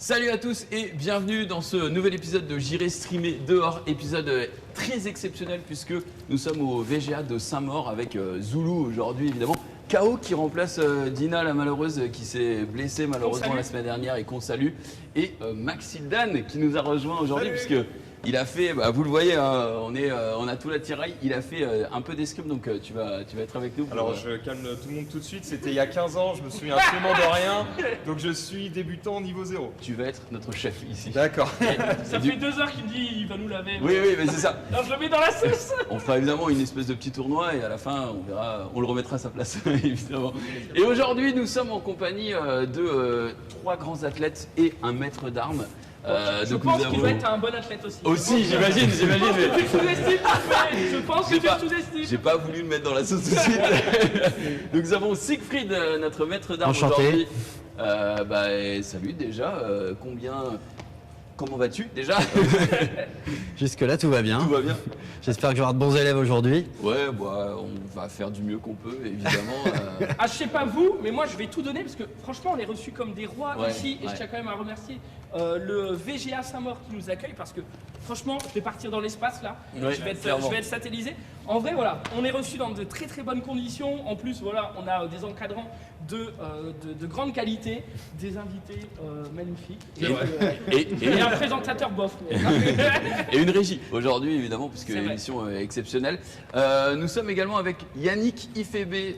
Salut à tous et bienvenue dans ce nouvel épisode de J'irai streamer dehors, épisode très exceptionnel puisque nous sommes au VGA de Saint-Maur avec Zoulou aujourd'hui évidemment. K.O. qui remplace Dina la malheureuse qui s'est blessée malheureusement la semaine dernière et qu'on salue. Et Maxildan qui nous a rejoint aujourd'hui puisque il a fait, vous le voyez, hein, on a tout l'attirail, il a fait un peu d'escrime donc tu vas être avec nous. Alors je calme tout le monde tout de suite, c'était il y a 15 ans, je me souviens absolument de rien, donc je suis débutant niveau 0. Tu vas être notre chef ici. D'accord. Ça fait 2 heures qu'il me dit il va nous laver. Oui, mais c'est ça. Alors je le mets dans la sauce. On fera évidemment une espèce de petit tournoi et à la fin on verra, on le remettra à sa place évidemment. Et aujourd'hui nous sommes en compagnie de 3 grands athlètes et un maître d'armes. Je pense qu'il va être un bon athlète aussi. Aussi, j'imagine. Tu sous-estimes, je pense que tu sous-estimes. J'ai pas voulu le mettre dans la sauce tout de suite. Donc nous avons Siegfried, notre maître d'armes aujourd'hui. Salut déjà, comment vas-tu déjà? Jusque-là, tout va bien. Tout va bien. J'espère que j'aurai de bons élèves aujourd'hui. Ouais, on va faire du mieux qu'on peut, évidemment. Ah, je sais pas vous, mais moi je vais tout donner parce que franchement, on est reçus comme des rois ici et je ouais. tiens quand même à remercier le VGA Saint-Maur qui nous accueille parce que franchement, je vais partir dans l'espace là. Ouais, je vais être satellisé. En vrai, voilà, on est reçus dans de très très bonnes conditions. En plus, voilà, on a des encadrants de grande qualité, des invités magnifiques et un présentateur bof. Et une régie aujourd'hui évidemment puisque C'est vrai. l'émission est exceptionnelle. Nous sommes également avec Yannick Ifebe,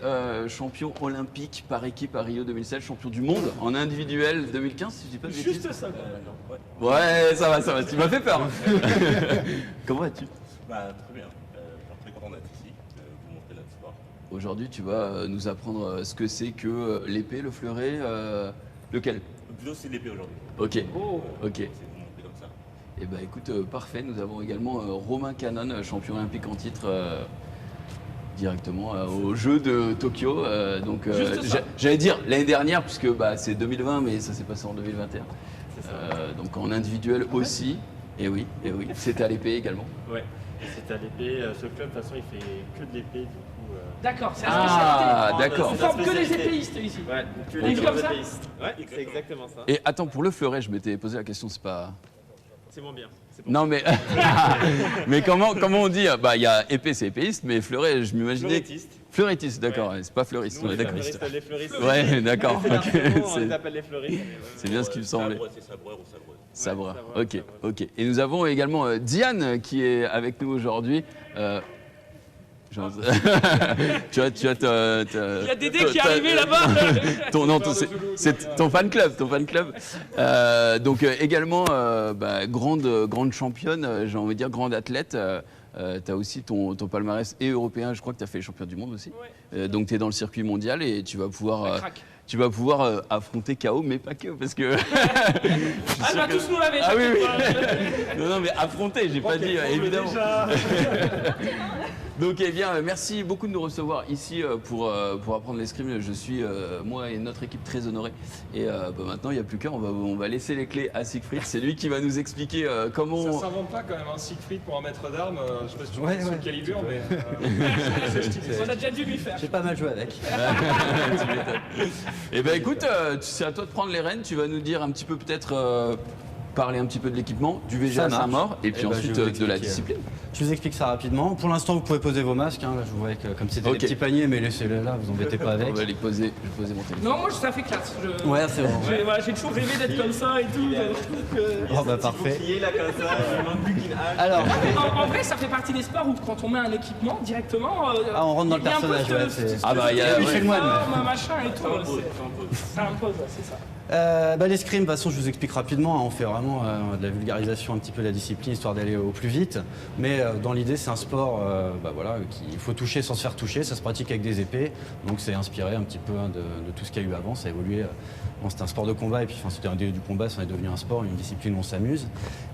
champion olympique par équipe à Rio 2016, champion du monde en individuel 2015 si je dis pas de bêtises. Juste ça. Ouais, ça va, tu m'as fait peur. Comment vas-tu? Très bien, très content d'être ici, vous montrer notre sport. Aujourd'hui tu vas nous apprendre ce que c'est que l'épée, le fleuret, lequel? Plutôt c'est l'épée aujourd'hui, Ok, Oh. ok. c'est vous montrer comme ça. Et bah écoute, parfait, nous avons également Romain Canon, champion olympique en titre directement aux Jeux de Tokyo. Juste ça. J'allais dire l'année dernière puisque c'est 2020 mais ça s'est passé en 2021. Donc en individuel aussi. Et oui, c'était à l'épée également. Ouais, et c'était à l'épée. Ce club, de toute façon, il fait que de l'épée, du coup. D'accord, c'est la Ah spécialité. d'accord. On forme que les épéistes ici. Ouais, que On dit comme ça Ouais, c'est exactement ça. Et attends, pour le fleuret, je m'étais posé la question, c'est pas... C'est moins bien. C'est bon. Non mais mais comment on dit? Il y a épée, c'est épéiste, mais fleuret, je m'imaginais. Fleurettiste. Fleurettiste, d'accord, ouais, c'est pas fleuriste. Nous, Ouais, les d'accord. fleuristes, les fleuristes. Ouais, d'accord. C'est ok, largement, on c'est- les appelle les fleuristes. C'est bien ce qui me semblait. C'est sabreur ou sabreuse. Sabre. Ouais, Ok, sabre. ok. Et nous avons également Diane qui est avec nous aujourd'hui. Tu as Il y a Dédé qui est arrivé là-bas. C'est ton fan club, donc également grande championne, j'ai envie de dire grande athlète. Tu as aussi ton palmarès et européen, je crois que tu as fait les champions du monde aussi. Donc tu es dans le circuit mondial et tu vas pouvoir affronter K.O. mais pas que parce que Elle va tous nous laver. Ah oui, t'inquiète oui. pas. non mais affronter, j'ai pas dit évidemment. Donc eh bien, merci beaucoup de nous recevoir ici pour apprendre l'escrime. Je suis, moi et notre équipe, très honorés. Et maintenant, il n'y a plus qu'à, on va laisser les clés à Siegfried. C'est lui qui va nous expliquer comment... Ça s'invente pas quand même, un Siegfried pour un maître d'armes, je sais pas si tu Ouais, connais son ouais. calibre, mais... On a déjà dû lui faire. J'ai pas mal joué avec. Eh ben écoute, c'est à toi de prendre les rênes. Tu vas nous dire un petit peu peut-être... parler un petit peu de l'équipement, du VGA Ça marche. Saint-Maur et puis Eh ben, ensuite je vais vous de la expliquer. discipline. Je vous explique ça rapidement. Pour l'instant, vous pouvez poser vos masques. Là, je vous vois que comme c'était Ok. des petits paniers, mais laissez-les là, vous embêtez pas avec. On va les poser, je vais poser mon téléphone. Non, moi ça fait classe. Ouais, c'est bon. J'ai toujours rêvé d'être comme ça et tout. Oh bah parfait. Qui est là comme ça, il manque plus qu'une hache. Alors, En vrai, ça fait partie des sports où quand on met un équipement directement. on rentre dans le il y a un peu personnage, ouais, c'est- Ah bah, il y a- Michel Moine. machin et tout. Ça impose, c'est ça. L'escrime, de toute façon, je vous explique rapidement. On fait vraiment de la vulgarisation un petit peu de la discipline, histoire d'aller au plus vite. Mais dans l'idée, c'est un sport qu'il faut toucher sans se faire toucher. Ça se pratique avec des épées. Donc c'est inspiré un petit peu de tout ce qu'il y a eu avant. Ça a évolué. C'était un sport de combat et puis c'était un dé du combat, ça est devenu un sport, une discipline où on s'amuse.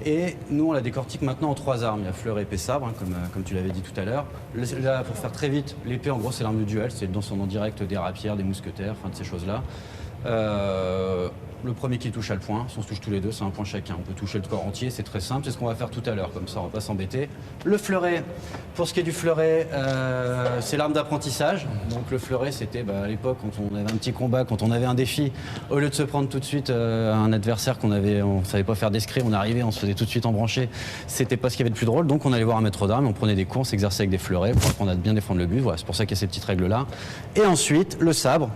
Et nous, on la décortique maintenant en 3 armes. Il y a fleur, épée, sabre, comme tu l'avais dit tout à l'heure. Là, pour faire très vite, l'épée, en gros, c'est l'arme de duel. C'est dans son nom direct des rapières, des mousquetaires, enfin de ces choses-là. Le premier qui touche a le point, si on se touche tous les deux, c'est un point chacun. On peut toucher le corps entier, c'est très simple, c'est ce qu'on va faire tout à l'heure, comme ça on va pas s'embêter. Le fleuret, pour ce qui est du fleuret, c'est l'arme d'apprentissage. Donc le fleuret, c'était à l'époque quand on avait un petit combat, quand on avait un défi, au lieu de se prendre tout de suite un adversaire on savait pas faire d'escrime, on arrivait, on se faisait tout de suite embrancher, c'était pas ce qu'il y avait de plus drôle, donc on allait voir un maître d'armes, on prenait des cours, on s'exerçait avec des fleurets pour apprendre à bien défendre le but, voilà, c'est pour ça qu'il y a ces petites règles-là. Et ensuite, le sabre,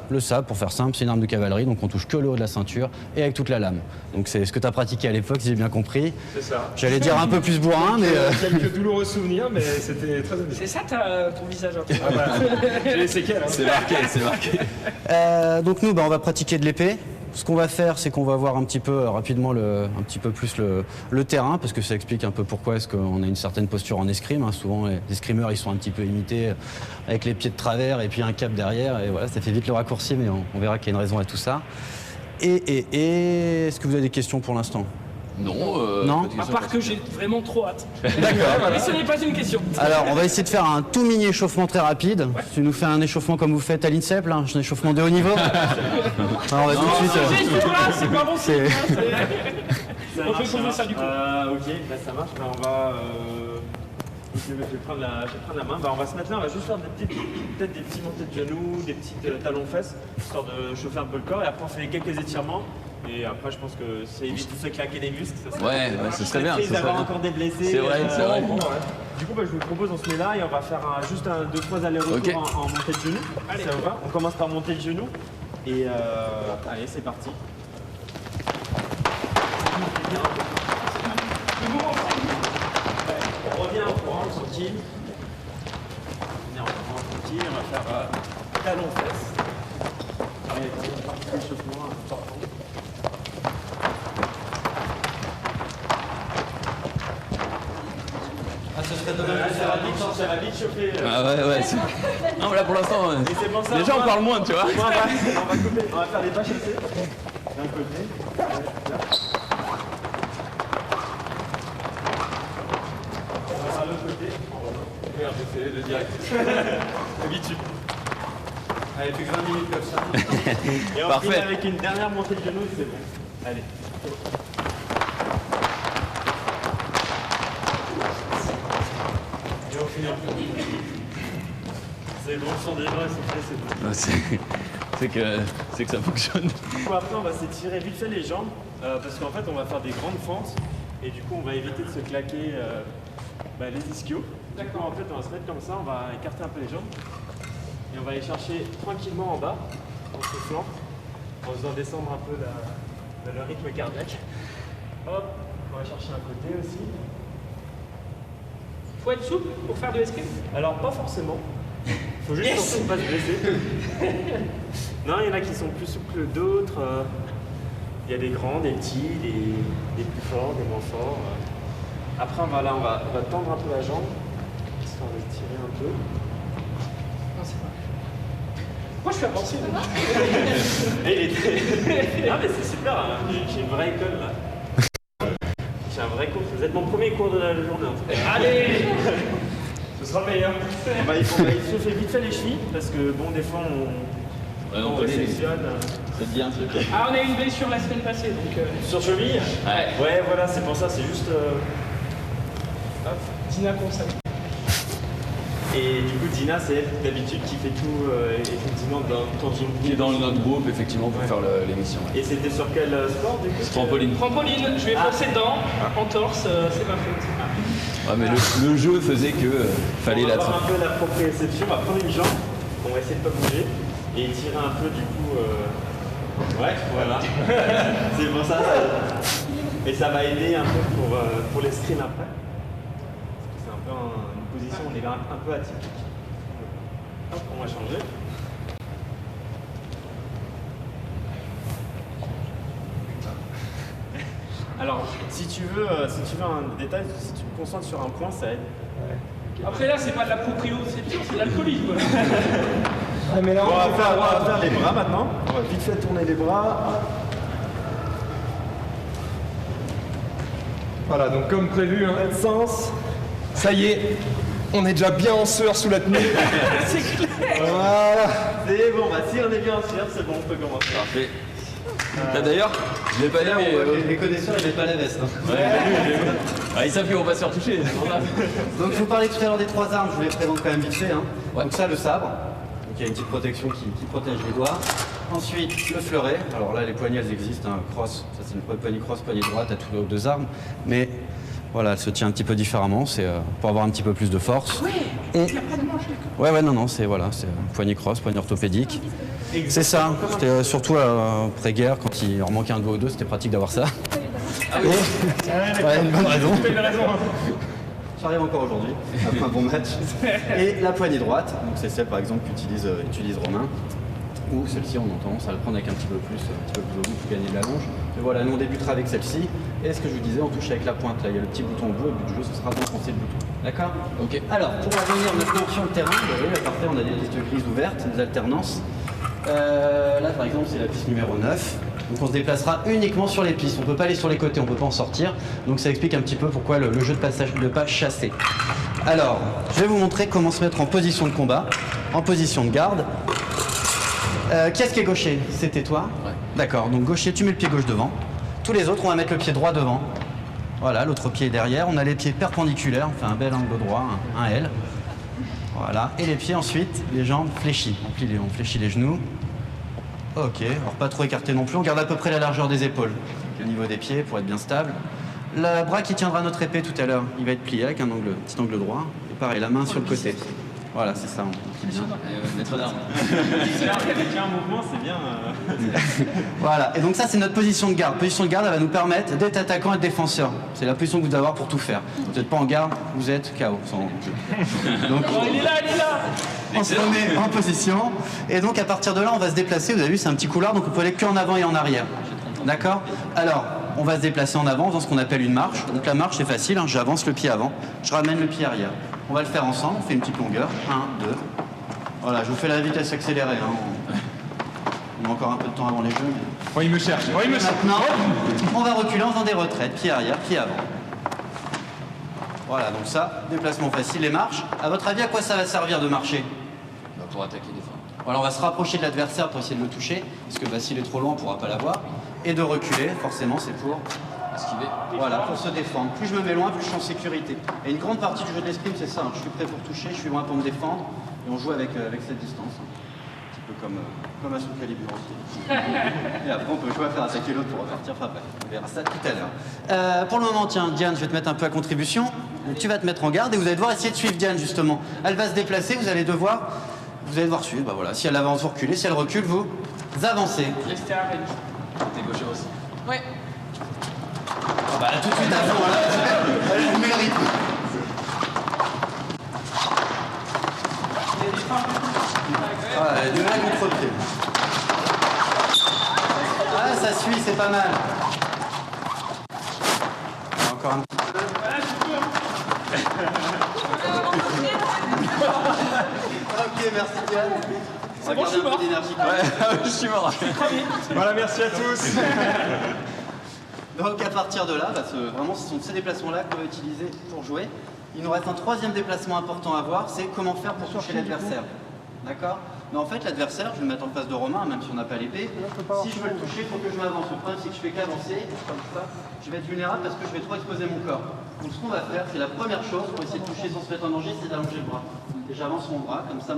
pour faire simple, c'est une arme de cavalerie, donc on touche que le haut de la ceinture et avec toute la lame. Donc c'est ce que tu as pratiqué à l'époque, si j'ai bien compris. C'est ça. J'allais dire un peu plus bourrin, mais... Quelques douloureux souvenirs, mais c'était très amusant. C'est ça ton visage un peu. Ah bah, j'ai les séquelles. Hein. C'est marqué, c'est marqué. Donc nous, on va pratiquer de l'épée. Ce qu'on va faire, c'est qu'on va voir un petit peu rapidement un petit peu plus le terrain, parce que ça explique un peu pourquoi est-ce qu'on a une certaine posture en escrime. Hein. Souvent, les escrimeurs, ils sont un petit peu imités avec les pieds de travers et puis un cap derrière. Et voilà, ça fait vite le raccourci, mais on verra qu'il y a une raison à tout ça. Et est-ce que vous avez des questions pour l'instant ? Non. Non. pas de À question part que j'ai vraiment trop hâte. D'accord. Mais ce n'est pas une question. Alors, on va essayer de faire un tout mini échauffement très rapide. Tu nous fais un échauffement comme vous faites à l'INSEP, là, un échauffement de haut niveau. Alors, on va tout de suite... Ce gesto-là, c'est pas bon signe. c'est- Ça On marche, fait poser ça du coup. Ok, bah, ça marche. Bah, on va. Ok, bah, je vais prendre la main. Bah, on va se mettre là. On va juste faire peut-être des petits montées de genoux, des petits talons-fesses, histoire de chauffer un peu le corps. Et après, on fait quelques étirements. Et après, je pense que ça évite de se claquer les muscles. Ça serait Ouais, ce serait bien. triste ce serait d'avoir bien. encore des blessés. C'est vrai, c'est vrai. Du coup, bah, je vous propose, on se met là et on va faire juste 2-3 allers-retours Ok. en montée de genoux. Allez. Ça vous va ? On commence par monter le genou. Et allez, c'est parti. On revient en courant, tranquille. On est en courant, tranquille. On va faire talon-fesses. Allez, c'est parti pour l'échauffement important. Ça va vite chauffer. Ah ouais. Non, mais là pour l'instant, c'est pour ça, déjà on moi- parle moins, tu vois. On va couper, on va faire des pas chassés. D'un côté. Là. On va faire l'autre côté. Merde, j'ai fait le direct. D'habitude. Allez, fais 20 minutes comme ça. Et on Parfait. finit avec une dernière montée de genoux, c'est bon. Allez. Et on finit en fond. C'est bon, le son des gens, ils sont prêts, c'est bon. Ouais, c'est que ça fonctionne. Du coup, après, on va s'étirer vite fait les jambes parce qu'en fait, on va faire des grandes fentes et du coup, on va éviter de se claquer les ischios. D'accord. En fait, on va se mettre comme ça, on va écarter un peu les jambes et on va aller chercher tranquillement en bas, en soufflant, en faisant descendre un peu le rythme cardiaque. Hop, on va chercher un côté aussi. Faut être souple pour faire de l'escrime. Alors, pas forcément. Faut juste surtout pas se blesser. Non, il y en a qui sont plus souples que d'autres. Il y a des grands, des petits, des plus forts, des moins forts. Après, on va tendre un peu la jambe, histoire de tirer un peu. Non, c'est pas. Moi, je suis avancé. Non, mais c'est super, hein. J'ai une vraie école là. J'ai un vrai cours. Vous êtes mon premier cours de la journée en tout cas. Allez. Ce sera meilleur. On va échauffer vite fait les chevilles parce que bon, des fois on réceptionne. Ça te dit un truc. Ah, on a eu une blessure la semaine passée, donc. Sur cheville. Ouais, voilà, c'est pour ça, c'est juste. Hop. Dina conseil. Et du coup, Dina, c'est elle d'habitude qui fait tout effectivement dans une Qui est dans notre groupe, effectivement, pour faire l'émission. Ouais. Et c'était sur quel sport du coup Trampoline. Trampoline, je vais bosser dedans, en torse, c'est ma faute. Ouais, mais le jeu faisait que fallait On va la voir un peu la proprioception, on va prendre une jambe, on va essayer de pas bouger et tirer un peu du coup. Ouais, voilà. C'est pour ça. Et ça va aider un peu pour l'escrime après. Parce que c'est un peu une position, on est là un peu atypique. Hop, on va changer. Alors, si tu veux un détail, si tu te concentres sur un point, ça aide. Après là, c'est pas de la proprioception, c'est de l'alcoolisme. Mais là, On va faire les bras maintenant. On va vite fait tourner les bras. Voilà, donc comme prévu, hein, Pas de sens. ça y est, on est déjà bien en sueur sous la tenue. C'est clair. Voilà. C'est bon, bah si on est bien en sueur, c'est bon, on peut commencer. Parfait. D'ailleurs, je l'ai pas dit, mais. Les connaisseurs, ils mettent pas la veste. Hein. Ah, ils savent qu'ils vont pas se faire toucher, c'est pour ça. Donc je vous parlais tout à l'heure des 3 armes, je vous les présente quand même vite fait. Hein. Ouais. Donc ça, le sabre, donc il y a une petite protection qui protège les doigts. Ensuite, le fleuret. Alors là, les poignées, elles existent. Hein. Cross, ça c'est une poignée cross, poignée droite à toutes les 2 armes. Mais voilà, elle se tient un petit peu différemment, c'est pour avoir un petit peu plus de force. Ouais, il n'y a pas de manche. Ouais, non, c'est poignée cross, poignée orthopédique. C'est ça, c'était surtout après-guerre, quand il en manquait un doigt ou deux, c'était pratique d'avoir ça. Ah oui. Ouais, une bonne raison. Tu as une raison. J'arrive encore aujourd'hui, après un bon match. Et la poignée droite, donc c'est celle par exemple qu'utilise Romain. Ou celle-ci, on a tendance à le prendre avec un petit peu plus au bout pour gagner de la longe. Mais voilà, nous on débutera avec celle-ci. Et ce que je vous disais, on touche avec la pointe. Là, il y a le petit bouton bleu. Le but du jeu, ce sera d'enfoncer le bouton. D'accord? Ok. Alors, pour revenir maintenant sur le terrain, vous voyez, là, parfait, on a des listes grises ouvertes, des alternances. Là, par exemple, c'est la piste numéro 9. Donc on se déplacera uniquement sur les pistes. On ne peut pas aller sur les côtés, on ne peut pas en sortir. Donc ça explique un petit peu pourquoi le jeu de passage de pas chasser. Alors, je vais vous montrer comment se mettre en position de combat, en position de garde. Qui est-ce qui est gaucher? C'était toi? Ouais. D'accord, donc gaucher, tu mets le pied gauche devant. Tous les autres, on va mettre le pied droit devant. Voilà, l'autre pied est derrière. On a les pieds perpendiculaires, on fait un bel angle droit, un L. Voilà, et les pieds ensuite, les jambes fléchies. On fléchit les genoux. Ok, alors pas trop écarté non plus, on garde à peu près la largeur des épaules au niveau des pieds pour être bien stable. Le bras qui tiendra notre épée tout à l'heure, il va être plié avec un petit angle droit. Et pareil, la main sur le côté. Voilà, c'est ça, on plie bien. Maître d'armes. J'espère qu'avec un mouvement, c'est bien. Voilà, et donc ça c'est notre position de garde. Position de garde, elle va nous permettre d'être attaquant et défenseur. C'est la position que vous devez avoir pour tout faire. Vous n'êtes pas en garde, vous êtes KO. Donc, Oh, il est là, il est là. on se remet en position. Et donc à partir de là, on va se déplacer. Vous avez vu, c'est un petit couloir, donc on peut aller qu'en avant et en arrière. D'accord? Alors, on va se déplacer en avant dans ce qu'on appelle une marche. Donc la marche, c'est facile, hein. J'avance le pied avant, je ramène le pied arrière. On va le faire ensemble, on fait une petite longueur. 1, 2. Voilà, je vous fais la vitesse accélérée. Hein. On a encore un peu de temps avant les jeux. Mais... Oh, il me cherche. Oh, il me cherche. Maintenant, on va reculer en faisant des retraites, pied arrière, pied avant. Voilà, donc ça, déplacement facile et marche. À votre avis, à quoi ça va servir de marcher? Pour attaquer des fois. Voilà, on va se rapprocher de l'adversaire pour essayer de le toucher, parce que s'il est trop loin, on ne pourra pas l'avoir. Et de reculer, forcément, c'est pour Esquiver. voilà, pour se défendre. Plus je me mets loin, plus je suis en sécurité. Et une grande partie du jeu de l'escrime, c'est ça. Hein. Je suis prêt pour toucher, je suis loin pour me défendre. Et on joue avec cette distance. Hein. Un petit peu comme à son calibre aussi. Et après, on peut jouer à faire attaquer l'autre pour repartir. Enfin bref, on verra ça tout à l'heure. Pour le moment, tiens, Diane, je vais te mettre un peu à contribution. Tu vas te mettre en garde et vous allez devoir essayer de suivre Diane, justement. Elle va se déplacer, vous allez devoir suivre. Bah voilà, si elle avance, vous reculez. Si elle recule, vous avancez. Restez à range. T'es gaucher aussi. Ouais. Bah là, tout de suite à fond, là, elle met le rythme. Voilà, du mal contre-pied. Ah, ça suit, c'est pas mal. Encore un petit peu. Ok, merci Diane. C'est bon, je suis mort. Je suis mort. Voilà, merci à tous. Donc à partir de là, vraiment ce sont ces déplacements-là qu'on va utiliser pour jouer. Il nous reste un troisième déplacement important à voir, c'est comment faire pour toucher l'adversaire. D'accord? Mais en fait l'adversaire, je vais le mettre en face de Romain, même si on n'a pas l'épée. Si je veux le toucher, il faut que je m'avance. Le problème c'est que je fais qu'avancer, comme ça, je vais être vulnérable parce que je vais trop exposer mon corps. Donc ce qu'on va faire, c'est la première chose pour essayer de toucher sans se mettre en danger, c'est d'allonger le bras. Et j'avance mon bras, comme ça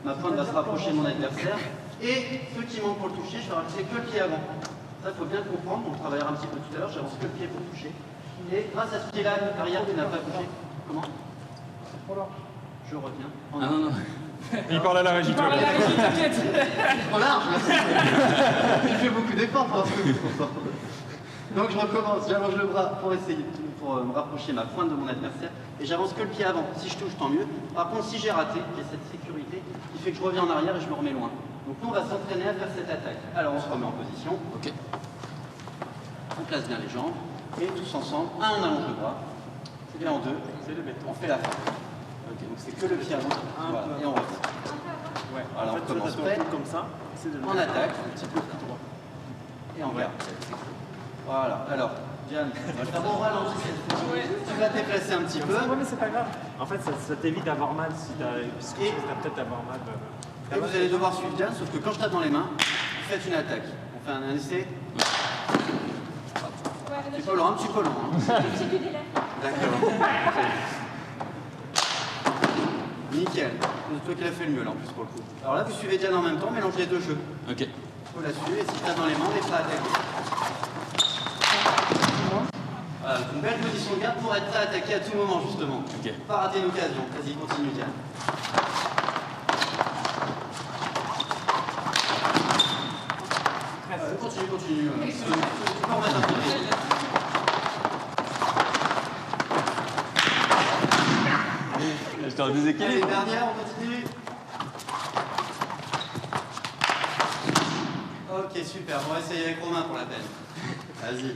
ma pointe va se rapprocher de mon adversaire. Et ceux qui manquent pour le toucher, je vais rajouter que le pied avant. Ça, il faut bien le comprendre, on le travaillera un petit peu tout à l'heure, j'avance que le pied pour toucher. Et grâce à ce pied-là, arrière qui n'a pas bougé. Comment? Je retiens. Ah non, non. Il parle à la régie. Parle à la régie, t'inquiète. En large, merci. Je fais beaucoup d'efforts pour ce que donc je recommence, j'allonge le bras pour essayer, pour me rapprocher ma pointe de mon adversaire. Et j'avance que le pied avant. Si je touche, tant mieux. Par contre, si j'ai raté, j'ai cette sécurité qui fait que je reviens en arrière et je me remets loin. Donc nous, on va s'entraîner à faire cette attaque. Alors on se remet en position. Ok. On place bien les jambes. Et tous ensemble, on allonge le bras. Et en deux, on fait la fin. Ok, donc c'est que le pied avant. Voilà, et on revient. Ouais. Alors on commence prêt. Comme ça. On attaque, un petit peu plus droit. Et on garde. Voilà, alors, Diane, on ralentit cette fois. Tu vas te déplacer un petit peu. Ouais, mais c'est pas grave. En fait, ça t'évite d'avoir mal si t'as. Parce que t'as peut-être avoir mal. Et vous allez devoir suivre Diane, sauf que quand je tape dans les mains, vous faites une attaque. On fait un essai. Un petit peu long, un petit peu long. J'ai du délai. D'accord. Nickel. C'est toi qui l'as fait le mieux là en plus pour le coup. Alors là, vous suivez Diane en même temps, mélangez les deux jeux. Ok. Faut la suivre et si tu as dans les mains, on est prêt à attaquer. Voilà, une belle position de garde pour être prêt à attaquer à tout moment justement. Ok. Pas rater une occasion. Vas-y, continue Diane. Continue. Tu peux remettre un peu de rythme. J'étais en Allez, déséquilibre. dernière, on continue. Ok, super. On va essayer avec Romain pour la peine. Vas-y.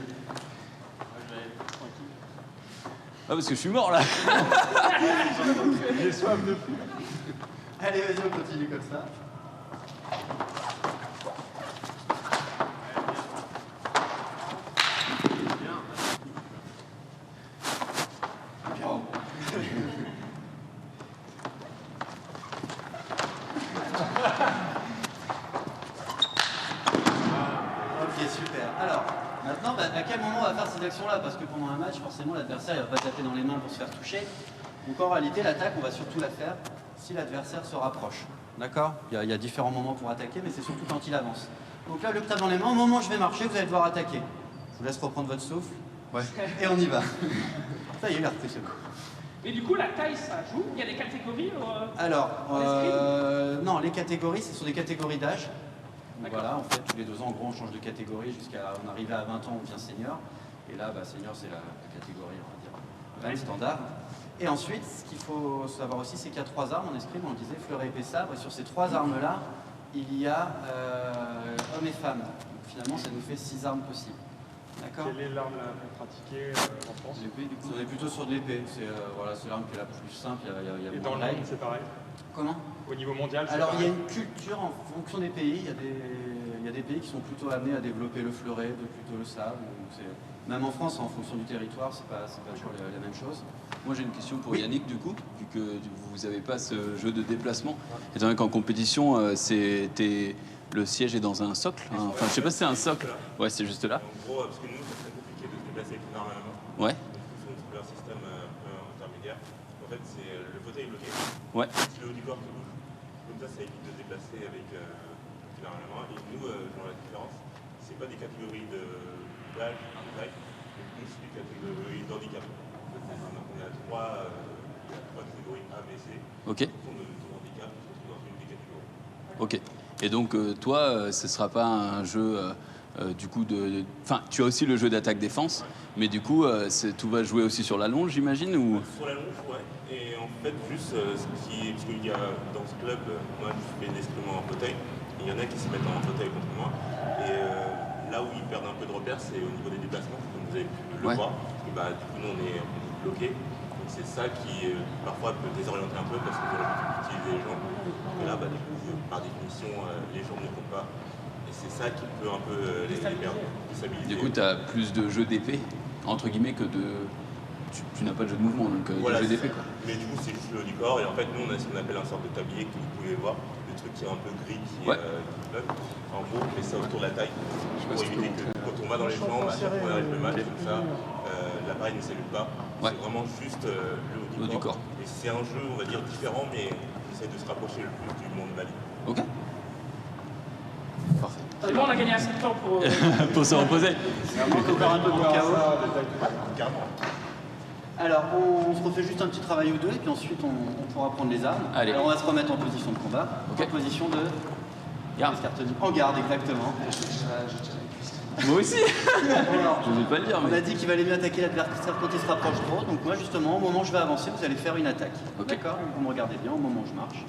Ah, parce que je suis mort là. J'ai soif de fou. Allez, vas-y, on continue comme ça. Bien. Ok, super. Alors, maintenant, à quel moment on va faire ces actions-là? Parce que pendant un match, forcément, l'adversaire ne va pas taper dans les mains pour se faire toucher. Donc en réalité, l'attaque, on va surtout la faire si l'adversaire se rapproche. D'accord? Il y a différents moments pour attaquer, mais c'est surtout quand il avance. Donc là, le tape dans les mains, au moment où je vais marcher, vous allez devoir attaquer. Je vous laisse reprendre votre souffle. Ouais. Et on y va. Ça y est, il a repris ce coup. Et du coup, la taille, ça joue. Il y a des catégories. Alors, non, les catégories, ce sont des catégories d'âge. Donc D'accord. voilà, en fait, tous les 2 ans, en gros, on change de catégorie jusqu'à on arrivait à 20 ans, on devient senior. Et là, senior, c'est la catégorie, on va dire, même standard. Et ensuite, ce qu'il faut savoir aussi, c'est qu'il y a 3 armes en escrime, on le disait, fleuret, épée, sabre. Et sur ces 3 armes-là, il y a hommes et femmes. Donc finalement, ça nous fait 6 armes possibles. D'accord? Quelle est l'arme la plus pratiquée en France? L'épée, du coup, on est plutôt sur de l'épée. C'est voilà, c'est l'arme qui est la plus simple, il y a Et moins dans de le règles. monde, c'est pareil? Comment? Au niveau mondial, c'est Alors il y a pareil? une culture en fonction des pays, il y a des pays qui sont plutôt amenés à développer le fleuret, plutôt le sabre. Même en France, en fonction du territoire, c'est pas toujours la même chose. Moi j'ai une question pour Oui. Yannick du coup, vu que vous n'avez pas ce jeu de déplacement. Étant donné qu'en compétition, le siège est dans un socle. Hein. Enfin, je sais pas si c'est un socle. Ouais, c'est juste là. En gros, parce que nous, c'est très compliqué de se déplacer avec une arme à la main. Ouais. Donc, il faut trouver un système un peu intermédiaire. En fait, c'est le fauteuil est bloqué. Ouais. C'est le haut du corps qui bouge. Comme ça évite de se déplacer avec une arme à la main. Et nous, dans la différence, c'est pas des catégories d'âge, de taille. Donc, nous, c'est des catégories d'handicap. On a 3 catégories A, B, C. Ok. En fonction de ton handicap, on se retrouve dans une des catégories. Ok. Et donc toi, ce sera pas un jeu du coup de. Enfin, tu as aussi le jeu d'attaque-défense, mais du coup, tout va jouer aussi sur la longe, j'imagine, ou. Sur la longe, ouais. Et en fait, juste parce qu'il y a dans ce club, moi je fais de l'escrime en fauteuil, et il y en a qui se mettent en fauteuil contre moi. Et là où ils perdent un peu de repère, c'est au niveau des déplacements, comme vous avez pu le Ouais. voir. Et du coup, nous on est bloqués. Donc c'est ça qui parfois peut désorienter un peu parce que j'aurais pu utiliser les jambes. Et là, du coup, par définition, les jambes ne comptent pas. Et c'est ça qui peut un peu les perdre, déstabiliser. Du coup, tu as plus de jeux d'épée, entre guillemets, que de. Tu n'as pas de jeu de mouvement, donc Voilà, de jeu c'est d'épée, ça. quoi. Mais du coup, c'est juste le haut du corps. Et en fait, nous, on a ce qu'on appelle un sorte de tablier que vous pouvez voir. Le truc qui est un peu gris, qui Ouais. flotte. En gros, on fait ça autour de la taille sais pas pour si tu peux éviter que quand on va dans les jambes, on arrive le mal, comme ça, l'appareil ne s'allume pas. Ouais. C'est vraiment juste le haut du corps. Et c'est un jeu, on va dire, différent, mais on essaie de se rapprocher le plus du monde valide. Ok. Parfait. C'est bon, on a gagné assez de temps pour. Pour se reposer. Il manque encore un peu pour KO. Carrément. Alors, on se refait juste un petit travail ou deux, et puis ensuite on pourra prendre les armes. Allez. Alors, on va se remettre en position de combat. Ok. En position de. Garde. En garde, exactement. Moi aussi. Alors, Je vais pas le dire, on a mais. dit qu'il valait mieux attaquer l'adversaire quand il se rapproche trop. Donc, moi, justement, au moment où je vais avancer, vous allez faire une attaque. Ok. D'accord? Vous me regardez bien, au moment où je marche.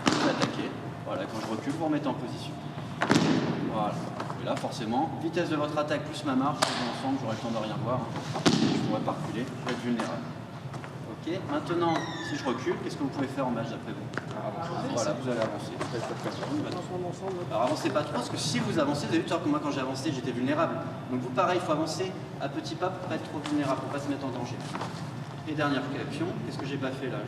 Je vais attaquer. Voilà, quand je recule, vous remettez en position. Voilà. Et là, forcément, vitesse de votre attaque plus ma marche, ensemble, j'aurai le temps de rien voir. Je pourrais pas reculer, je vais être vulnérable. Ok, maintenant, si je recule, qu'est-ce que vous pouvez faire en match d'après vous? Voilà, vous allez avancer. Alors avancez pas trop, parce que si vous avancez, vous avez vu tout à l'heure que moi quand j'ai avancé, j'étais vulnérable. Donc vous pareil, il faut avancer à petits pas pour pas être trop vulnérable, pour pas se mettre en danger. Et dernière action, qu'est-ce que j'ai pas fait là?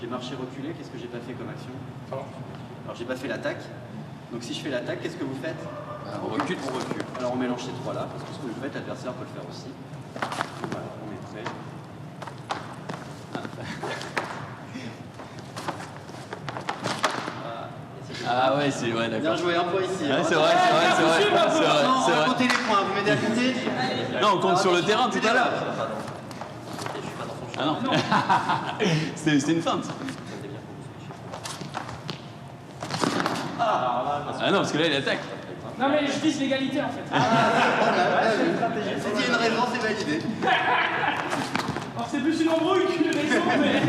J'ai marché reculé, qu'est-ce que j'ai pas fait comme action? Alors j'ai pas fait l'attaque. Donc si je fais l'attaque, qu'est-ce que vous faites? On recule. On recule. Alors on mélange ces trois-là, parce que ce que vous faites, l'adversaire peut le faire aussi. Voilà, on est prêt. Ah ouais, c'est vrai, Bien d'accord. joué, un point ici. Ouais, c'est vrai, c'est vrai, c'est vrai. C'est vrai, Non, c'est on va vrai. compter les points, vous m'aidez à compter? Non, on compte sur le terrain tout à l'heure. Ah non. C'était une feinte. Ah non, parce que là, il attaque. Non mais je vise l'égalité en fait. C'était une raison, c'est validé. Alors c'est plus une embrouille qu'une raison, mais...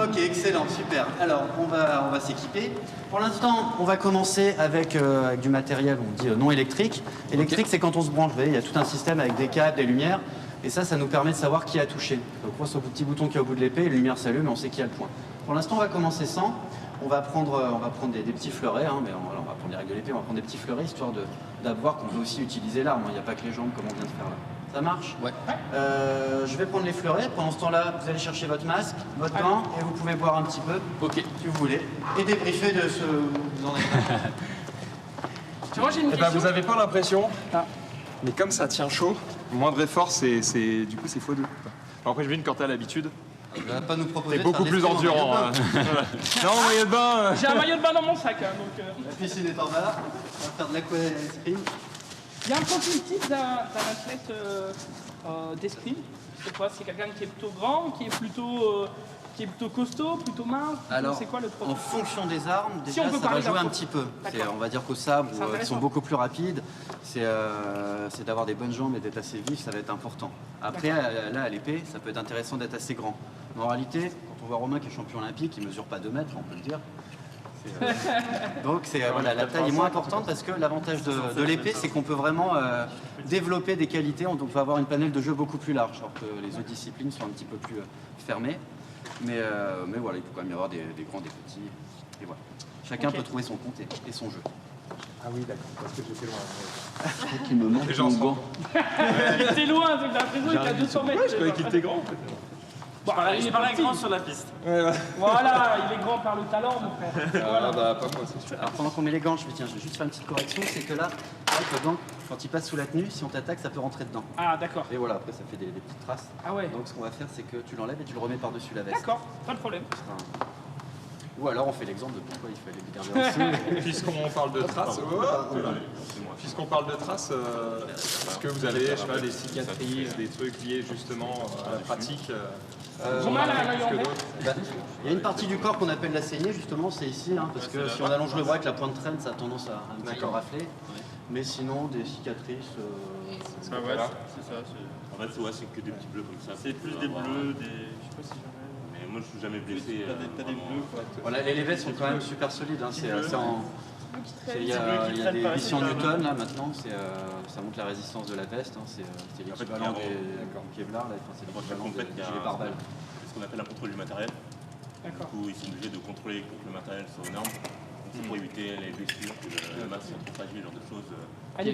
Ok, excellent, super. Alors, on va s'équiper. Pour l'instant, on va commencer avec du matériel, on dit non électrique. Électrique, c'est quand on se branche. Vous voyez, il y a tout un système avec des câbles, des lumières. Et ça nous permet de savoir qui a touché. Donc, on voit ce petit bouton qui est au bout de l'épée, les lumières s'allument et on sait qui a le point. Pour l'instant, on va commencer sans. On va prendre des petits fleurets, hein, mais on va prendre les règles de l'épée, on va prendre des petits fleurets, histoire d'avoir qu'on peut aussi utiliser l'arme. Il n'y a pas que les jambes, comme on vient de faire là. Ça marche? Ouais. Je vais prendre les fleurets. Pendant ce temps-là, vous allez chercher votre masque, votre gant, et vous pouvez boire un petit peu, Ok. si vous voulez, et débriefer de ce vous en êtes. Tu vois, j'ai une Eh ben, question. vous avez pas l'impression, Ah. mais comme ça tient chaud, moindre effort, du coup c'est x2. Alors après je vais quand t'as l'habitude. Il va pas nous proposer C'est de beaucoup faire plus des streams en endurant. maillot de bain. Non, maillot de bain. J'ai un maillot de bain dans mon sac, hein, donc... La piscine est en bas. On va faire de l'aquascreen. Il y a un profil type d'un athlète d'escrime. C'est quoi? C'est quelqu'un qui est plutôt grand, qui est plutôt costaud, plutôt mince? Alors, c'est quoi le en profil? fonction des armes, Si déjà, on peut ça va parler jouer d'un un profil. petit peu. D'accord. On va dire qu'au sabre, C'est qui intéressant. sont beaucoup plus rapides, c'est d'avoir des bonnes jambes et d'être assez vif, ça va être important. Après, là, à l'épée, ça peut être intéressant d'être assez grand. Mais en réalité, quand on voit Romain qui est champion olympique, il mesure pas 2 mètres, on peut le dire. Donc voilà, la taille est moins importante parce que l'avantage de l'épée, c'est qu'on peut vraiment développer des qualités. On peut avoir une panel de jeu beaucoup plus large, alors que les autres disciplines sont un petit peu plus fermées. Mais voilà, il peut quand même y avoir des grands, des petits. Et voilà. Chacun Ok. peut trouver son compte et son jeu. Ah oui, d'accord, parce que j'étais loin. Je crois qu'il me manque Les gens mon se gant. T'es loin, t'as l'impression qu'il est à 200 mètres. Je croyais qu'il était grand. Bon, il est pas grand petit. sur la piste. Voilà, il est grand par le talent, mon frère. Ah bah pas moi, c'est sûr. Alors pendant qu'on met les gants, je vais juste faire une petite correction, c'est que là, avec le gant, quand il passe sous la tenue, si on t'attaque, ça peut rentrer dedans. Ah, d'accord. Et voilà, après ça fait des petites traces. Ah ouais. Donc ce qu'on va faire, c'est que tu l'enlèves et tu le remets par-dessus la veste. D'accord, pas de problème. Ou alors on fait l'exemple de pourquoi il fallait le garder en dessous. Puisqu'on parle de traces, puisqu'on parle de traces, est-ce que vous avez, je sais pas, des cicatrices, des trucs liés justement à la pratique J'ai mal à l'œil en que vert. d'autres Bah, il y a une partie du corps qu'on appelle la saignée, justement, c'est ici, hein, parce que si on allonge le bras avec la pointe traîne, ça a tendance à un petit peu rafler. Mais sinon, des cicatrices. Voilà. C'est ça. En fait, ouais, c'est que des petits bleus comme ça. C'est plus des bleus, des. Je sais pas si j'en ai. Mais moi, je suis jamais blessé. T'as des bleus, quoi. Voilà, les vestes sont quand même super solides. Hein, il y bleus a, qui il y a traînent des par vis en ici, Newton là maintenant, ça montre la résistance de la veste. Hein, c'est l'équivalent des Kevlar, là, enfin, c'est Quand je l'équivalent complète, il y des a gilets pare-balles. ce qu'on appelle un contrôle du matériel. Du D'accord. coup, ils sont obligés de contrôler pour que le matériel soit aux normes. Donc, c'est pour éviter les blessures, que le masque soit trop fragile, ce genre de choses.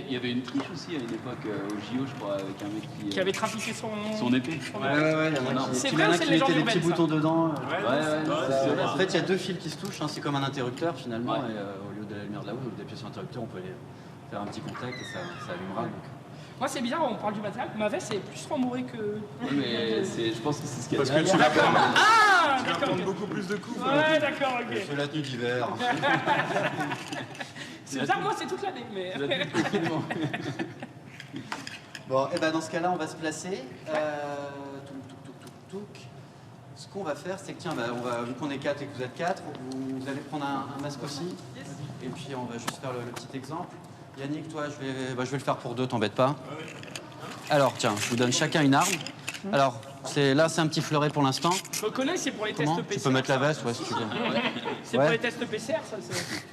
Il y avait une triche aussi à une époque au JO, je crois, avec un mec Qui avait trafiqué son épée. Ouais, il y en a C'est qui, vrai, il y en a c'est qui une légende mettaient des petits urbaine, ça. boutons dedans. Ouais. En fait, il y a deux fils qui se touchent, hein, c'est comme un interrupteur finalement, Ouais. et au lieu de la lumière de la route, d'appuyer sur l'interrupteur, on peut aller faire un petit contact et ça allumera. Donc. Moi, c'est bizarre, on parle du matériel. Ma veste est plus rembourrée que. Mais je pense que c'est ce qu'il y a Parce que derrière. tu vas prendre, Ah, tu vas d'accord. prendre beaucoup plus de coups. Ouais, d'accord, ok. C'est la tenue d'hiver. C'est bizarre, moi, c'est toute l'année, mais. Bon, et ben dans ce cas-là, on va se placer. Touc. Ce qu'on va faire, c'est que tiens, vu qu'on est 4 et que vous êtes 4, vous allez prendre un masque aussi. Et puis on va juste faire le petit exemple. Yannick, toi, je vais le faire pour 2, t'embête pas. Alors tiens, je vous donne chacun une arme. Alors, là, c'est un petit fleuret pour l'instant. Je reconnais, c'est pour les tests Comment PCR. Tu peux mettre la veste, ouais, si tu veux. C'est Ouais. pour les tests PCR, ça. c'est-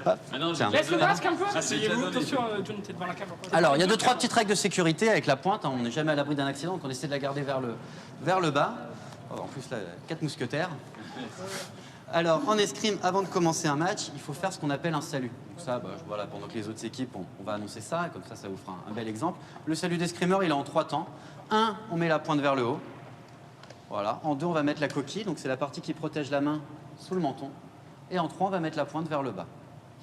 Ah non, Tiens. Laisse le masque un peu. Asseyez-vous. Attention, John, t'es devant la caméra. Alors, il y a 2-3 petites règles de sécurité avec la pointe. Hein, on n'est jamais à l'abri d'un accident, donc on essaie de la garder vers le bas. Oh, en plus, là, 4 mousquetaires. Alors, en escrime, avant de commencer un match, il faut faire ce qu'on appelle un salut. Donc ça, voilà, pendant que les autres équipes, on va annoncer ça, et comme ça vous fera un bel exemple. Le salut d'escrimeur, il est en 3 temps. 1, on met la pointe vers le haut. Voilà. En 2, on va mettre la coquille, donc c'est la partie qui protège la main sous le menton. Et en 3, on va mettre la pointe vers le bas.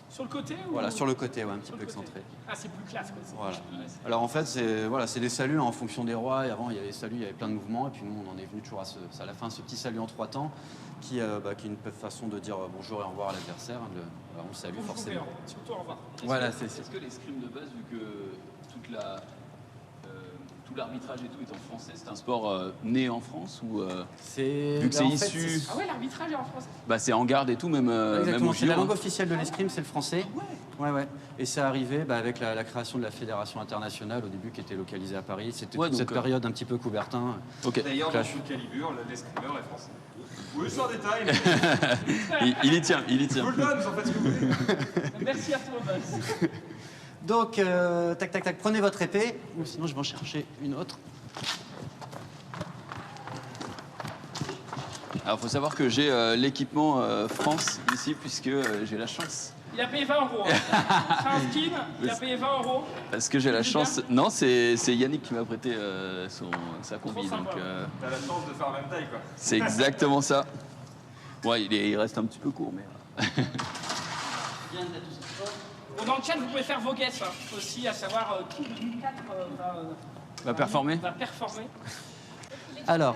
Sur le côté ou... Voilà, sur le côté, ouais, un petit Sur peu le côté. excentré. Ah, c'est plus classe, quoi. Voilà. Ouais, c'est- Alors en fait, c'est des saluts en fonction des rois. Et avant, il y avait des saluts, il y avait plein de mouvements. Et puis nous, on en est venu toujours à la fin, ce petit salut en 3 temps, qui est une façon de dire bonjour et au revoir à l'adversaire. On le salue Bonjour, forcément. Léon. Surtout, au revoir. Voilà, c'est ça. Est-ce que l'escrime de base, vu que tout l'arbitrage et tout est en français, c'est un sport né en France ou C'est vu que c'est en fait, issu, Ah ouais, l'arbitrage est en français. c'est en garde et tout, même Exactement, au c'est la JO, langue hein. officielle de l'escrime, c'est le français. Ouais. Et c'est arrivé avec la création de la fédération internationale au début qui était localisée à Paris. C'était Ouais, toute cette donc, période un petit peu Coubertin. Ok. D'ailleurs, dans Clash. Soul Calibur, l'escrimeur est français. Oui, c'est un détail, mais Il y tient, il y tient. vous le donne, vous en faites ce que vous voulez. Merci à toi, Buzz. Donc, tac, prenez votre épée, ou sinon je vais en chercher une autre. Alors, il faut savoir que j'ai l'équipement France ici, puisque j'ai la chance. Il a payé 20 euros. Hein. C'est un skin, il a payé 20 euros. Parce que j'ai la C'est chance. Non, c'est Yannick qui m'a prêté sa combi. Trop Donc, sympa. T'as la chance de faire la même taille, quoi. c'est exactement ça. Ouais, il reste un petit peu court, mais. Bon, dans le chat, vous pouvez faire vos guesses hein, aussi, à savoir qui de nous 4 Va performer. va performer. Alors,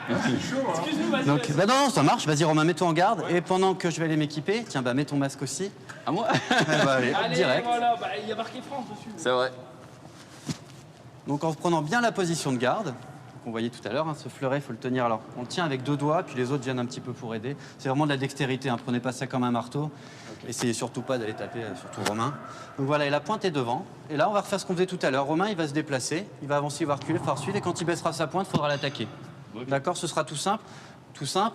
Excuse-nous, vas-y. donc, vas-y. non, ça marche, vas-y Romain, mets-toi en garde. Et pendant que je vais aller m'équiper, tiens, mets ton masque aussi. À moi. Allez, Allez, direct. voilà, il y a marqué France dessus. C'est vrai. Donc en reprenant bien la position de garde, qu'on voyait tout à l'heure, ce fleuret, il faut le tenir. Alors on le tient avec 2 doigts, puis les autres viennent un petit peu pour aider. C'est vraiment de la dextérité, hein, prenez pas ça comme un marteau. Essayez surtout pas d'aller taper, surtout Romain. Donc voilà, et la pointe est devant. Et là, on va refaire ce qu'on faisait tout à l'heure. Romain, il va se déplacer, il va avancer, il va reculer, il va suivre, et quand il baissera sa pointe, il faudra l'attaquer. D'accord, ce sera tout simple,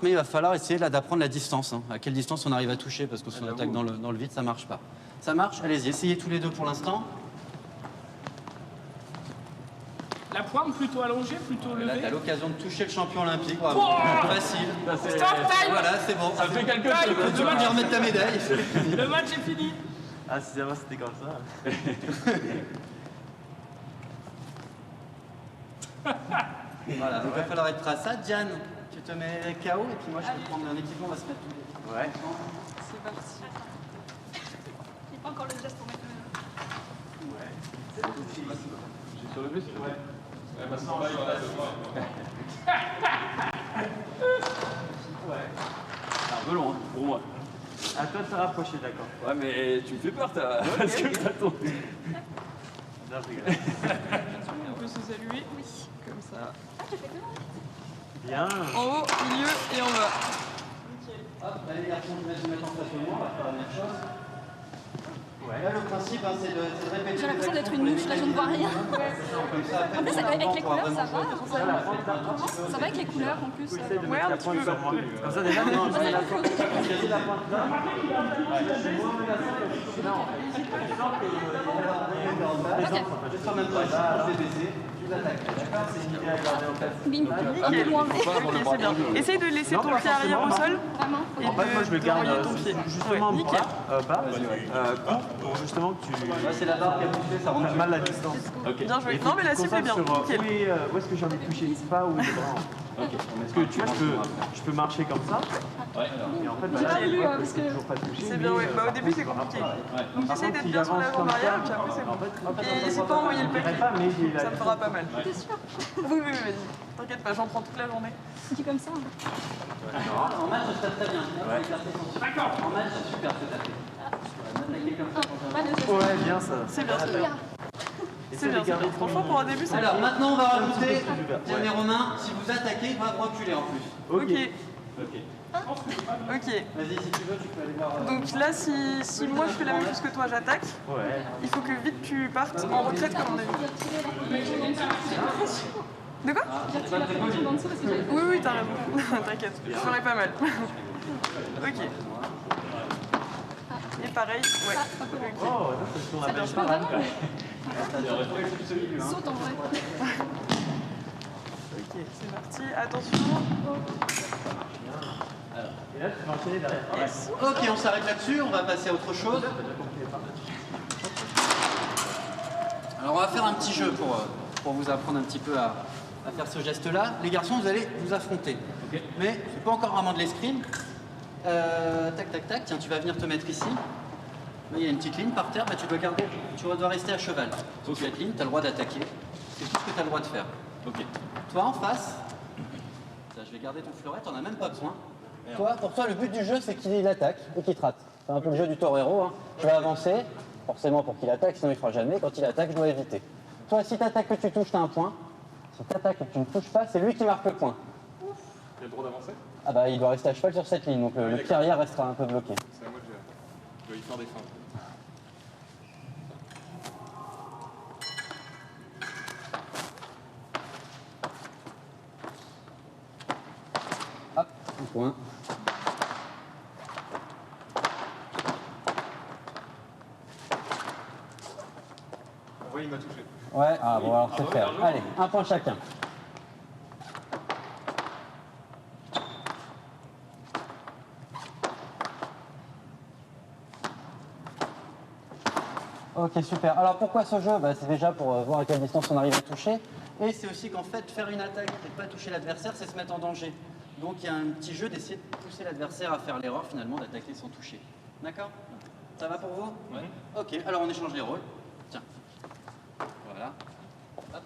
mais il va falloir essayer là d'apprendre la distance. Hein. À quelle distance on arrive à toucher, parce que si on attaque dans le vide, ça marche pas. Ça marche? Allez-y, essayez tous les deux pour l'instant. La pointe plutôt allongée, plutôt Là, levée. t'as l'occasion de toucher le champion olympique. Bravo. Oh Facile. Stop time. Voilà, c'est bon. Ça fait quelque Time. chose. Tu peux venir remettre ta médaille. Le match est fini. Ah, si avant c'était comme ça. Voilà, donc il va falloir être prêt à ça. Diane, tu te mets KO et puis moi je vais prendre un équipement, on va se mettre tous les Ouais. C'est parti. J'ai pas encore le geste pour mettre le... C'est un peu long, hein, pour moi. À toi de te rapprocher, d'accord. Ouais, mais tu me fais peur, parce que t'as ton. Non, je rigole. On peut se saluer. Oui. Comme ça. Ah, tu fais que là. Bien. En haut, milieu et en bas. Hop, là les garçons, je vais se mettre en stationnement, on va faire la même chose. Là le principe c'est de répéter. J'ai l'impression d'être une mouche, là je ne vois rien. Comme ça, après, En plus, avec les couleurs, ça va. va. Ça va avec les couleurs en plus. Essaye de mettre la pointe sur moi. Comme ça, déjà, non, je mets la pointe. J'ai la pointe là. Juste en même temps, ici, je vais baisser, tu l'attaques. D'accord, c'est une idée à garder en tête. Bim. Un peu loin, mais Ok, c'est bien. Essaye de laisser ton pied arrière au sol vraiment. et En fait, moi, je le de garde d'envoyer ton pied. justement Ouais, nickel. bas, court, pour justement que tu Là, c'est la barre qui a poussé, ça prennes rentre. mal la distance. Bien joué. Et Non, mais la tu te cible est bien. concentres sur, Nickel. où est-ce que j'ai envie de toucher, pas où les bras. Parce que tu vois, je peux marcher comme ça. Et en fait, J'ai pas voulu, je parce peux que- toujours pas toucher. C'est bien, mais, ouais. Bah, au début, c'est compliqué. Donc, Par essaye contre, d'être si bien sur j'avance l'avant comme arrière, ça, et puis après, c'est en bon. fait, Et n'hésite pas à envoyer le je dirais paquet. pas, mais j'ai la Ça me fera pas mal. T'es sûr? Oui, vas-y. T'inquiète pas, j'en prends toute la journée. Dis comme ça. En match, ça se tape très bien. D'accord. En match, c'est super, c'est tapé. Attaquer comme ça. Pas de geste. Ouais, bien ça. C'est bien, c'est bien. Essaye C'est de bien, c'est garder bien. Franchement, pour un début, c'est Alors bien. maintenant, on va rajouter, Ouais. Diane et Romain, si vous attaquez, il va reculer en plus. Ok. Ok. Ok. Vas-y, si tu veux, tu peux aller voir. Donc là, si moi je fais la même chose que toi, j'attaque, Ouais. il faut que vite tu partes en retraite comme on a vu. De quoi J'ai retiré la peinture en dessous parce que j'avais Oui, oui, t'as raison. T'inquiète, je ferai pas mal. Ok. Et pareil, ouais. Ok. Oh, là, c'est ce qu'on C'est bien, appelle je parade. saute en vrai. Ok, c'est parti. Attention. Et là, tu vas enchaîner derrière. Yes. Ok, on s'arrête là-dessus, on va passer à autre chose. Alors on va faire un petit jeu pour vous apprendre un petit peu à faire ce geste-là. Les garçons, vous allez vous affronter. Mais c'est pas encore vraiment de l'escrime. Tac, tac, tac. Tiens, tu vas venir te mettre ici. Là, il y a une petite ligne par terre. Bah, tu dois rester à cheval. Donc, cette ligne, tu as le droit d'attaquer. C'est tout ce que tu as le droit de faire. Ok. Toi, en face, ça, je vais garder ton fleuret, t'en as même pas besoin. Toi, pour toi, le but du jeu, c'est qu'il attaque ou qu'il te rate. C'est un peu le jeu du torero. Hein. Je vais avancer, forcément pour qu'il attaque, sinon il fera jamais. Quand il attaque, je dois éviter. Toi, si tu attaques que tu touches, tu as un point. Si tu attaques et que tu ne touches pas, c'est lui qui marque le point. Il a le droit d'avancer? Ah bah, il doit rester à cheval sur cette ligne, donc le pied arrière restera un peu bloqué. C'est à moi de gérer. Je dois y faire des feintes. Hop, un point. Oui, il m'a touché. Ouais, ah bon, alors c'est faire. Allez, un point chacun. Ok, super. Alors pourquoi ce jeu? Bah, c'est déjà pour voir à quelle distance on arrive à toucher. Et c'est aussi qu'en fait, faire une attaque et ne pas toucher l'adversaire, c'est se mettre en danger. Donc il y a un petit jeu d'essayer de pousser l'adversaire à faire l'erreur finalement d'attaquer sans toucher. D'accord? Ça va pour vous? Ouais. Ok, alors on échange les rôles. Tiens. Voilà. Hop.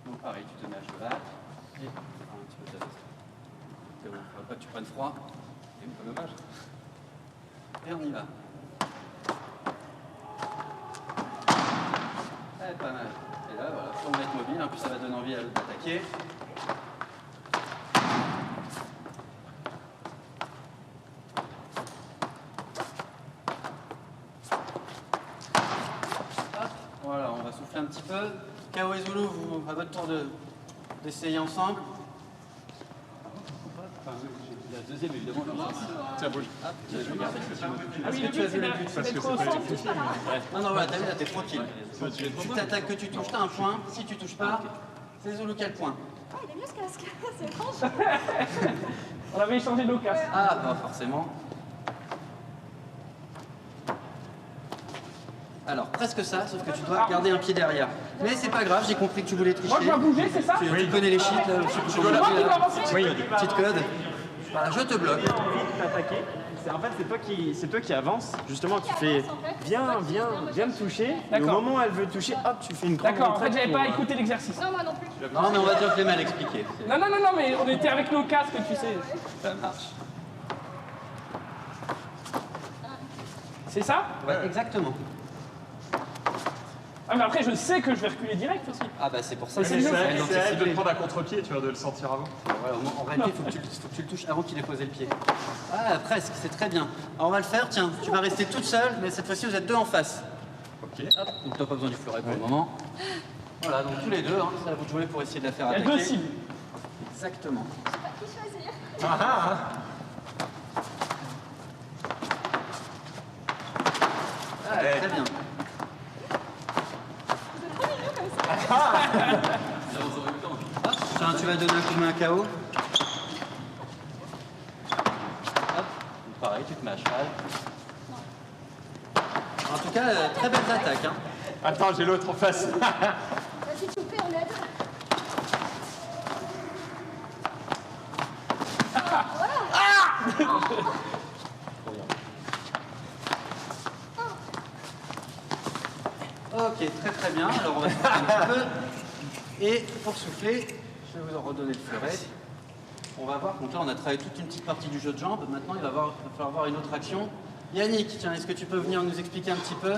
Donc pareil, tu te mets à cheval. Et un petit peu de c'est bon, faut pas que tu prennes froid. C'est un peu dommage. Et on y va. Pas mal. Et là, voilà, faut mettre mobile, en plus ça va donner envie à l'autre d'attaquer. Voilà, on va souffler un petit peu. Kao et Zulu, vous, à votre tour d'essayer ensemble. La deuxième, évidemment. Tiens, bouge. Ah oui, le but, c'est d'être au centre. Non, non, voilà, t'as vu, là, t'es tranquille. Tu t'attaques que tu touches, t'as un point. Si tu touches pas, c'est Zulu qui a le point. Ah, il est mieux ce casque, c'est étrange. On avait échangé nos casques. Ah, pas forcément. Alors, presque ça, sauf que tu dois garder un pied derrière. Mais c'est pas grave, j'ai compris que tu voulais tricher. Moi, je dois bouger, c'est ça? Tu connais les cheats, là, je sais plus comment Moi on qui dit, dois là. avancer? Oui, petite code. Voilà, je te bloque. Vite t'attaquer. En fait, c'est toi qui avances. Justement, tu fais viens me toucher. Et au D'accord. moment où elle veut toucher, hop, tu fais une grande D'accord, en fait, retraite j'avais pour, pas écouté l'exercice. Non, moi non plus. Non, mais on va dire que je l'ai mal expliqué. Non, mais on était avec nos casques, tu sais. Ça marche. C'est ça? Ouais, exactement. Ah, mais après, je sais que je vais reculer direct aussi. Ah bah c'est pour ça que C'est c'est ça, C'est à elle de le prendre à contre-pied, tu vois, de le sentir avant. Voilà, en réalité, il faut que tu le touches avant qu'il ait posé le pied. Ah, presque, c'est très bien. Alors on va le faire, tiens, tu vas rester toute seule, mais cette fois-ci vous êtes deux en face. Ok. Hop, donc t'as pas besoin du fleuret pour le moment. Voilà, donc tous les deux, hein, ça, vous jouez pour essayer de la faire Il y a attaquer. deux cibles. Exactement. Je sais pas qui choisir. Ah, très bien. Vous êtes trop mignons comme ça. Hop, tiens, tu vas donner un coup de main à KO. Hop, pareil, tu te mets à cheval. En tout cas, très belles attaques. Hein. Attends, j'ai l'autre en face. Vas-y, Choupé, on l'aide. Ok, très bien. Alors on va souffler un petit peu. Et pour souffler, je vais vous en redonner le fleuret. On va voir, donc là on a travaillé toute une petite partie du jeu de jambes. Maintenant il va falloir voir une autre action. Yannick, tiens, est-ce que tu peux venir nous expliquer un petit peu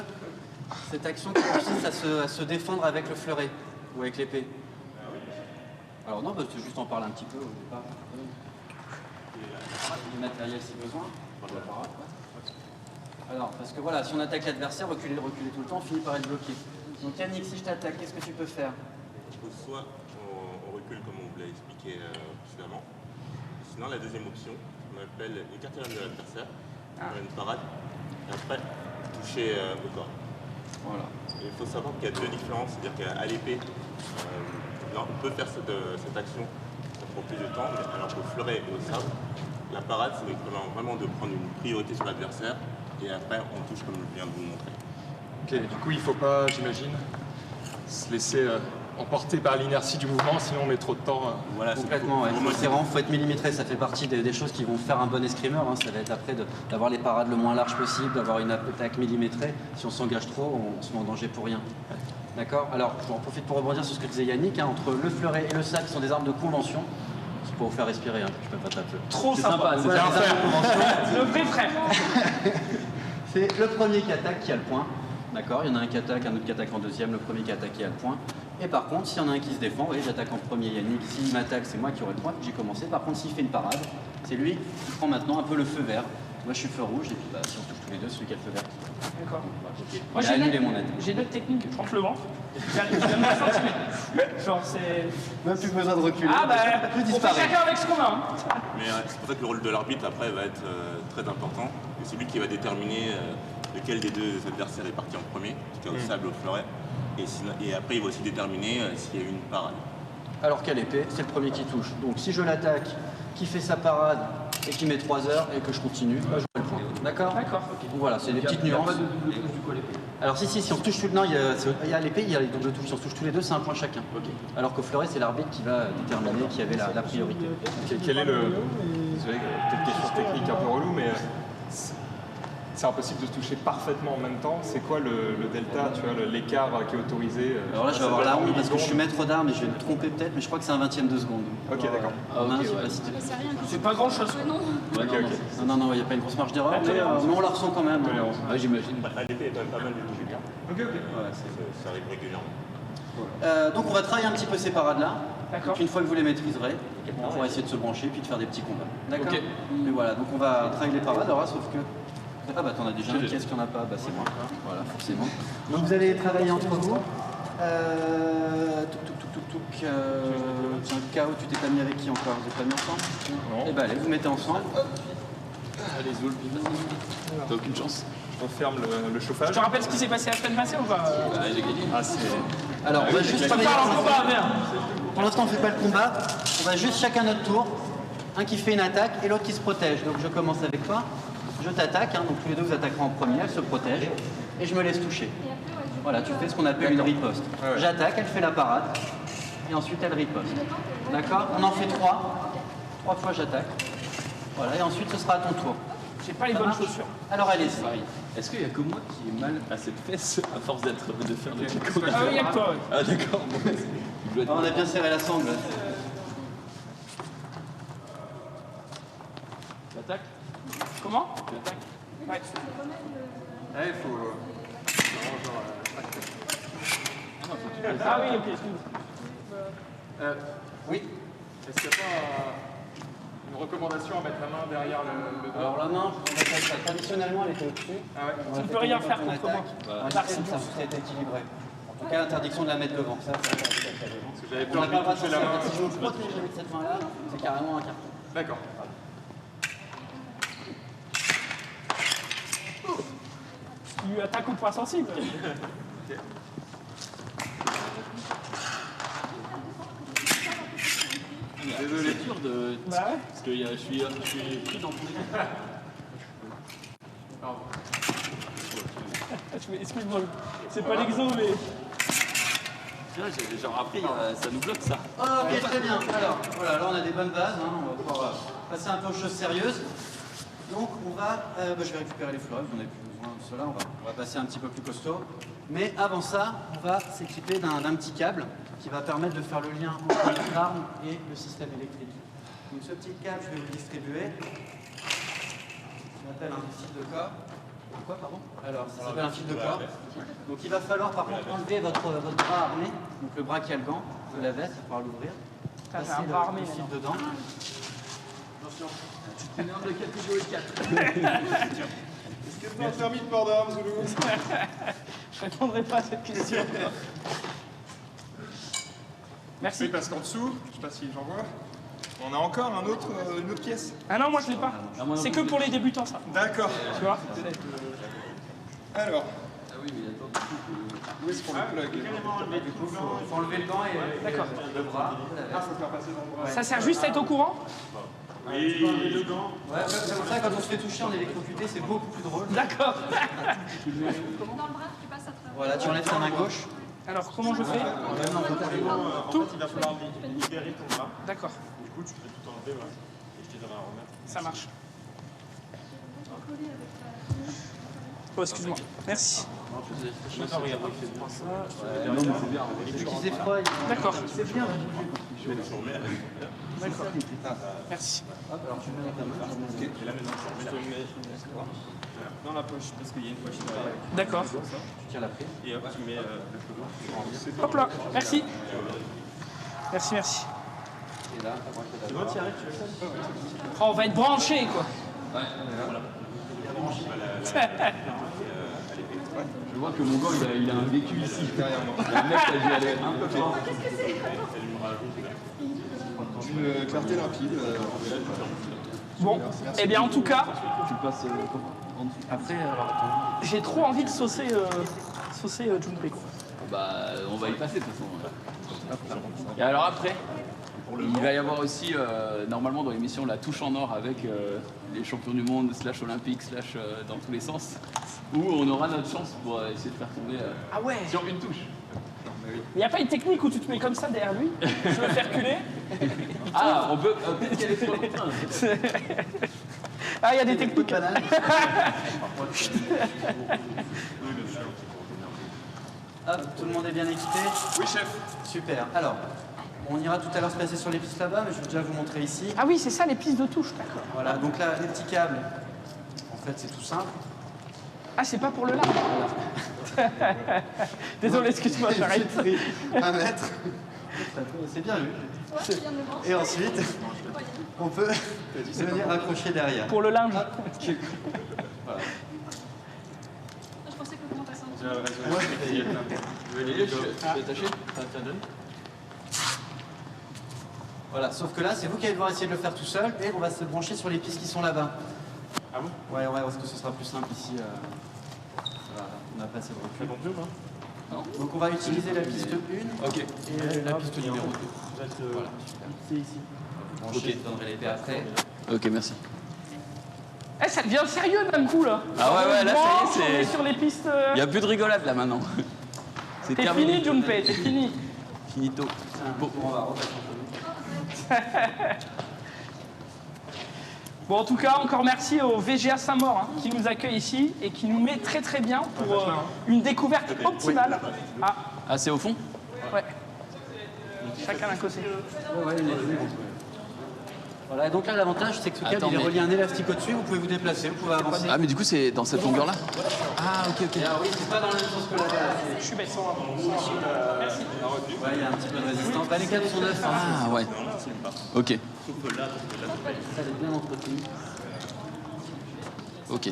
cette action qui consiste à se défendre avec le fleuret ou avec l'épée? Alors non, juste en parler un petit peu au départ. Du matériel si besoin. Alors, parce que voilà, si on attaque l'adversaire, reculer tout le temps, on finit par être bloqué. Donc Yannick, si je t'attaque, qu'est-ce que tu peux faire? Soit on recule comme on vous l'a expliqué précédemment. Sinon, la deuxième option, on appelle écarter l'âme de l'adversaire, faire une parade, et après toucher au corps. Voilà. Et il faut savoir qu'il y a deux différences, c'est-à-dire qu'à l'épée, là, on peut faire cette action, ça prend plus de temps, mais alors qu'au fleuret et au sabre, la parade, c'est vraiment de prendre une priorité sur l'adversaire, et après on touche comme je viens de vous le montrer. Ok, du coup, il faut pas, j'imagine, se laisser emporté par l'inertie du mouvement, sinon on met trop de temps. Voilà, c'est Complètement, ouais. pour C'est vraiment, faut être millimétré, ça fait partie des choses qui vont faire un bon escrimeur. Hein. Ça va être après d'avoir les parades le moins larges possible, d'avoir une attaque millimétrée. Si on s'engage trop, on se met en danger pour rien. D'accord. Alors, je en profite pour rebondir sur ce que disait Yannick. Hein, entre le fleuret et le sac, qui sont des armes de convention. C'est pour vous faire respirer, hein, je peux pas taper. Trop C'est sympa. sympa, c'est Voilà, sympa. les armes de convention. Le vrai frère. C'est le premier qui attaque qui a le point. D'accord. Il y en a un qui attaque, un autre qui attaque en deuxième, le premier qui attaque qui a le point. Et par contre, s'il y en a un qui se défend, vous voyez, j'attaque en premier Yannick. S'il m'attaque, c'est moi qui aurai le point, j'ai commencé. Par contre, s'il fait une parade, c'est lui qui prend maintenant un peu le feu vert. Moi, je suis feu rouge, et puis bah, si on touche tous les deux, celui qui a le feu vert. D'accord. Il a annulé mon aide. J'ai d'autres techniques, je trempe le ventre. J'arrive à me sentir. Genre c'est. Même plus besoin de reculer. Ah bah, je on fait disparais. chacun avec ce qu'on a. Hein. Mais c'est pour ça que le rôle de l'arbitre après va être très important. Et c'est lui qui va déterminer lequel des deux adversaires est parti en premier, qui est au sable ou au fleuret. Et après il va aussi déterminer s'il y a eu une parade. Alors qu'à l'épée, c'est le premier qui touche. Donc si je l'attaque, qui fait sa parade et qui met 3 heures et que je continue, bah, je fais le point. D'accord. D'accord. Donc voilà, c'est des petites nuances. Alors si on se touche tout le temps, il y a l'épée, il y a les doubles touches. Si on se touche tous les deux, c'est un point chacun. Alors qu'au fleuret, c'est l'arbitre qui va déterminer qui avait la priorité. Quel est le. Désolé, peut-être question technique un peu relou, mais c'est impossible de se toucher parfaitement en même temps. C'est quoi le delta, tu vois, l'écart qui est autorisé Alors là, je vais avoir la honte parce que je suis maître d'armes et je vais me tromper peut-être, mais je crois que c'est un 20e de seconde. Ok, d'accord. Mince, je sais pas si tu- C'est rien. C'est pas grand chose. Non. Ok, ok. Non, il n'y a pas une grosse marge d'erreur, mais on la ressent quand même. Ouais, j'imagine. À l'épée, il y a quand même pas mal de touches bien. Ok, ok. Ça arrive régulièrement. Donc on va travailler un petit peu ces parades-là. D'accord. Une fois que vous les maîtriserez, on va essayer de se brancher puis de faire des petits combats. D'accord. Ok. Et voilà, donc on va travailler les parades, alors là, sauf que... Ah bah t'en as déjà un, qui est-ce qu'il n'y en a pas? Bah c'est moi. Voilà, forcément. Donc vous allez travailler entre vous. Tiens, K.O., tu t'es pas mis avec qui encore? Vous êtes pas mis ensemble? Non. Eh bah allez, vous mettez ensemble. Allez, Zoul, t'as aucune chance. On ferme le Je chauffage. te rappelle ce qui s'est passé la semaine passée ou pas? Ah, j'ai gagné. Ah, c'est. Alors on va juste Je travailler... parle en combat, merde. Pour l'instant on ne fait pas le combat, on va juste chacun notre tour. Un qui fait une attaque et l'autre qui se protège. Donc je commence avec toi. Je t'attaque, hein, donc tous les deux vous attaquerez en premier, elle se protège, et je me laisse toucher. Voilà, tu fais ce qu'on appelle une riposte. Ouais. J'attaque, elle fait la parade, et ensuite elle riposte. D'accord? On en fait 3. 3 fois j'attaque. Voilà, et ensuite ce sera à ton tour. J'ai pas les Ça bonnes marche? chaussures. Alors allez-y. Est-ce qu'il y a que moi qui ai mal à cette fesse à force de faire des trucs? Ah oui, il y a que toi. Ouais. Ah d'accord. Bon, il doit être- On a bien serré la sangle. Tu attaques? Comment? Tu attaques? Ouais. Il faut. Ah oui, ok. Oui. Est-ce qu'il n'y a pas une recommandation à mettre la main derrière le dos? Alors la main, on va faire ça. Traditionnellement elle était au-dessus. Ah ouais. On Tu va ne peux rien faire ton contre moi. attaque. Merci. Ça va être équilibré. En tout cas, interdiction de la mettre devant. Ça, c'est devant. Parce que j'avais On plus n'a envie pas le de droit de toucher s'en la main. servir. Si je me protège avec cette main-là, c'est carrément un carton. D'accord. Tu attaques au point sensible. Désolé. C'est dur de. Bah ouais. Parce que je suis pris dans ton équipe. Excuse-moi, c'est pas l'exo, mais. Tu vois, genre après, ça nous bloque ça. Ok, très bien. Alors, voilà, là on a des bonnes bases. Hein. On va pouvoir passer un peu aux choses sérieuses. Donc, on va. Je vais récupérer les fleuves, on n'a plus besoin de cela. On va passer un petit peu plus costaud. Mais avant ça, on va s'équiper d'un petit câble qui va permettre de faire le lien entre notre arme et le système électrique. Donc, ce petit câble, je vais vous le distribuer. On appelle un fil de corps. Quoi, pardon? Alors, ça s'appelle un fil de corps. Donc, il va falloir par contre enlever votre bras armé, donc le bras qui a le gant de la veste, il va falloir l'ouvrir. T'as Passer un bras armé, le fil alors. dedans. Une arme de catégorie 4. Est-ce que c'est un permis de port d'armes, Zoulou? Je répondrai pas à cette question. Oui, Merci. parce qu'en dessous, je sais pas si j'en vois, on a encore une autre pièce. Ah non, moi je l'ai pas. C'est que pour les débutants, ça. D'accord. Tu vois? Alors, Ah oui, mais attends. où est-ce qu'on le plug? Du coup, il faut enlever le gant et D'accord. le bras. Ah, faut faire passer dans le bras. Ça sert juste à être au courant? Oui. Ouais, c'est pour ça que quand on se fait toucher en électrocuté, c'est beaucoup plus drôle. D'accord. Dans le bras, tu passes à travers. Voilà, tu enlèves ta main gauche. Alors, comment je fais? En fait, il va falloir libérer ton bras. D'accord, Du coup, tu peux tout enlever, voilà. Et je te donnerai à remettre. ça marche. Oh, excuse-moi. Merci. Maintenant, regarde, il fait ça. Utiliser froid. D'accord. C'est bien. D'accord. Merci. Alors tu mets avec la main. Et là, maintenant, je te mets dans la poche, parce qu'il y a une poche derrière. D'accord. Tu tiens la prise. Et hop, tu mets le cheveu. Hop là. Merci. Merci, merci. Et là, Tu vois, tiens, tu fais ça. Oh, on va être branchés, quoi. Je vois que mon gars, il a un vécu ici. Derrière moi. Le mec a dû aller un peu fort. Une clarté rapide. Bon, eh bien, en tout cas, Tu passes en dessous. après, alors attends. j'ai trop envie de saucer Junpei, quoi. Bah, on va y passer de toute façon. Et alors après, il va y avoir aussi, normalement dans l'émission, la touche en or avec les champions du monde, / olympique, / dans tous les sens, où on aura notre chance pour essayer de faire tomber Ah ouais. sur une touche. Il n'y a pas une technique où tu te mets comme ça derrière lui, je le fais reculer. Ah, on peut peut-être qu'elle est trop contrainte. Ah, il y a des techniques. Hop, tout le monde est bien équipé? Oui, chef. Super. Alors, on ira tout à l'heure se placer sur les pistes là-bas, mais je vais déjà vous montrer ici. Ah oui, c'est ça les pistes de touche, d'accord. Voilà, donc là, les petits câbles, en fait, c'est tout simple. Ah, c'est pas pour le large. Désolé, excuse-moi, j'arrête. 1 mètre. C'est bien vu. Et ensuite, on peut venir raccrocher derrière. Pour le linge. Je pensais que comment passer en dessous. Je vais attacher. Voilà, sauf que là, c'est vous qui allez devoir essayer de le faire tout seul et on va se brancher sur les pistes qui sont là-bas. Ah bon? Ouais, parce que ce sera plus simple ici. On n'a pas assez de recul. Donc on va utiliser la piste 1 Ok. et la piste numéro 2. Voilà, C'est ici. Brancher, je donnerai les paix après. Ok, merci. Eh, ça devient sérieux d'un coup, là. Ah ouais, là, ça y est, On est c'est. sur les pistes. Il n'y a plus de rigolade là maintenant. C'est T'es terminé. fini, Junpei, t'es fini. Finito. Bon, on va repasser entre nous. Bon, en tout cas, encore merci au VGA Saint-Maur hein, qui nous accueille ici et qui nous met très très bien pour une découverte optimale. Ah, Ah, c'est au fond? ouais. Chacun d'un côté. Voilà, et donc là, l'avantage, c'est que ce câble, Attends, il est mais- relié à un élastique au-dessus, vous pouvez vous déplacer, vous pouvez avancer. Ah, mais du coup, c'est dans cette longueur-là? Ah, ok, ok. Ah oui, c'est pas dans le même sens que là-bas. Je suis bête. Ouais, il y a un petit peu de résistance. Bah, les câbles sont neufs. Hein. Ah, ouais. Ok, Ça, elle est bien entretenue. ok.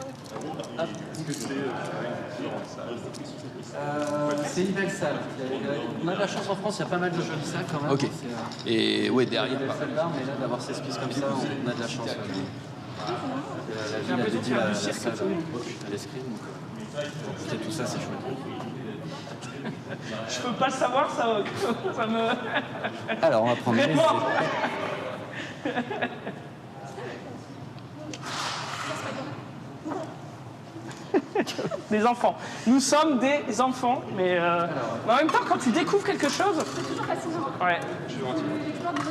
C'est une belle salle. On a de la chance en France, il y a pas mal de jolies salles quand même. Ok. C'est Et ouais, une derrière. belle salle d'art, mais là, d'avoir 16 pistes comme ça, on a de la chance. La ville a l'impression de dédié faire la du cirque, salle ça. à l'escrime. Donc, tout ça, c'est chouette. Je peux pas le savoir, ça me. Alors, on va prendre Vraiment. Des enfants. Nous sommes des enfants, mais en même temps, quand tu découvres quelque chose. C'est toujours fascinant. Ouais. L'exploit de notre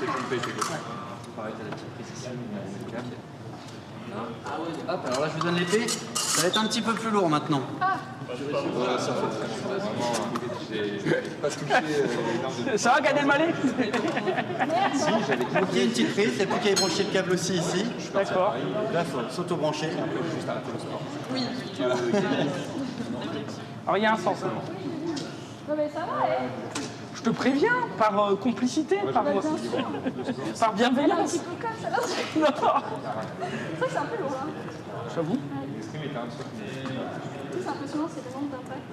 Pareil, t'as la petite prise ici, le câble. Hop, alors là, je vous donne l'épée. Ça va être un petit peu plus lourd maintenant. Ça va, Gad Elmaleh? Donc, il y a une petite prise, c'est vous qui avez branché le câble aussi ici. D'accord. Là, il faut s'auto-brancher. Alors, il y a un sens. Non mais ça va, Je te préviens, par complicité, par un bienveillance. petit peu comme ça. Là, c'est Non. vrai que c'est un peu lourd. Hein. J'avoue. C'est impressionnant, c'est le nombre d'impact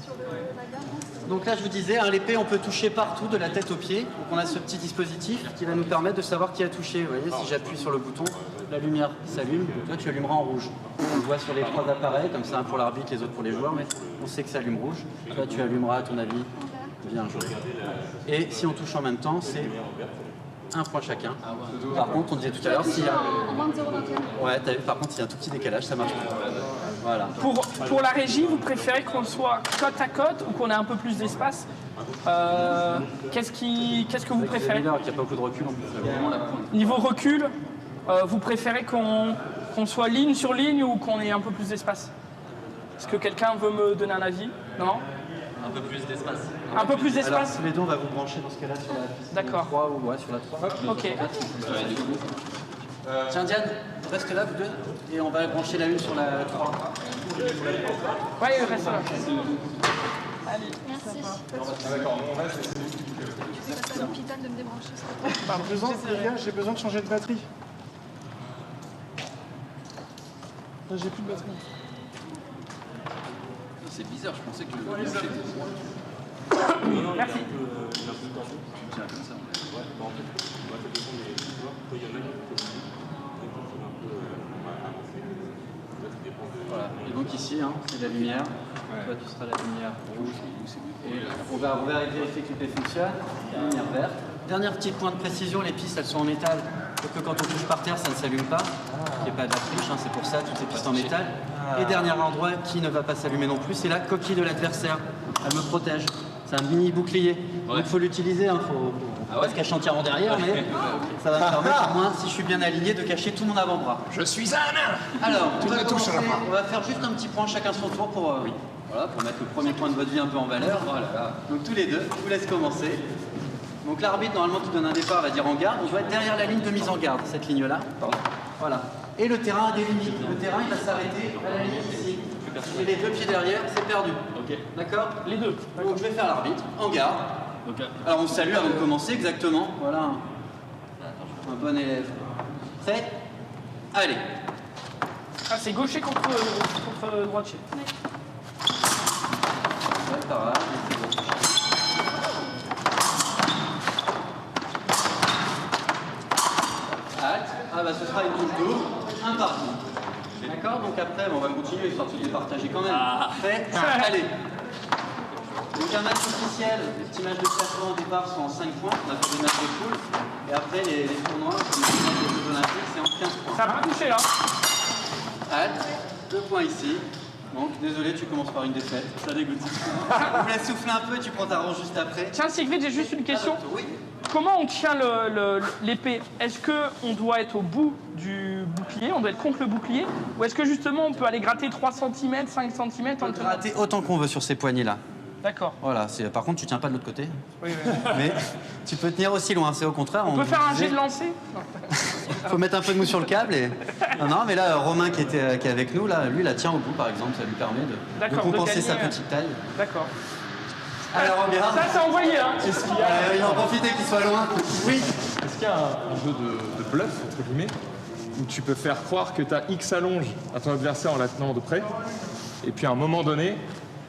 sur la gamme. Donc là, je vous disais, hein, l'épée, on peut toucher partout, de la tête aux pieds. Donc on a ce petit dispositif qui va nous permettre de savoir qui a touché. Vous voyez, si j'appuie sur le bouton, la lumière s'allume. Toi, tu allumeras en rouge. On le voit sur les 3 appareils, comme ça, un pour l'arbitre, les autres pour les joueurs, mais on sait que ça allume rouge. Toi, tu allumeras, à ton avis, bien jaune. Et si on touche en même temps, c'est un point chacun. Par contre, on disait tout à l'heure, s'il y a... En moins de 0,21. Ouais, t'as vu, par contre, il y a un tout petit décalage, ça marche pas. Voilà. Pour la régie, vous préférez qu'on soit côte à côte ou qu'on ait un peu plus d'espace Qu'est-ce que vous préférez? Il n'y a pas beaucoup de recul en plus. Niveau recul, vous préférez qu'on soit ligne sur ligne ou qu'on ait un peu plus d'espace? Est-ce que quelqu'un veut me donner un avis? Non? Un peu plus d'espace. Un peu plus Alors, d'espace? tous les deux, on va vous brancher dans ce cas-là sur la piste D'accord. 3 ou ouais, sur la 3. Ok. Tiens, Diane, reste là, vous deux, et on va brancher la une sur la 3. Ouais, reste là. Allez, merci. D'accord, on reste. Je vais passer à l'hôpital de me débrancher. J'ai besoin de changer de batterie. Là, j'ai plus de batterie. C'est bizarre, je pensais que le Merci. Tu tiens comme ça. Voilà. Et donc ici, hein, c'est la lumière. Toi, tu seras la lumière rouge. Et on va vérifier que tout fonctionne. La lumière verte. Dernier petit point de précision, les pistes, elles sont en métal. Sauf que quand on touche par terre, ça ne s'allume pas. Il n'y a pas de la triche, hein, c'est pour ça, toutes ces pistes en métal. Et dernier endroit qui ne va pas s'allumer non plus, c'est la coquille de l'adversaire. Elle me protège. C'est un mini bouclier. Donc il faut l'utiliser, hein. Faut pas se cacher entièrement derrière, mais ça va me permettre, au moins, si je suis bien aligné, de cacher tout mon avant-bras. Je suis un nain. Alors, on va faire juste un petit point chacun son tour pour, voilà, pour mettre le premier point de votre vie un peu en valeur. Voilà. Donc tous les deux, je vous laisse commencer. Donc l'arbitre, normalement, qui donne un départ, va dire en garde. On doit être derrière la ligne de mise en garde, cette ligne-là. Voilà. Et le terrain a des limites. Le terrain, il va s'arrêter à la limite ici. Et les deux pieds derrière, c'est perdu. Ok. D'accord? Les deux. Donc je vais faire l'arbitre, en garde. Alors on se salue avant de commencer, exactement. Voilà. Un bon élève. Prêt? Allez. Ah, c'est gaucher contre droitier. Ouais, parade. Halte. Ah bah ce sera une touche d'eau, un partout. D'accord? Donc après, on va continuer histoire de se départager quand même. Prêt? Allez. Donc un match officiel, les petits matchs de classement au départ sont en 5 points, on a fait des matchs de poule. Et après les tournois, comme les tournois des Jeux Olympiques, c'est en 15 points. Ça va pas toucher là. Halte, 2 points ici. Donc désolé, tu commences par une défaite. Ça dégoûte. On vous laisse souffler un peu et tu prends ta range juste après. Tiens, Sigrid, j'ai juste une question. Oui. Comment on tient l'épée? Est-ce qu'on doit être au bout du bouclier, on doit être contre le bouclier? Ou est-ce que justement on peut aller gratter 3 cm, 5 cm On peut gratter autant qu'on veut sur ces poignées-là. D'accord. Voilà, par contre tu tiens pas de l'autre côté. Oui. Mais tu peux tenir aussi loin, c'est au contraire. On peut faire un jet de lancer? Faut mettre un peu de mou sur le câble et... Non, mais là, Romain qui est avec nous, là, lui, la tient au bout par exemple, ça lui permet de compenser sa petite taille. D'accord. Alors on regarde. Ça, c'est envoyé, hein. Il va en profiter qu'il soit loin. Oui. Est-ce qu'il y a un jeu de bluff, entre guillemets, où tu peux faire croire que tu as X allonge à ton adversaire en la tenant de près, et puis à un moment donné,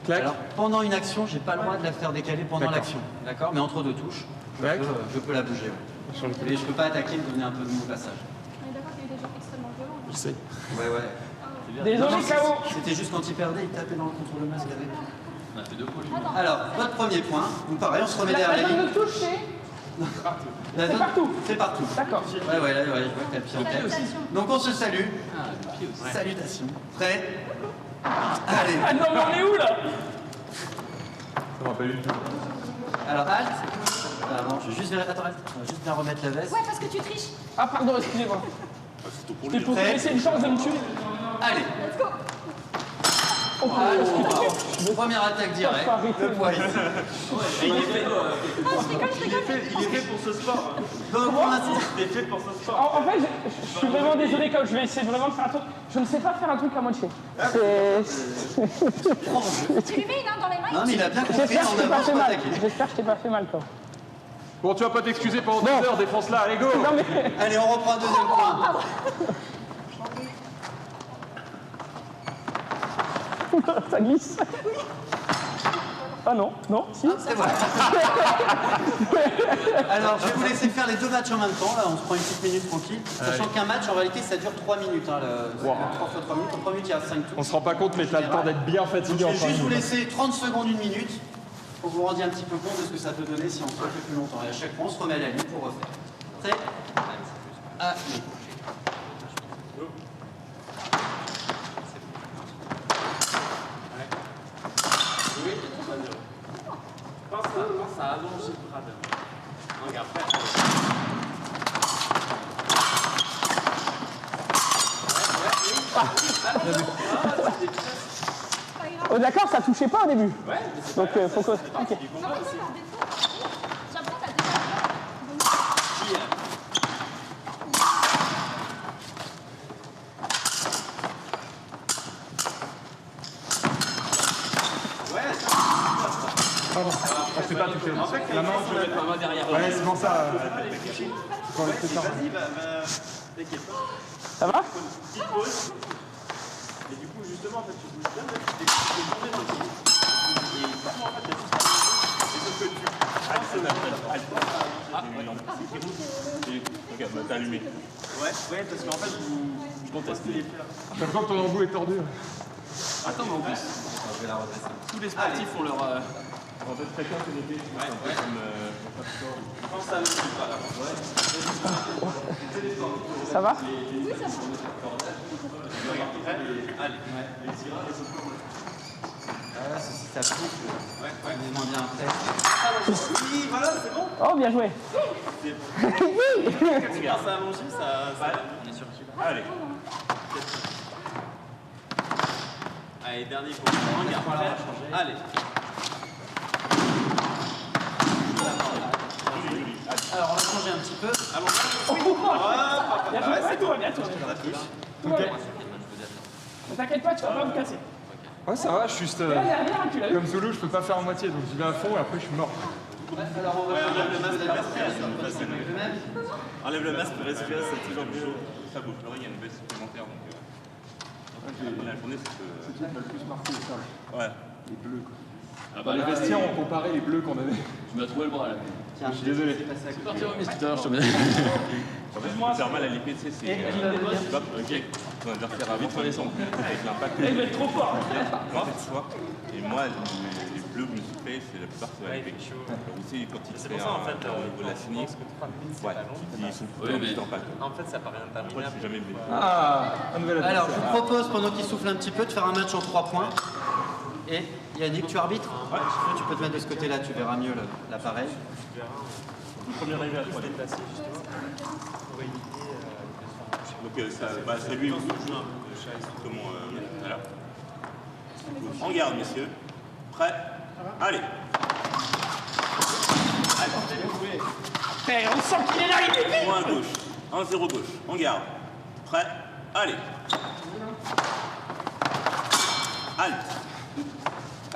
clac. Alors, pendant une action, j'ai pas le droit de la faire décaler pendant l'action. D'accord? Mais entre deux touches, je peux la bouger. Et je peux pas attaquer, me donner un peu de mou au passage. On est d'accord qu'il y a eu des gens extrêmement violents. Je sais. Ouais. Désolé, KO. C'était juste quand il perdait, il tapait dans le contrôle de masque avec. On a fait 2 poules. Alors, votre premier point, donc pareil, on se remet derrière la La ligne. zone de touche, c'est C'est partout. C'est partout. D'accord. Ouais, je vois que t'as le pied en tête. Donc on se salue. Salutations. Prêt? Allez. Ah non, mais on est où là? Ça me rappelle une pub. Alors, halte. Ah non, je vais juste vérifier. Attends, on va juste bien remettre la veste. Ouais, parce que tu triches. Ah, pardon, excusez-moi. C'était pour te Prêt? laisser une chance de me tuer. Allez. Let's go. Première attaque directe. Le poids ici. Il est fait pour ce sport. Donc pour l'instant, Il est fait pour ce sport. En fait, je suis vraiment désolé, quand je vais essayer vraiment de faire un truc. Je ne sais pas faire un truc à moitié. Tu lui mets une arme dans les mains. non mais il a bien compris, J'espère que je on t'ai a pas pas fait mal. attaqué. J'espère que je t'ai pas fait mal, quoi. Bon, tu vas pas t'excuser pendant 2 heures, défonce-la, allez go. Non mais. Allez, on reprend un deuxième point. Ça glisse. Ah non, si. C'est bon. Alors, je vais vous laisser faire les 2 matchs en même temps. Là, on se prend une petite minute tranquille. Sachant qu'un match, en réalité, ça dure 3 minutes. Hein, 3 fois 3 minutes. En 3 minutes, il y a 5 tours. On se rend pas compte, mais t'as le temps d'être bien Donc, fatigué je en vais 5 juste vous minutes. laisser 30 secondes, 1 minute, pour que vous vous rendiez un petit peu compte de ce que ça peut donner si on se fait plus longtemps. Et à chaque fois, on se remet à la ligne pour refaire. Prêt? Allez. En garde, prêt. Oh d'accord, ça touchait pas au début. Ouais, Donc faut que... Ok. J'apprends ta Pardon, je t'ai pas touché. En fait, La main, Je vais mettre ma main derrière. Ouais, c'est pour ça. Vas-y, t'inquiète pas. Ça va? Petite pause. Et du coup, justement, en fait, tu bouges bien, mais tu tourner dans le dos. Et parfois, en fait, il y a juste un sauf que tu... Regarde, t'as allumé. Ouais, parce qu'en fait, vous contestez les fleurs. Comme quand ton embout est tordu. Attends, mais en plus, tous les sportifs font leur. En fait, chacun fait des dés. Un peu comme. Je pense à Ça va? Ah, ceci, ça pousse. On est bien après. Oui, voilà, c'est bon. Oh, bien joué. Quand tu penses à manger, ça... On est sur qui là? Allez. Allez, dernier coup. Regarde, prêt. Allez. Alors, on va changer un petit peu. Bien joué, ouais, tout va bien, tout va bien. Tout va bien. Ne t'inquiète pas, tu vas pas me casser. Ouais, ça va, je suis juste. Là, derrière, tu l'as vu? Comme Zulu, je peux pas faire à moitié, donc j'y vais à fond et après je suis mort. Alors, on va changer le masque de l'adversaire. Enlève le masque, respirer, c'est toujours plus chaud. Ça bouge. Là, il y a une baisse supplémentaire. Donc, la journée, c'est que. C'est qui qui m'a le plus marqué, ça. Ouais. Les bleus, quoi. Ah Dans les vestiaires, on comparait les bleus qu'on avait. Tu m'as trouvé le bras là. Tiens, Je suis désolé. C'est parti remise tout à l'heure, je te mets. En fait, ce qui fait mal à l'épée, tu sais, c'est. Ton adversaire a vite redescendre. Avec l'impact. Il va être trop fort. Tu vois. Et moi, les bleus que je me suis fait, c'est la plupart c'est à l'épée. Donc, tu sais, quand il te fait pour ça, en fait, au niveau de la saignée, ouais, tu dis, ils sont Oui, mais- d'impact. En fait, ça paraît Moi, interminable. je suis jamais blessé. Ah, un nouvel Alors, adversaire. je vous propose, pendant qu'il souffle un petit peu, de faire un match en 3 points. Et Yannick, tu arbitres? Ouais. Tu peux te mettre de ce côté-là, tu verras mieux l'appareil. Le premier arrivé à se déplacer, justement, pour éviter Donc, c'est lui aussi. Comment tout à l'heure. En garde, messieurs. Prêt. Allez. On sent qu'il est là, il est vite. Point à gauche. 1-0 gauche. En garde. Prêt. Allez. Halte.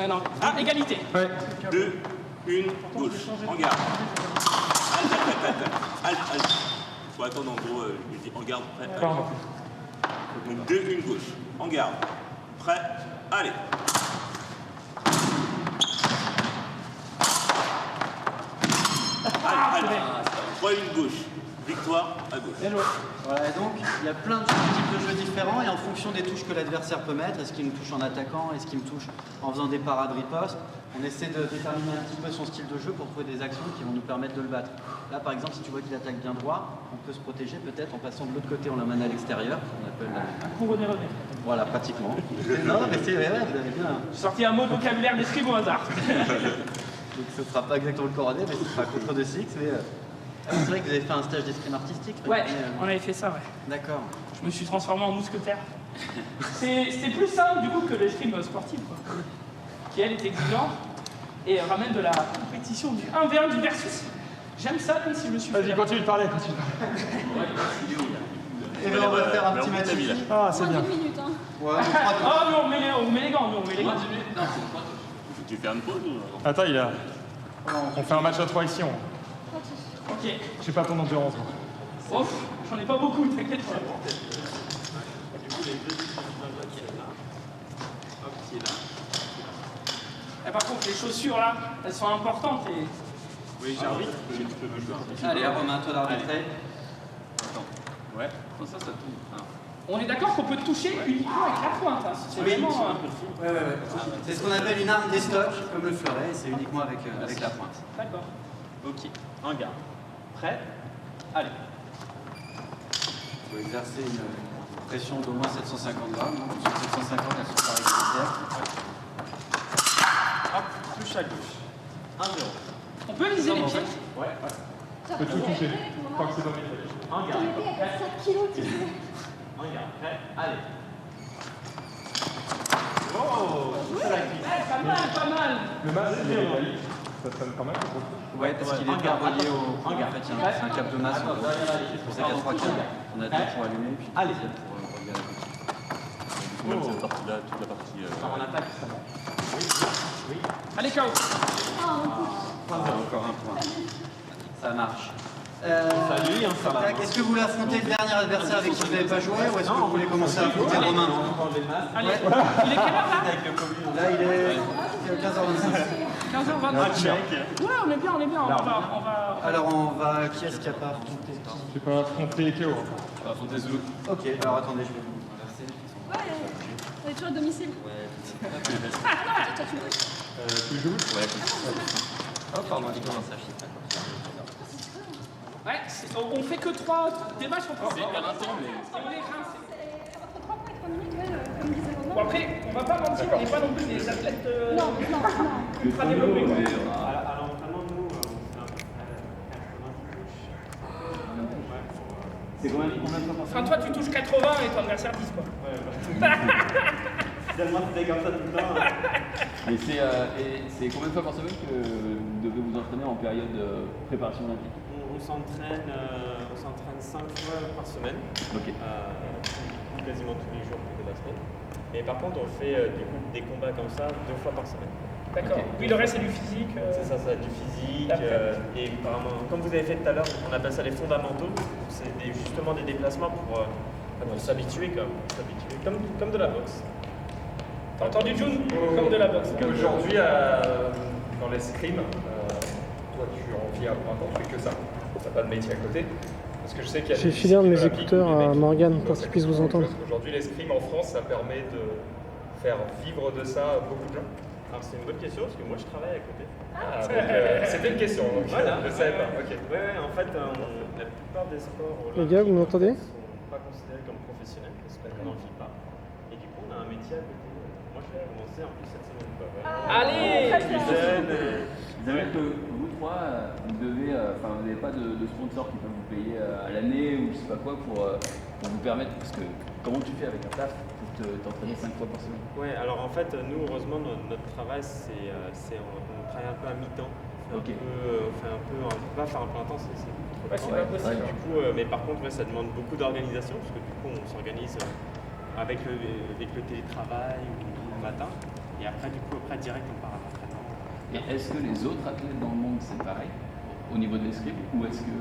Ah non. Ah, égalité. 2, 1, gauche. En garde. Halte. Faut attendre en gros, je dis en garde, prêt. Allez. Pardon. Donc 2, 1, gauche. En garde. Prêt. Allez. Halte. 3, 1, gauche. Victoire à gauche. Voilà, et donc il y a plein de types de jeux différents et en fonction des touches que l'adversaire peut mettre, est-ce qu'il me touche en attaquant, est-ce qu'il me touche en faisant des parades ripostes, on essaie de déterminer un petit peu son style de jeu pour trouver des actions qui vont nous permettre de le battre. Là par exemple, si tu vois qu'il attaque bien droit, on peut se protéger peut-être en passant de l'autre côté, on l'emmène à l'extérieur, on appelle Un coup René. voilà, pratiquement. Non mais c'est ouais, vous avez bien. J'ai sorti un mot de vocabulaire d'escrime au hasard. Donc ce sera pas exactement le coronet, mais ce sera contre de six, mais c'est vrai que vous avez fait un stage d'escrime artistique. Ouais, mais, on avait fait ça, ouais. D'accord. Je me suis transformé en mousquetaire. C'est plus simple du coup que l'escrime sportive, quoi. Qui elle est exigeante et ramène de la compétition du 1v1 du versus. J'aime ça même si je me suis fait. Vas-y, continue de parler, continue. Et bien on va faire un petit match ici. Ah, c'est bien. Moins d'une minute, hein. Ouais, on fera Oh, nous on met les gants, nous on met les gants. Tu fais une pause ou... Attends, il a. On fait un match à 3 ici. Ok. J'ai pas ton endurance. moi. Oh, j'en ai pas beaucoup, t'inquiète pas. Et par contre, les chaussures là, elles sont importantes et. Oui, j'arbitre. Allez, Romain, toi d'arbitrer. Ouais. Oh, ça tourne. Ah. On est d'accord qu'on peut toucher uniquement avec la pointe. Hein. C'est vraiment. Ouais. C'est ce qu'on appelle une arme des stocks, comme le fleuret, c'est uniquement avec la pointe. D'accord. Ok, en garde. Prêt. Allez. Il faut exercer une pression d'au moins 750 grammes, donc sur 750 elles sont pas régulières. Hop, touche à gauche. 1-0. On peut viser les pieds? Tu peux tout toucher, tant que c'est dans les pieds. Regarde. 7 kilos, tu sais. Regarde, prêt? Allez. Oh, c'est la cuisse. Pas mal. Le masque, il est métallique. Ça sonne quand même. Ouais, parce qu'il est bien relié au. En fait, c'est un câble de masse. C'est pour ça qu'il y a 3 câbles. On a 2 pour allumer, puis allez. pour relier à la copie. Même cette partie-là, toute la partie. On attaque. Allez, KO. Encore un point. Ça marche. Salut, ça va. Est-ce que vous voulez affronter le dernier adversaire avec qui vous n'avez pas joué ou est-ce que vous voulez commencer à affronter Romain? Allez, il est quelle heure là? Là, il est 15h25. 15h20. Ouais, on est bien, on est bien. On va... Alors, on va. Qui est-ce qui a pas affronté? Tu peux affronter KO. On va affronter Zulu. Ok, alors attendez, je vais vous inverser. Ouais, on est toujours à domicile. Ah, non, toi, tu veux. Tu joues? Oh, pardon, il commence à chier. Ouais, on fait que 3 des matchs en plus. C'est pas longtemps, mais. On les grince. Entre 3 points et 3 minutes, ouais, comme disait Romain. Bon, après, on va pas mentir, on n'est pas non plus des athlètes Non, non, non. ultra développés. quoi. À l'entraînement, nous, on fait à peu près 80 touches. C'est combien de fois par Enfin, toi, tu touches 80 et ton adversaire 10, quoi. Tellement c'était comme ça tout le temps. Et c'est combien de fois par semaine que vous devez vous entraîner en période de préparation olympique? On s'entraîne 5 fois par semaine. Ok. Quasiment tous les jours de la semaine. Mais par contre, on fait des combats comme ça 2 fois par semaine. D'accord. Ok. Oui, le reste, c'est du physique. C'est ça, du physique. Après. Et apparemment, comme vous avez fait tout à l'heure, on appelle ça les fondamentaux. C'est justement des déplacements pour s'habituer, comme de la boxe. T'as entendu, June? Comme de la boxe. Aujourd'hui, dans l'escrime, toi tu en vis à plein temps, tu fais que ça. T'as pas de métier à côté. Parce que je sais qu'il y a J'ai des filé un de mes disciplines écouteurs olympiques où à les mecs Morgane qui pour bossent qu'il puisse vous avec entendre. autre chose. Aujourd'hui, l'escrime en France, ça permet de faire vivre de ça beaucoup de gens. Alors c'est une bonne question parce que moi je travaille à côté. C'était une question, donc Voilà. je ne savais pas. Ok. Ouais, en fait, la plupart des sports Les gars, vous m'entendez? sont pas considérés comme professionnels parce qu'on n'en vit pas. Et du coup, on a un métier à côté. Moi, je vais commencer en plus cette semaine. Allez! C'est-à-dire que vous trois, vous devez, vous n'avez pas de sponsor qui peut vous payer à l'année ou je sais pas quoi pour vous permettre, parce que comment tu fais avec un taf pour t'entraîner 5 fois par semaine? Ouais, alors en fait, nous, heureusement, notre travail, on travaille un peu à mi-temps. Ok. On peut pas faire un plein temps, c'est trop Ouais, c'est temps. pas possible. Du coup, mais par contre, ça demande beaucoup d'organisation parce que du coup, on s'organise avec le télétravail ou le matin. Et après, direct, on part à l'entraînement. Et est-ce que les autres athlètes dans le monde c'est pareil au niveau de l'escrime ou est-ce que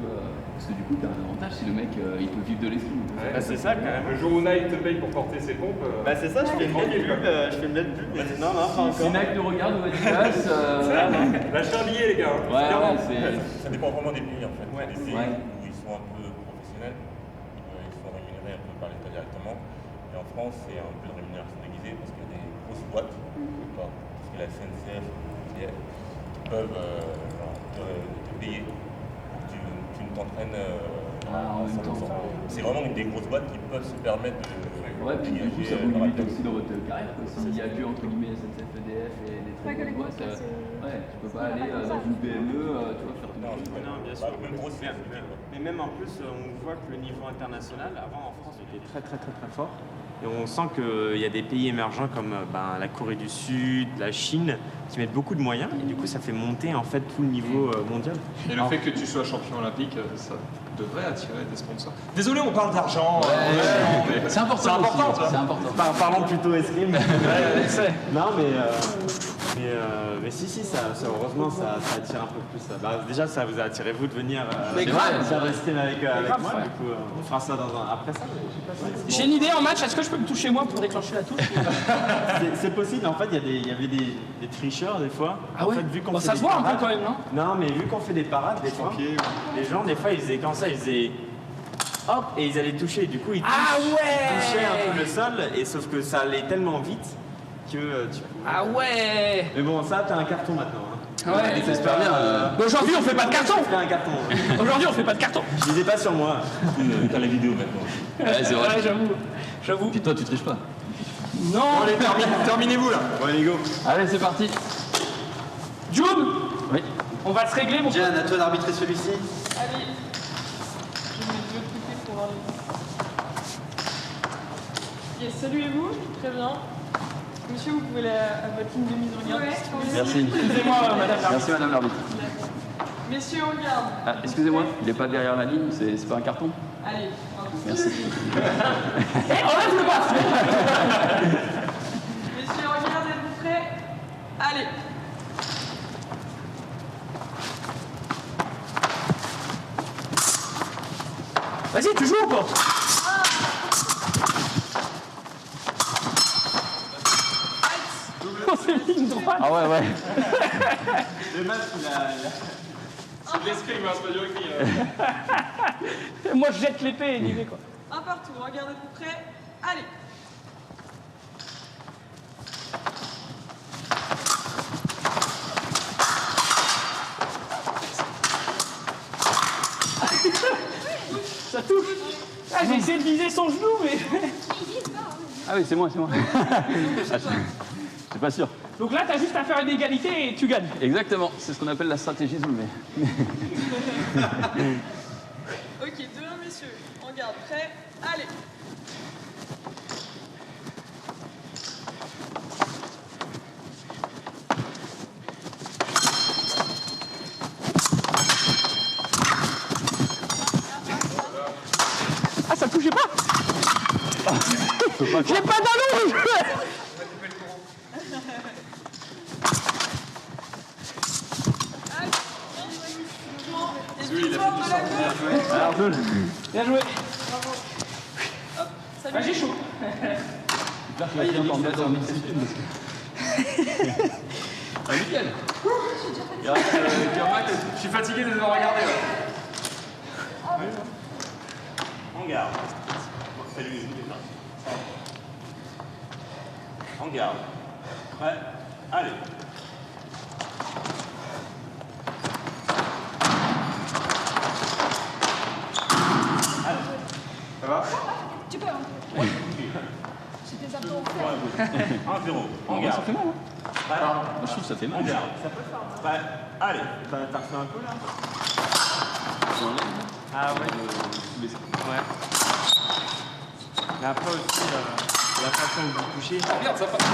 parce que du coup tu as un avantage si le mec il peut vivre de l'escrime? Bah, c'est ça quand même. Le jour où Nike te paye pour porter ses pompes, Bah c'est ça, je fais une belle pub, mais non, pas encore. Si Nike nous regarde ou Adidas, l'achat lié les gars. Ça dépend vraiment des pays en fait. Ouais. Il y a des pays Ouais. où ils sont un peu professionnels, ils sont rémunérés un peu par l'État directement. Et en France, c'est un peu de rémunération déguisée parce qu'il y a des grosses boîtes, parce que la SNCF, qui peuvent te payer pour que tu ne t'entraînes en même temps. C'est vraiment des grosses boîtes qui peuvent se permettre de Ouais, puis du coup ça dégager vous leur limite athlète. aussi dans votre carrière quoi. S'il n'y a que entre guillemets SNCF, EDF et des Pas que très les grosses grosses, boîtes, c'est- ouais, tu peux pas c'est aller pas comme dans ça. une PME, tu vois, faire ton Non, truc. Non, bien Bah, sûr. même grosse, c'est compliqué, quoi. Mais même en plus, on voit que le niveau international, avant en France, était très fort. Et on sent qu'il y a des pays émergents comme la Corée du Sud, la Chine, qui mettent beaucoup de moyens. Et du coup, ça fait monter en fait tout le niveau mondial. Et le fait que tu sois champion olympique, ça devrait attirer des sponsors. Désolé, on parle d'argent. C'est important. C'est important, aussi, ça. c'est important. Parlons plutôt escrime. Non, mais si, ça, heureusement, ça attire un peu plus. Déjà, ça vous a attiré, vous, de venir rester avec moi. Du coup, on fera ça après ça. J'ai une idée en match, est-ce que je peux me toucher moi pour déclencher la touche? C'est possible, en fait, il y avait des tricheurs des fois. Ah En ouais fait, vu qu'on Bon, fait ça des se voit un peu parades- quand même, non? Non, mais vu qu'on fait des parades, des fois, les gens, des fois, ils faisaient comme ça, ils faisaient hop, et ils allaient toucher. Du coup, ils touchaient un peu le sol, et sauf que ça allait tellement vite que tu... Ah ouais! Mais bon, ça, t'as un carton maintenant. Ouais, J'espère bien. Aujourd'hui on fait pas de carton! T'as un carton. Aujourd'hui on fait pas de carton! Je disais pas sur moi. T'as les vidéos maintenant. Ouais, c'est vrai. Ouais, j'avoue. Puis toi tu triches pas. Non! Allez, terminez-vous là. Bon, allez, go. Allez, c'est parti. June! Oui. On va se régler, mon Diane, à toi d'arbitrer celui-ci. Allez. Je vais mettre de l'autre côté pour voir les... Yes, saluez-vous. Très bien. Monsieur, vous pouvez à votre ligne de mise en garde. Merci. Excusez-moi, madame l'arbitre. Merci madame l'arbitre. Messieurs, on garde. Ah, excusez-moi, il n'est pas derrière la ligne, c'est pas un carton? Allez. Merci. Enlève le masque. Messieurs, regardez, êtes-vous prêts? Allez. Vas-y, tu joues ou pas? C'est ligne droite. Ah ouais. Le match, c'est de l'escrime, hein, c'est pas du rugby. Moi, je jette l'épée et j'y vais, quoi. Un partout. Regardez, êtes-vous prêts? Allez. Ça touche. Ah, j'ai essayé de viser son genou, mais... Ah oui, c'est moi. Je suis pas sûr. Donc là, t'as juste à faire une égalité et tu gagnes. Exactement, c'est ce qu'on appelle la stratégie Zoulmé. Ok, 2-1, messieurs. On garde. Prêts? Allez. Ah, ça touchait pas. J'ai pas d'allonge. Et victoire de la gauche. Alors, Zoul. Bien joué. Salut. Ah, j'ai chaud. Ah, nickel. Je suis fatigué de les avoir regardés. En garde. Salut les autres. En garde. Prêt? Allez. Ça va? Tu peux, hein. J'ai des abdos en fer. 1-0. En garde. Ça fait mal, hein? Prêt? Moi, je trouve que ça fait En mal. garde. Prêt? Allez. T'as refait un peu là? Ah ouais. Ouais. Mais après aussi, la façon dont vous touchez. Oh merde, ça passe.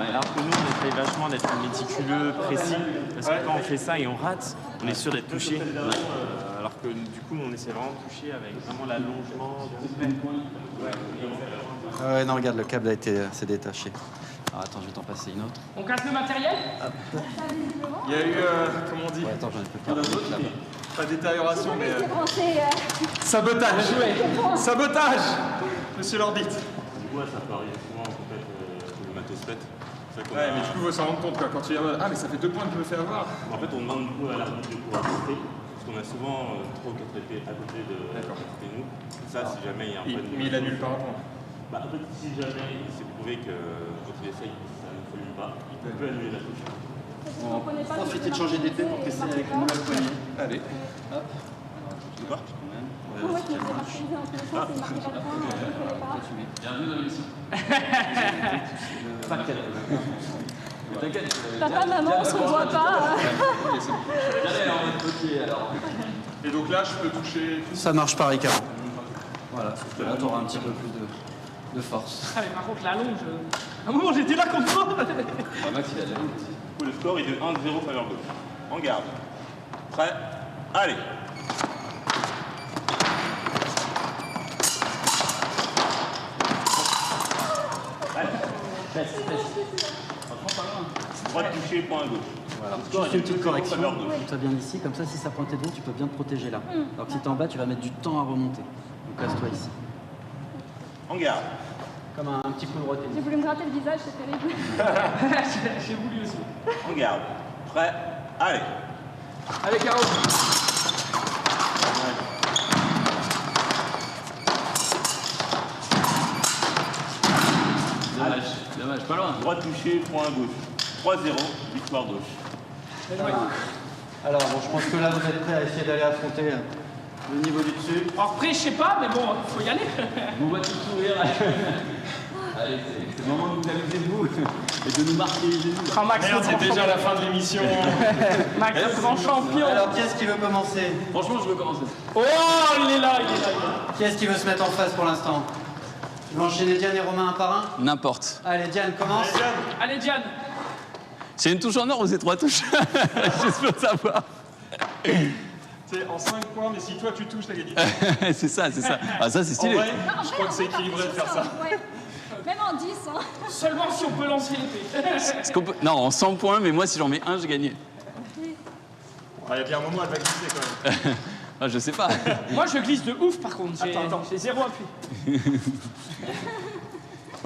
Alors que nous, on essaye vachement d'être méticuleux, précis. Parce que quand on fait ça et on rate, on est sûr d'être touché. Alors que du coup, on essaie vraiment de toucher avec vraiment l'allongement. Ah ouais, non, regarde, le câble s'est détaché. Alors attends, je vais t'en passer une autre. On casse le matériel? Il y a eu, comment on dit, Ouais, attends, j'en ai plus qu'un. Là-bas. pas détérioration, mais C'est branché. sabotage. Sabotage, monsieur l'arbitre. Du coup, ça peut arriver souvent en fait que le matos pète. C'est vrai qu'on Ouais, a- mais du coup, il faut s'en rendre compte quoi. Quand tu dis ah, mais ça fait 2 points que je me fais avoir. En fait, on demande du coup à l'arbitre de pouvoir tester, parce qu'on a souvent trop quatre épées à côté de nous. Ça, si jamais il y a un problème de Mais il annule par rapport. Bah, en fait, si jamais il s'est prouvé que quand il essaye, ça ne folie pas, il peut annuler la touche. Profitez de changer d'épée pour tester avec une nouvelle poignée. Allez. D'accord. Moi, je me fais martyriser en tous les sens, c'est marqué pas de point, je ne connais pas. Bienvenue dans l'émission. T'inquiète. Papa, maman, on se voit pas. Allez, en mode potier alors. Et donc là, je peux toucher. Ça marche pareil qu'avant. Voilà, sauf que là, tu auras un petit peu plus de force. Ah, mais par contre, la longe. À un moment, j'étais là contre toi. Max, il a de la route. Du coup, le score est de 1-0 faveur gauche. En garde. Prêt? Allez. Droit de toucher, point à gauche. Voilà. Le score Juste est une de petite 2-0 correction. faveur gauche. Toi bien ici, comme ça, si ça pointe dos, tu peux bien te protéger là. Alors que si t'es en bas, tu vas mettre du temps à remonter. Donc casse-toi ici. En garde. Comme un petit coup de roté. J'ai voulu me gratter le visage, c'est terrible. J'ai voulu aussi. En garde. Prêt? Allez. Allez, Caro. Dommage, pas loin. Droit de toucher, point à gauche. 3-0, victoire gauche. Alors bon, je pense que là, vous êtes prêts à essayer d'aller affronter le niveau du dessus. Alors, après, je sais pas, mais bon, faut y aller. On voit tout sourire. Allez, c'est le moment de vous amuser de vous et de nous marquer. Ah, Max, Merde, le c'est grand déjà champion. la fin de l'émission. Max, le grand champion. Alors, qui est-ce qui veut commencer? Franchement, je veux commencer. Oh, il est là, il est là. Qui est-ce qui veut se mettre en face pour l'instant? Tu veux enchaîner Diane et Romain un par un? N'importe. Allez, Diane, commence. Allez, Diane. C'est une touche en or ou c'est 3 touches? Juste pour savoir. C'est en 5 points, mais si toi tu touches, t'as gagné. C'est ça, c'est ça. Ah, ça, c'est En stylé. vrai, Non, en je vrai, crois que c'est on va équilibré de partir faire sur ça. ouais. Même en 10, hein. Seulement si on peut lancer l'épée. Est-ce qu'on peut- Non, en 100 points, mais moi, si j'en mets un, j'ai gagné. Ah, il y a bien un moment, elle va glisser quand même. Ah, je sais pas. Moi, je glisse de ouf, par contre. Attends. J'ai 0 appui.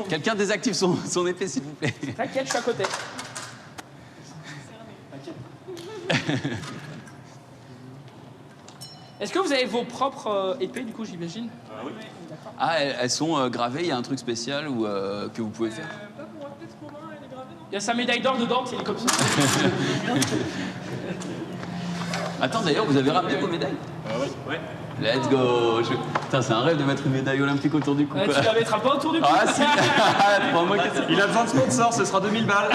Quelqu'un désactive son épée, s'il vous plaît. T'inquiète, je suis à côté. Est-ce que vous avez vos propres épées, du coup, j'imagine? Ah, elles sont gravées, il y a un truc spécial ou que vous pouvez faire. Pas pour peut-être Romain, elle est gravée, non? Il y a sa médaille d'or dedans, c'est comme ça. Attends, d'ailleurs, vous avez ramené vos médailles? Ouais. Let's go. Putain, c'est un rêve de mettre une médaille olympique autour du cou. Ouais, quoi. tu la mettras pas autour du cou. Ah si. Crois-moi que c'est- Il a besoin de sponsors, ce sera 2000 balles.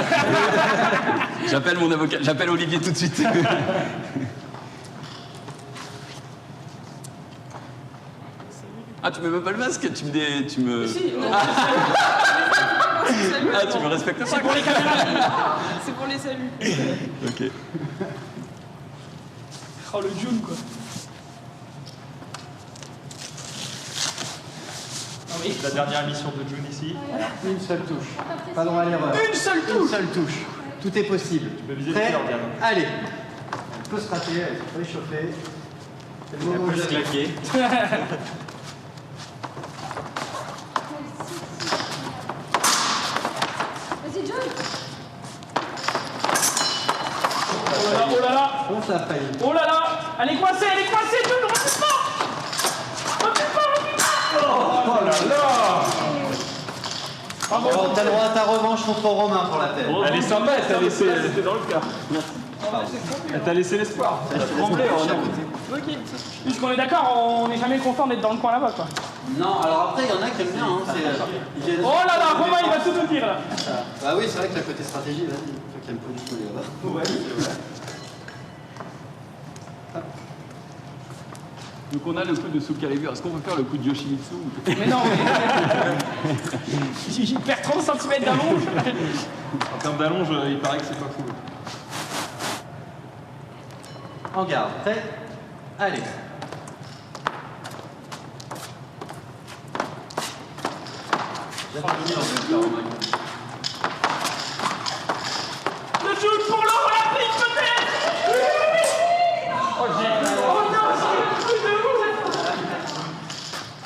J'appelle mon avocat, j'appelle Olivier tout de suite. Ah, tu mets même pas le masque, tu me... Si, non, Ah, tu me respectes pas, c'est pour quoi. les caméras. C'est pour les saluts. Ok. Oh, le June, quoi. Non, mais... La dernière émission de June ici. Une seule touche. Pas droit à l'erreur. Une seule touche. Une seule touche. Tout est possible. peux viser Prêt? plusieurs, Diane. Allez. On peut se rater, allez, faut réchauffer. C'est le moment où On peut se j'arrive. claquer. Vas-y, John. Oh là là, oh là là. On ça a failli. Oh là là. Elle est coincée, June, recule pas. Recule pas. Oh là là! Bravo. Alors, t'as le droit à ta revanche contre Romain pour la tête. Elle est sympa, elle t'a laissé. C'était dans le cas. Elle t'a laissé l'espoir. Puisqu'on est d'accord, on n'est jamais content d'être dans le coin là-bas, quoi. Non, alors après, il y en a qui aiment bien. Hein, ils viennent- Oh là là, Romain, il va tout nous dire, là. Bah oui, c'est vrai que la côté stratégie, vas-y. Toi qui aimes pas du tout les là-bas. Ouais, c'est vrai. Donc on a le coup de Soul Calibur. Est-ce qu'on peut faire le coup de Yoshimitsu ou- Mais non, mais... J'y perds 30 cm d'allonge. En termes d'allonge, il paraît que c'est pas fou. En garde. Prêt? Allez. Le June pour l'or olympique, peut-être. Oh non, j'ai un truc de ouf.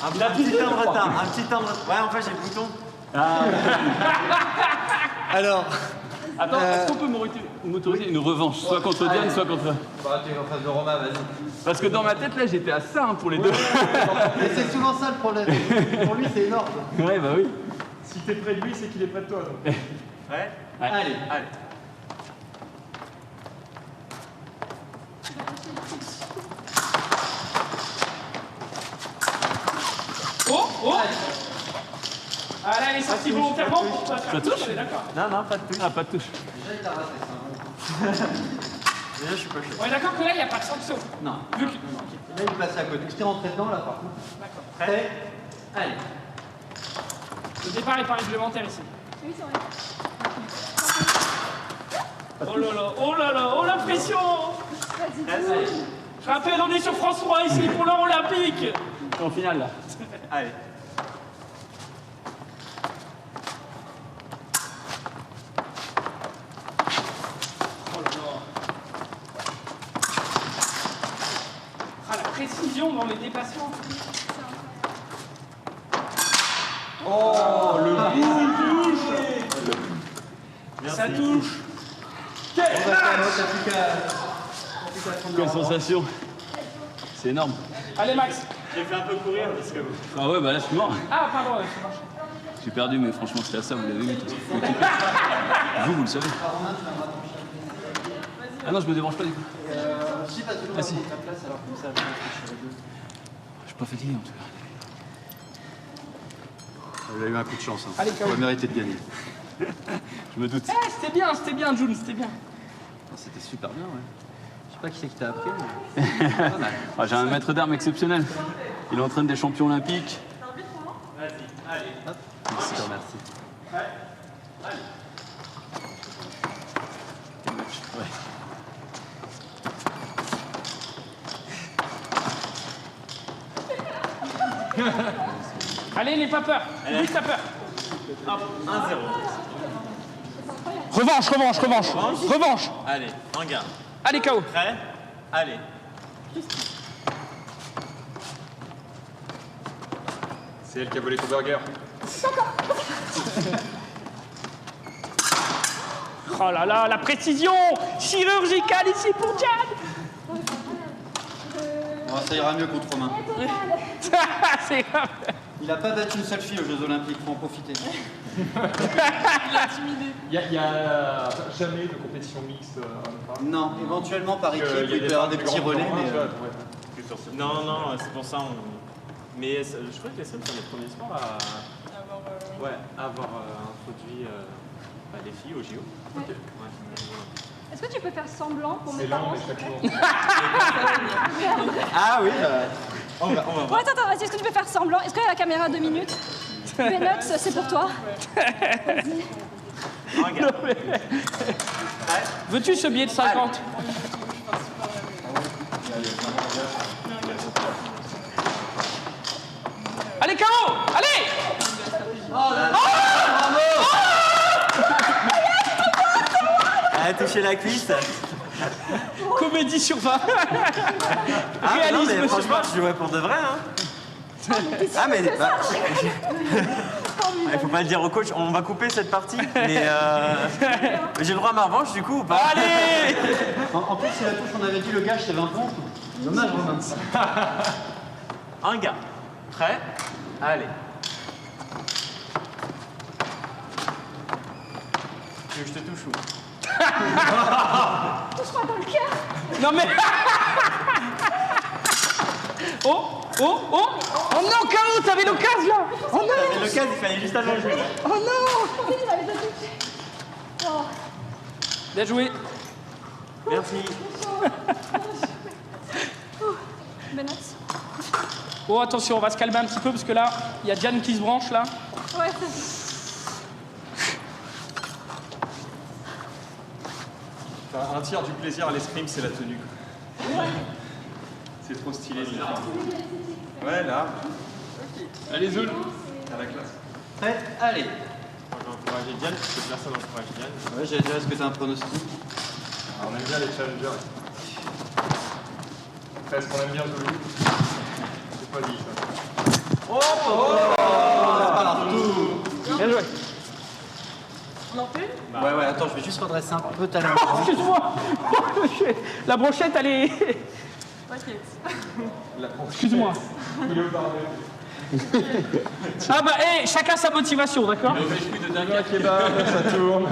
Un petit temps de retard. Un petit temps de retard. Ouais, en fait, j'ai le bouton. Alors. Attends, est-ce qu'on peut m'autoriser une revanche, soit contre Diane, Allez. soit contre... Bah, t'es en face de Romain, vas-y. Parce que dans ma tête, là, j'étais à ça hein, pour les deux. Mais c'est souvent ça le problème. Pour lui, c'est énorme. Ouais, bah oui. Si t'es près de lui, c'est qu'il est près de toi. Donc. Ouais. Allez. Allez. Oh, oh. Ah là, elle est sortie volontairement pour pas faire Ça touche on est d'accord. Non, non, pas de touche. Ah, pas de touche. Déjà, il t'a raté ça. Déjà, je suis pas chaud. On est d'accord que là, il n'y a pas de sanction. Non. Vu que... Là, il est passé à côté. Je t'ai rentré dedans, là, par contre. D'accord. Prêt? Allez. Le départ est pas réglementaire ici. Oui, c'est vrai. Oh là là, oh là là, oh la pression. Vas-y, Allez. Je rappelle, on est sur France 3 ici pour l'or olympique. En finale, là. Allez. Oh là là. Ah, la précision dans les dépassements. Oh, le Ça touche. On va faire t'as plus qu'à prendre Quelle le sensation. C'est énorme. Allez, Max. J'ai fait un peu courir parce que. Ah ouais, bah là, je suis mort. Ah, pardon, ouais, ça marche. J'ai perdu, mais franchement, c'était à ça, vous l'avez vu. Vous le savez. Ah non, je me débranche pas du coup. Si, parce que Ah, si. ta place, alors comme ça, je vais sur les deux. Je suis pas fatigué en tout cas. Il a eu un coup de chance. Hein. Allez, Il aurait mérité de gagner. Je me doute. C'était bien, June, c'était bien. C'était super bien, ouais. Je sais pas qui c'est qui t'a appris. Mais... Ah, j'ai un maître d'armes exceptionnel. Il entraîne des champions olympiques. Vas-y, allez. Hop. Merci, je te remercie. Allez, n'aie pas peur. Oublie ta peur. Hop, 1-0. Revanche. Allez, en garde. Allez, KO. Prêt? Allez. C'est elle qui a volé ton burger. Oh là là, la précision chirurgicale ici pour Diane. Bon, ça ira mieux contre Romain. C'est grave. Il a pas battu une seule fille aux Jeux Olympiques, faut en profiter. Il y a jamais de compétition mixte. Non, éventuellement par équipe, il peut y avoir des petits relais, mais... Non, c'est pour ça. Mais je crois que les seuls sont les premiers sports à avoir introduit les filles au JO. Ouais. Ouais. Est-ce que tu peux faire semblant pour mes C'est lent, parents mais chaque jour. Ah oui, on va voir. Ouais, attends, vas-y, est-ce que tu peux faire semblant? Est-ce que la caméra 2 minutes? Benoît, c'est pour toi. Regarde. Veux-tu ce billet de 50? Allez, KO! Allez! Elle a touché la cuisse. Comédie sur 20. Ah, mais non, Réalisme mais sur franchement, je jouais pour de vrai. Hein. Ah, mais. Il faut pas le dire au coach, on va couper cette partie. Mais j'ai le droit à ma revanche du coup ou pas? Allez! En plus, si la touche, on avait dit le gage, c'est 20 points. Dommage, Romain. Un gars. Prêt? Allez. Tu veux que je te touche ou? Touche-moi dans le cœur. Non mais... Oh non, KO, t'avais l'occasion là. Oh non. T'avais l'occasion, il fallait juste avant le jeu. Oh non. Oh. Bien joué. Merci. Benoît. Oh attention, on va se calmer un petit peu parce que là, il y a Diane qui se branche là. Ouais, Enfin, un tiers du plaisir à l'escrime, c'est la tenue. quoi. C'est trop stylé. Ouais, là. Allez, Zoul. À la classe. Prêt? Allez. Moi, j'ai encouragé Diane, parce que personne n'encourage Diane. Ouais, j'allais dire, est-ce que t'as un pronostic? Alors, on aime bien les challengers. Après, est-ce qu'on aime bien Zoul? C'est pas dit, ça. Bien joué. Ouais, attends, je vais juste redresser un peu ta langue. Excuse-moi. La brochette, elle est... Excuse-moi. Il est au barbel. Ah bah, chacun sa motivation, d'accord? Un kebab, ça tourne.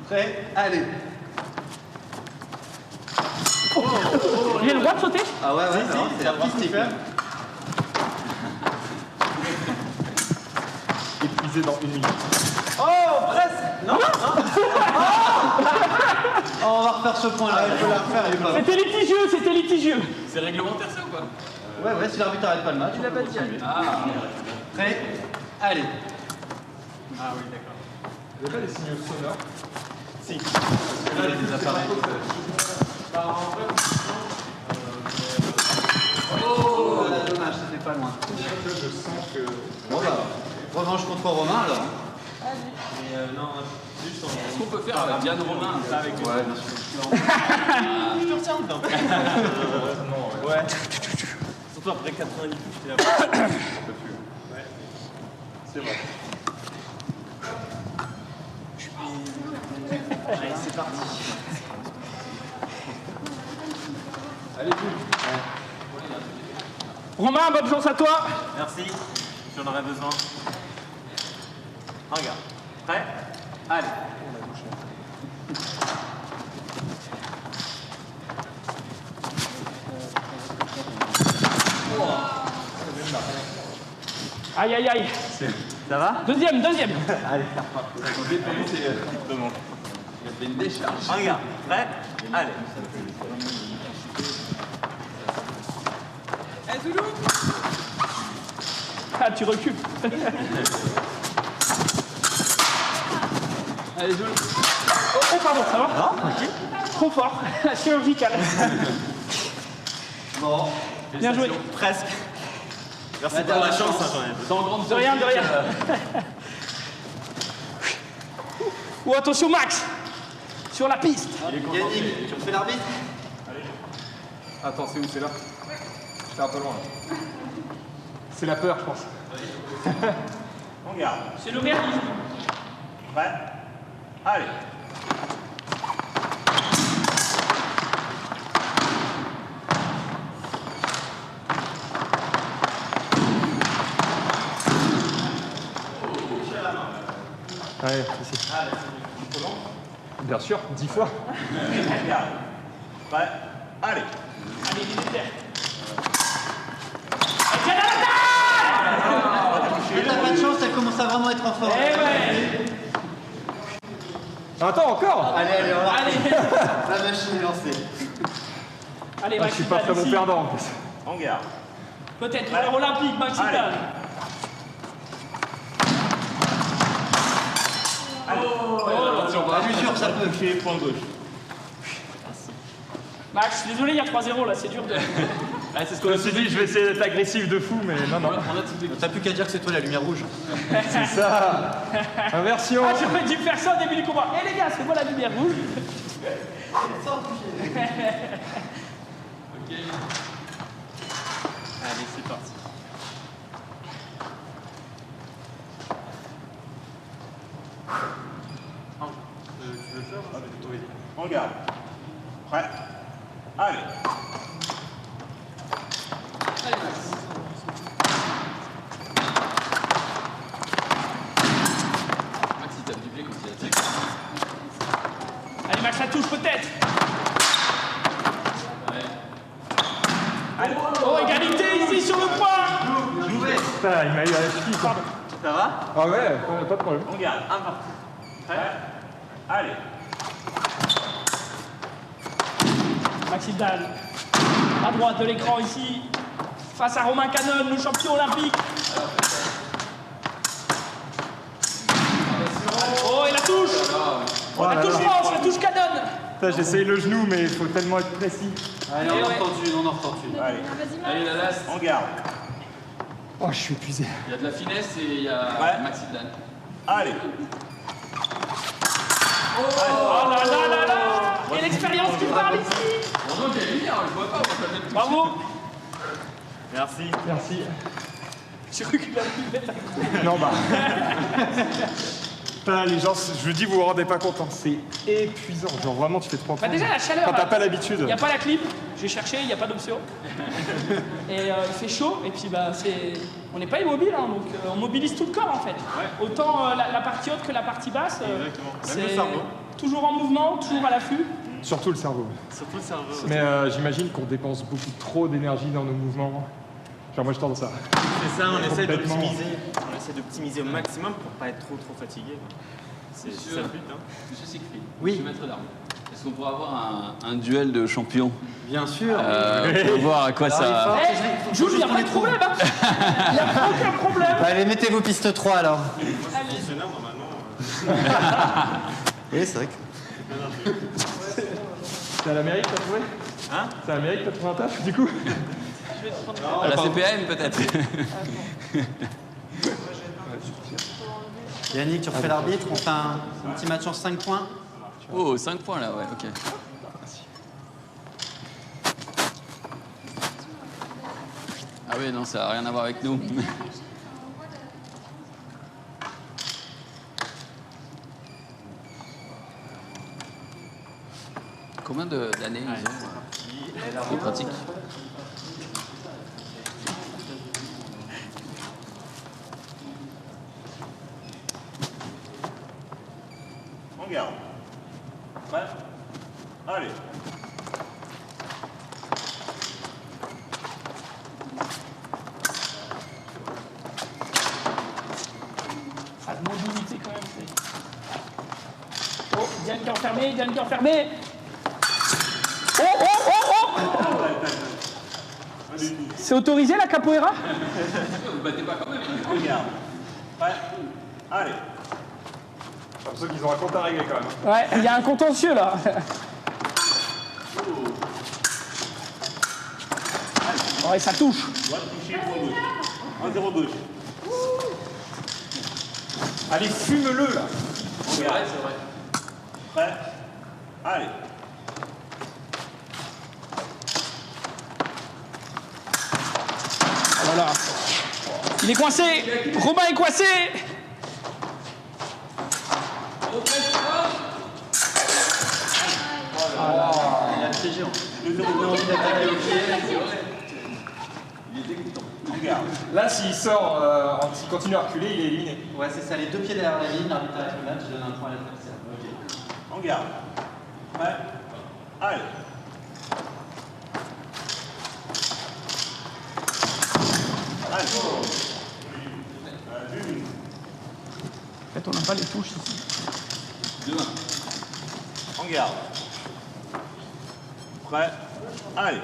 Prêt? Allez. J'ai le droit de sauter? Ah ouais, non, c'est artistique. Épuisé dans une minute. Oh, on va refaire ce point-là. Il faut la refaire, il est pas C'était litigieux. C'est réglementaire ça ou pas? Ouais, si l'arbitre arrête pas le match. Il a pas dit. Prêt? Allez. Ah oui, d'accord. Vous n'avez pas des signaux sonores? Si. Là, il y a des appareils. Oh, là, dommage, c'était pas loin. Je sens que... Bon, bah, revanche contre Romain, alors. Mais non, juste en. Est-ce qu'on peut faire Diane Romain Avec les Ouais, bien sûr. Je te retiens dedans. Ouais. Surtout après 90 coups, j'étais là. Ouais. C'est vrai. Allez, c'est parti. Allez, Zoul. Romain, bonne chance à toi. Merci, j'en aurais besoin. Regarde. Prêt? Allez. Aïe, aïe, aïe. Ça va? Deuxième. Allez, Il a fait une décharge. regarde, prêt? Allez. Eh, Zoulou. Ah, tu recules. Allez, Zoulou. Oh, pardon, ça va? Non, tranquille. Trop fort. Chirurgical. Bon. Bien joué. Presque. Merci pour la chance, hein, j'en ai. Sans grande De rien, de rien. Oh, attention, Max. Sur la piste. Yannick, tu refais l'arbitre? Attends, c'est où? C'est là? J'étais un peu loin. Là. C'est la peur, je pense. On regarde. C'est le réalisme. Prêt? Allez. Ouais, ici. Bien sûr, 10 fois. Regarde. Prêt? Allez. Allez, il est derrière. Mais t'as pas de chance, ça commence à vraiment être en forme. Eh ouais. Attends, encore. Allez, on va. Allez. La machine est lancée. Allez, Je Max. suis pas très bon ici. perdant en plus. On regarde. Peut-être l'heure olympique, Max. Allez. Je suis sûr que ça peut. Pied, point gauche. Max, je suis désolé, il y a 3-0 là, c'est dur de. Ah, c'est ce Je qu'on me a suis dit, je vais essayer d'être agressif de fou, mais non, non. T'as plus qu'à dire que c'est toi la lumière rouge. C'est ça. Inversion. Ah, j'aurais dû faire ça au début du combat. Eh les gars, c'est moi la lumière rouge. Allez, c'est parti. Tu veux le faire? Oui. On regarde. Prêt? Allez. Max, il tape du pied quand il attaque. Allez, Max, la touche peut-être. Oh, égalité ici sur le point. Putain, il m'a eu à la cheville, quoi. Ça va? Ah ouais, pas de problème. On regarde. Un partout. Prêt? Allez. Maxime Dalle, à droite de l'écran ici, face à Romain Canon, le champion olympique. Oh, et la touche. Oh, la touche France, la touche Canon. Putain, j'ai essayé le genou, mais il faut tellement être précis. Allez, on en retente une, on en retente une. Allez. Vas-y, Max. Allez, la last. On regarde. Oh, je suis épuisé. Il y a de la finesse et il y a Ouais. Maxime Dan. Allez. Oh là là là là. Et l'expérience qui parle ici. Heureusement qu'il y a une lumière, je vois pas, on va peut-être Bravo. Merci. Merci. J'ai cru qu'il allait me mettre à Non, bah. Putain, les gens, je vous dis, vous vous rendez pas compte, hein, c'est épuisant. Genre, vraiment, tu fais trop Bah déjà la chaleur. Quand t'as pas l'habitude. Il n'y a pas la clim, j'ai cherché, il n'y a pas d'option. Et il fait chaud, et puis bah c'est. On n'est pas immobile, hein, donc on mobilise tout le corps en fait. Autant la partie haute que la partie basse. C'est le cerveau. toujours en mouvement, toujours à l'affût. Surtout le cerveau. Surtout le cerveau. Mais j'imagine qu'on dépense beaucoup trop d'énergie dans nos mouvements. Genre, moi, je tends ça. C'est ça, on essaie Complètement. d'optimiser. On essaie d'optimiser au maximum pour pas être trop fatigué. C'est ça le but, hein. Monsieur Siegfried, Oui. monsieur maître d'armes. Est-ce qu'on pourra avoir un duel de champions Bien sûr. pour voir à quoi ça. Eh, Jules, il n'y a pas de problème, hein. Il n'y a aucun problème. Allez, mettez vos pistes 3 alors. Fonctionnaire, normalement. Oui, c'est vrai que. C'est à l'Amérique, t'as trouvé? Hein? C'est à l'Amérique, t'as trouvé un taf, du coup? À la CPM peut-être. Yannick, tu refais l'arbitre, on fait un petit match en 5 points. Oh, 5 points là, ouais, ok. Ah oui, non, ça n'a rien à voir avec nous. Combien d'années ils ont de pratique? On regarde. Prêt? Allez. fermé, dernier cœur fermé. Oh, oh, oh, oh. C'est autorisé la capoeira? Vous battez pas quand même. Regarde. Ouais. Allez. Comme ceux qui ont un compte à régler quand même. Ouais, il y a un contentieux là. Ouais, ça touche. Droite touchée pour gauche. 1-0 gauche. Allez, fume-le là. C'est vrai, c'est vrai. Prêt. Allez. Voilà. Il est coincé. Romain est coincé. Il a piégé. Il a envie d'attaquer au pied. Regarde. Là, s'il sort, s'il continue à reculer, il est éliminé. Ouais, c'est ça, les 2 pieds derrière la ligne, l'arbitre arrête le match, je donne un point à l'adversaire. Ok. On garde. Prêt. Allez. Allez. En fait, on n'a pas les touches ici. 2-1. On garde. Prêt. Allez.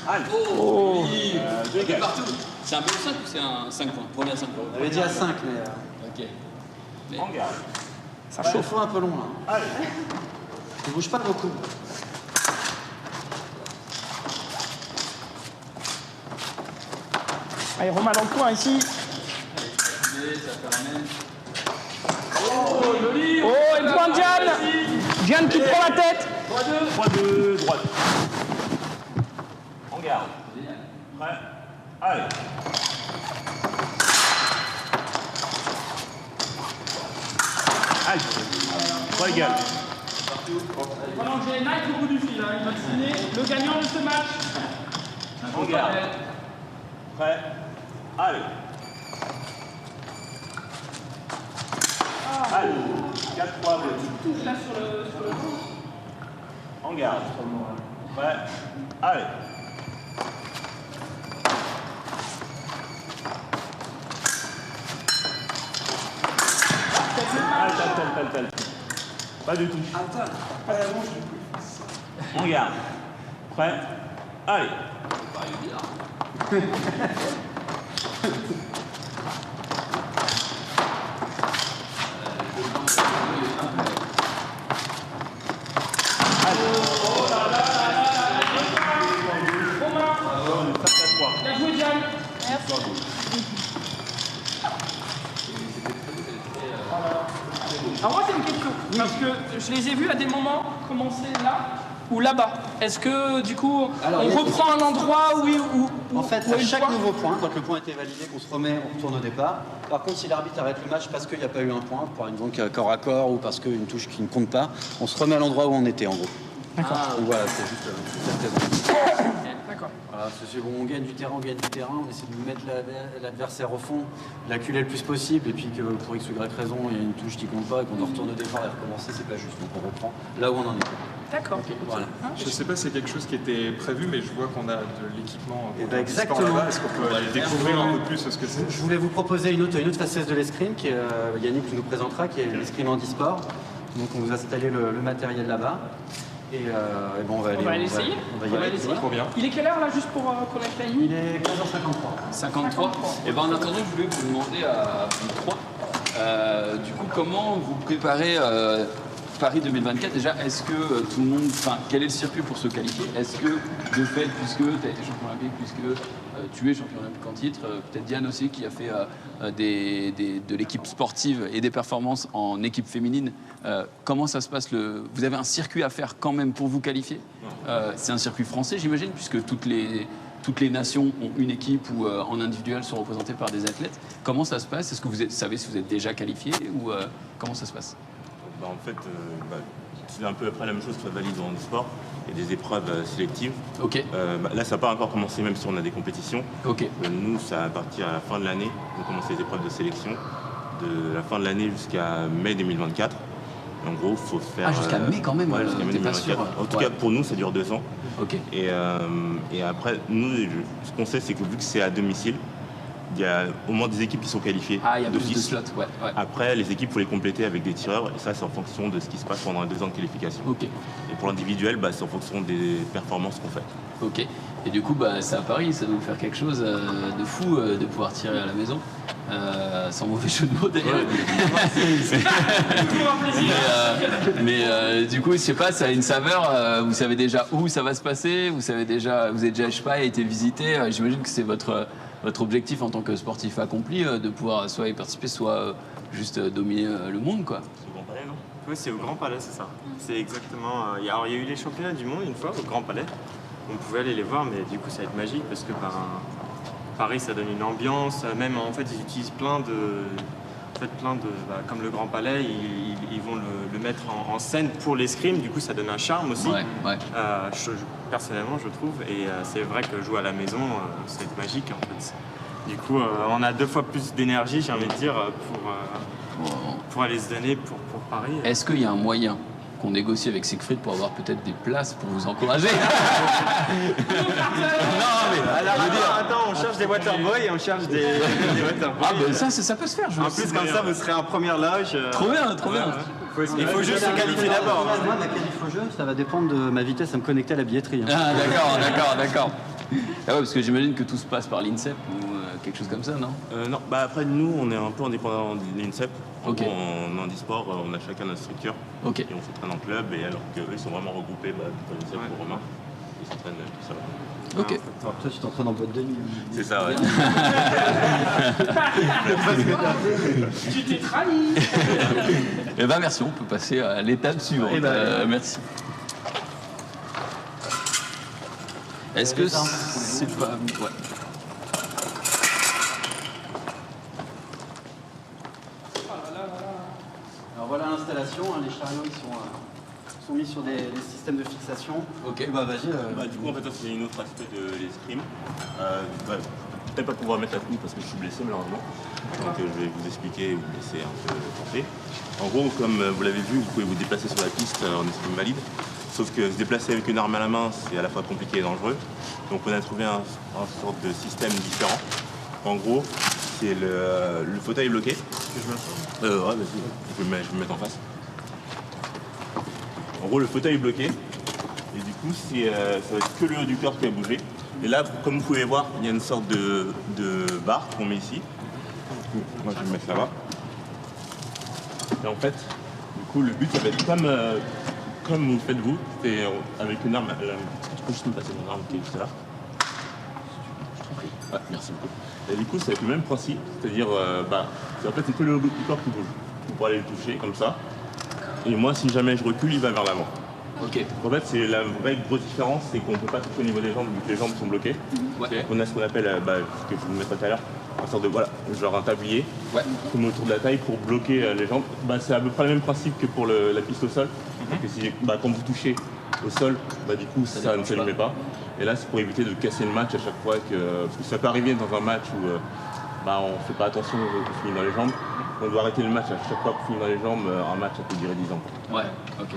Allez. Oh, oui. Deux Il est gars. partout. C'est un peu 5 ou c'est un 5 points? Premier à 5 points. On avait dit à 5, mais Ok. On garde. Ça chauffe chauffe. un peu long là. Allez. Ne bouge pas beaucoup. Allez, Romain dans le coin ici. Oh, et point de Diane. Diane qui prend la tête. 3-2, droite. On garde. Prêt. Allez. Allez. 3 égales. Pendant que j'ai Nike au bout du fil, hein, il va signer le gagnant de ce match. On garde. Prêt. Allez. Allez. 4-3, Touche là sur le on garde. Prêt. Allez. Tal. Pas du tout. On garde. Prêt. Allez. Bien joué, Diane. Alors moi c'est une question, parce que je les ai vus à des moments commencer là ou là-bas. Est-ce que du coup on reprend un endroit où En fait, où à est le chaque point nouveau point, quand le point était validé, qu'on se remet, on retourne au départ. Par contre, si l'arbitre arrête le match parce qu'il n'y a pas eu un point, par exemple corps à corps ou parce qu'une touche qui ne compte pas, on se remet à l'endroit où on était en gros. D'accord. Donc voilà, c'est juste cette raison. D'accord. Voilà, c'est bon, on gagne du terrain, on essaie de mettre l'adversaire au fond, l'acculer le plus possible, et puis que pour X ou Y raison, il y a une touche qui compte pas et qu'on doit retourner au départ et recommencer, c'est pas juste. Donc on reprend là où on en est. D'accord. Voilà. Je sais pas si c'est quelque chose qui était prévu, mais je vois qu'on a de l'équipement. Eh ben, exactement. Est-ce qu'on peut aller découvrir un peu plus ce que c'est? Je voulais vous proposer une autre facette de l'escrime, qui Yannick nous présentera, qui est l'escrime en e-sport. Donc on vous a installé le matériel là-bas. Et bon, on va aller essayer. On va y aller. Trop bien. Il est quelle heure là, juste pour connaître la Il ligne? est 15h53. 53. Et ben en attendant, je voulais vous demander à vous trois, du coup, comment vous préparez Paris 2024? Déjà, est-ce que tout le monde, enfin, quel est le circuit pour se qualifier? Est-ce que, de fait, puisque tu as été champion olympique, puisque tu es champion olympique en titre, peut-être Diane aussi qui a fait de l'équipe sportive et des performances en équipe féminine, comment ça se passe vous avez un circuit à faire quand même pour vous qualifier? C'est un circuit français, j'imagine, puisque toutes les nations ont une équipe où en individuel sont représentées par des athlètes. Comment ça se passe? Est-ce que vous savez si vous êtes déjà qualifié ou comment ça se passe? En fait, c'est un peu après la même chose que valide en sport. Il y a des épreuves sélectives. Ok. Là, ça n'a pas encore commencé, même si on a des compétitions. Ok. Nous, ça va partir à la fin de l'année. On commence les épreuves de sélection de la fin de l'année jusqu'à mai 2024. En gros, il faut faire... Ah, jusqu'à mai quand même, ouais, jusqu'à mai t'es pas 2024. sûr. En tout cas, pour nous, ça dure 2 ans. Ok. Et après, nous, ce qu'on sait, c'est que vu que c'est à domicile, il y a au moins des équipes qui sont qualifiées. Ah, il y a plus de d'office. slots, ouais. Après, les équipes, il faut les compléter avec des tireurs, et ça, c'est en fonction de ce qui se passe pendant les 2 ans de qualification. Ok, Et pour l'individuel, c'est en fonction des performances qu'on fait. ok. Et du coup, c'est à Paris, ça doit vous faire quelque chose de fou de pouvoir tirer à la maison. Sans mauvais jeu de mots d'ailleurs. Toujours un plaisir. Mais du coup, je sais pas, ça a une saveur. Vous savez déjà où ça va se passer. Vous avez déjà, je sais pas, été visité. J'imagine que c'est votre objectif en tant que sportif accompli de pouvoir soit y participer, soit juste dominer le monde, quoi. C'est au Grand Palais, non? Oui, c'est au Grand Palais, c'est ça. C'est exactement. Alors, il y a eu les championnats du monde une fois au Grand Palais. On pouvait aller les voir, mais du coup, ça va être magique parce que Paris, ça donne une ambiance. Même en fait, ils utilisent plein de. Comme le Grand Palais, ils vont le mettre en scène pour l'escrime. Du coup, ça donne un charme aussi. Ouais. Personnellement, je trouve. Et c'est vrai que jouer à la maison, c'est magique en fait. Du coup, on a 2 fois plus d'énergie, j'ai envie de dire, pour aller se donner pour Paris. Est-ce qu'il y a un moyen qu'on négocie avec Siegfried pour avoir peut-être des places pour vous encourager? Attends, on cherche des waterboys et on cherche des waterboys. Ah, ça peut se faire. En plus, comme ça, vous serez en première loge. Trop bien. Il faut juste se qualifier d'abord. Moi, ma qualif au jeu, ça va dépendre de ma vitesse à me connecter à la billetterie. Hein. Ah, d'accord. Ah ouais, parce que j'imagine que tout se passe par l'INSEP ou quelque chose comme ça, non? Non, après nous, on est un peu indépendant de l'INSEP. En Ok. gros, en handisport, on a chacun notre structure. Ok. Et on s'entraîne en club, et alors qu'eux, ils sont vraiment regroupés dans l'INSEP pour Romain. Ils s'entraînent tout seul. Ok. Alors, toi, tu t'entraînes en boîte de nuit. C'est ça, ouais. Tu t'es trahi. Eh ben merci, on peut passer à l'étape suivante. Merci. Est-ce que c'est pas... Ouais. Alors voilà l'installation, hein, les chariots ils sont mis sur des systèmes de fixation. Ok. Vas-y. Du coup, en fait, ça, c'est une autre aspect de l'escrime. Peut-être pas pouvoir mettre la tenue parce que je suis blessé, malheureusement. Donc, je vais vous expliquer et vous laisser un peu tenter. En gros, comme vous l'avez vu, vous pouvez vous déplacer sur la piste en escrime valide. Sauf que se déplacer avec une arme à la main, c'est à la fois compliqué et dangereux. Donc, on a trouvé un sorte de système différent. En gros, c'est le fauteuil bloqué. Ouais, vas-y, je vais me mettre en face. En gros, le fauteuil est bloqué. Et du coup, ça va être que le haut du corps qui va bouger. Et là, comme vous pouvez voir, il y a une sorte de barre qu'on met ici. Du coup, moi, je vais me mettre là-bas. Et en fait, du coup, le but, ça va être comme vous le faites vous, c'est avec une arme. Tu peux juste me passer mon arme qui est juste là. Ouais, merci beaucoup. Et du coup, c'est avec le même principe, c'est-à-dire, en fait, c'est que le haut du corps qui bouge. Vous pourrez aller le toucher comme ça. Et moi, si jamais je recule, il va vers l'avant. Ok. En fait, c'est la vraie grosse différence, c'est qu'on ne peut pas toucher au niveau des jambes, vu que les jambes sont bloquées. Ouais. On a ce qu'on appelle, ce que je vous mettrai tout à l'heure, une sorte de, genre un tablier, Ouais. qu'on met autour de la taille pour bloquer les jambes. C'est à peu près le même principe que pour la piste au sol. Que si, quand vous touchez au sol, du coup, ça ne s'allume pas. Et là, c'est pour éviter de casser le match à chaque fois parce que ça peut arriver dans un match où on ne fait pas attention, on finit dans les jambes. On doit arrêter le match à chaque fois qu'on finit dans les jambes. Un match, ça peut durer 10 ans. Ouais, ok.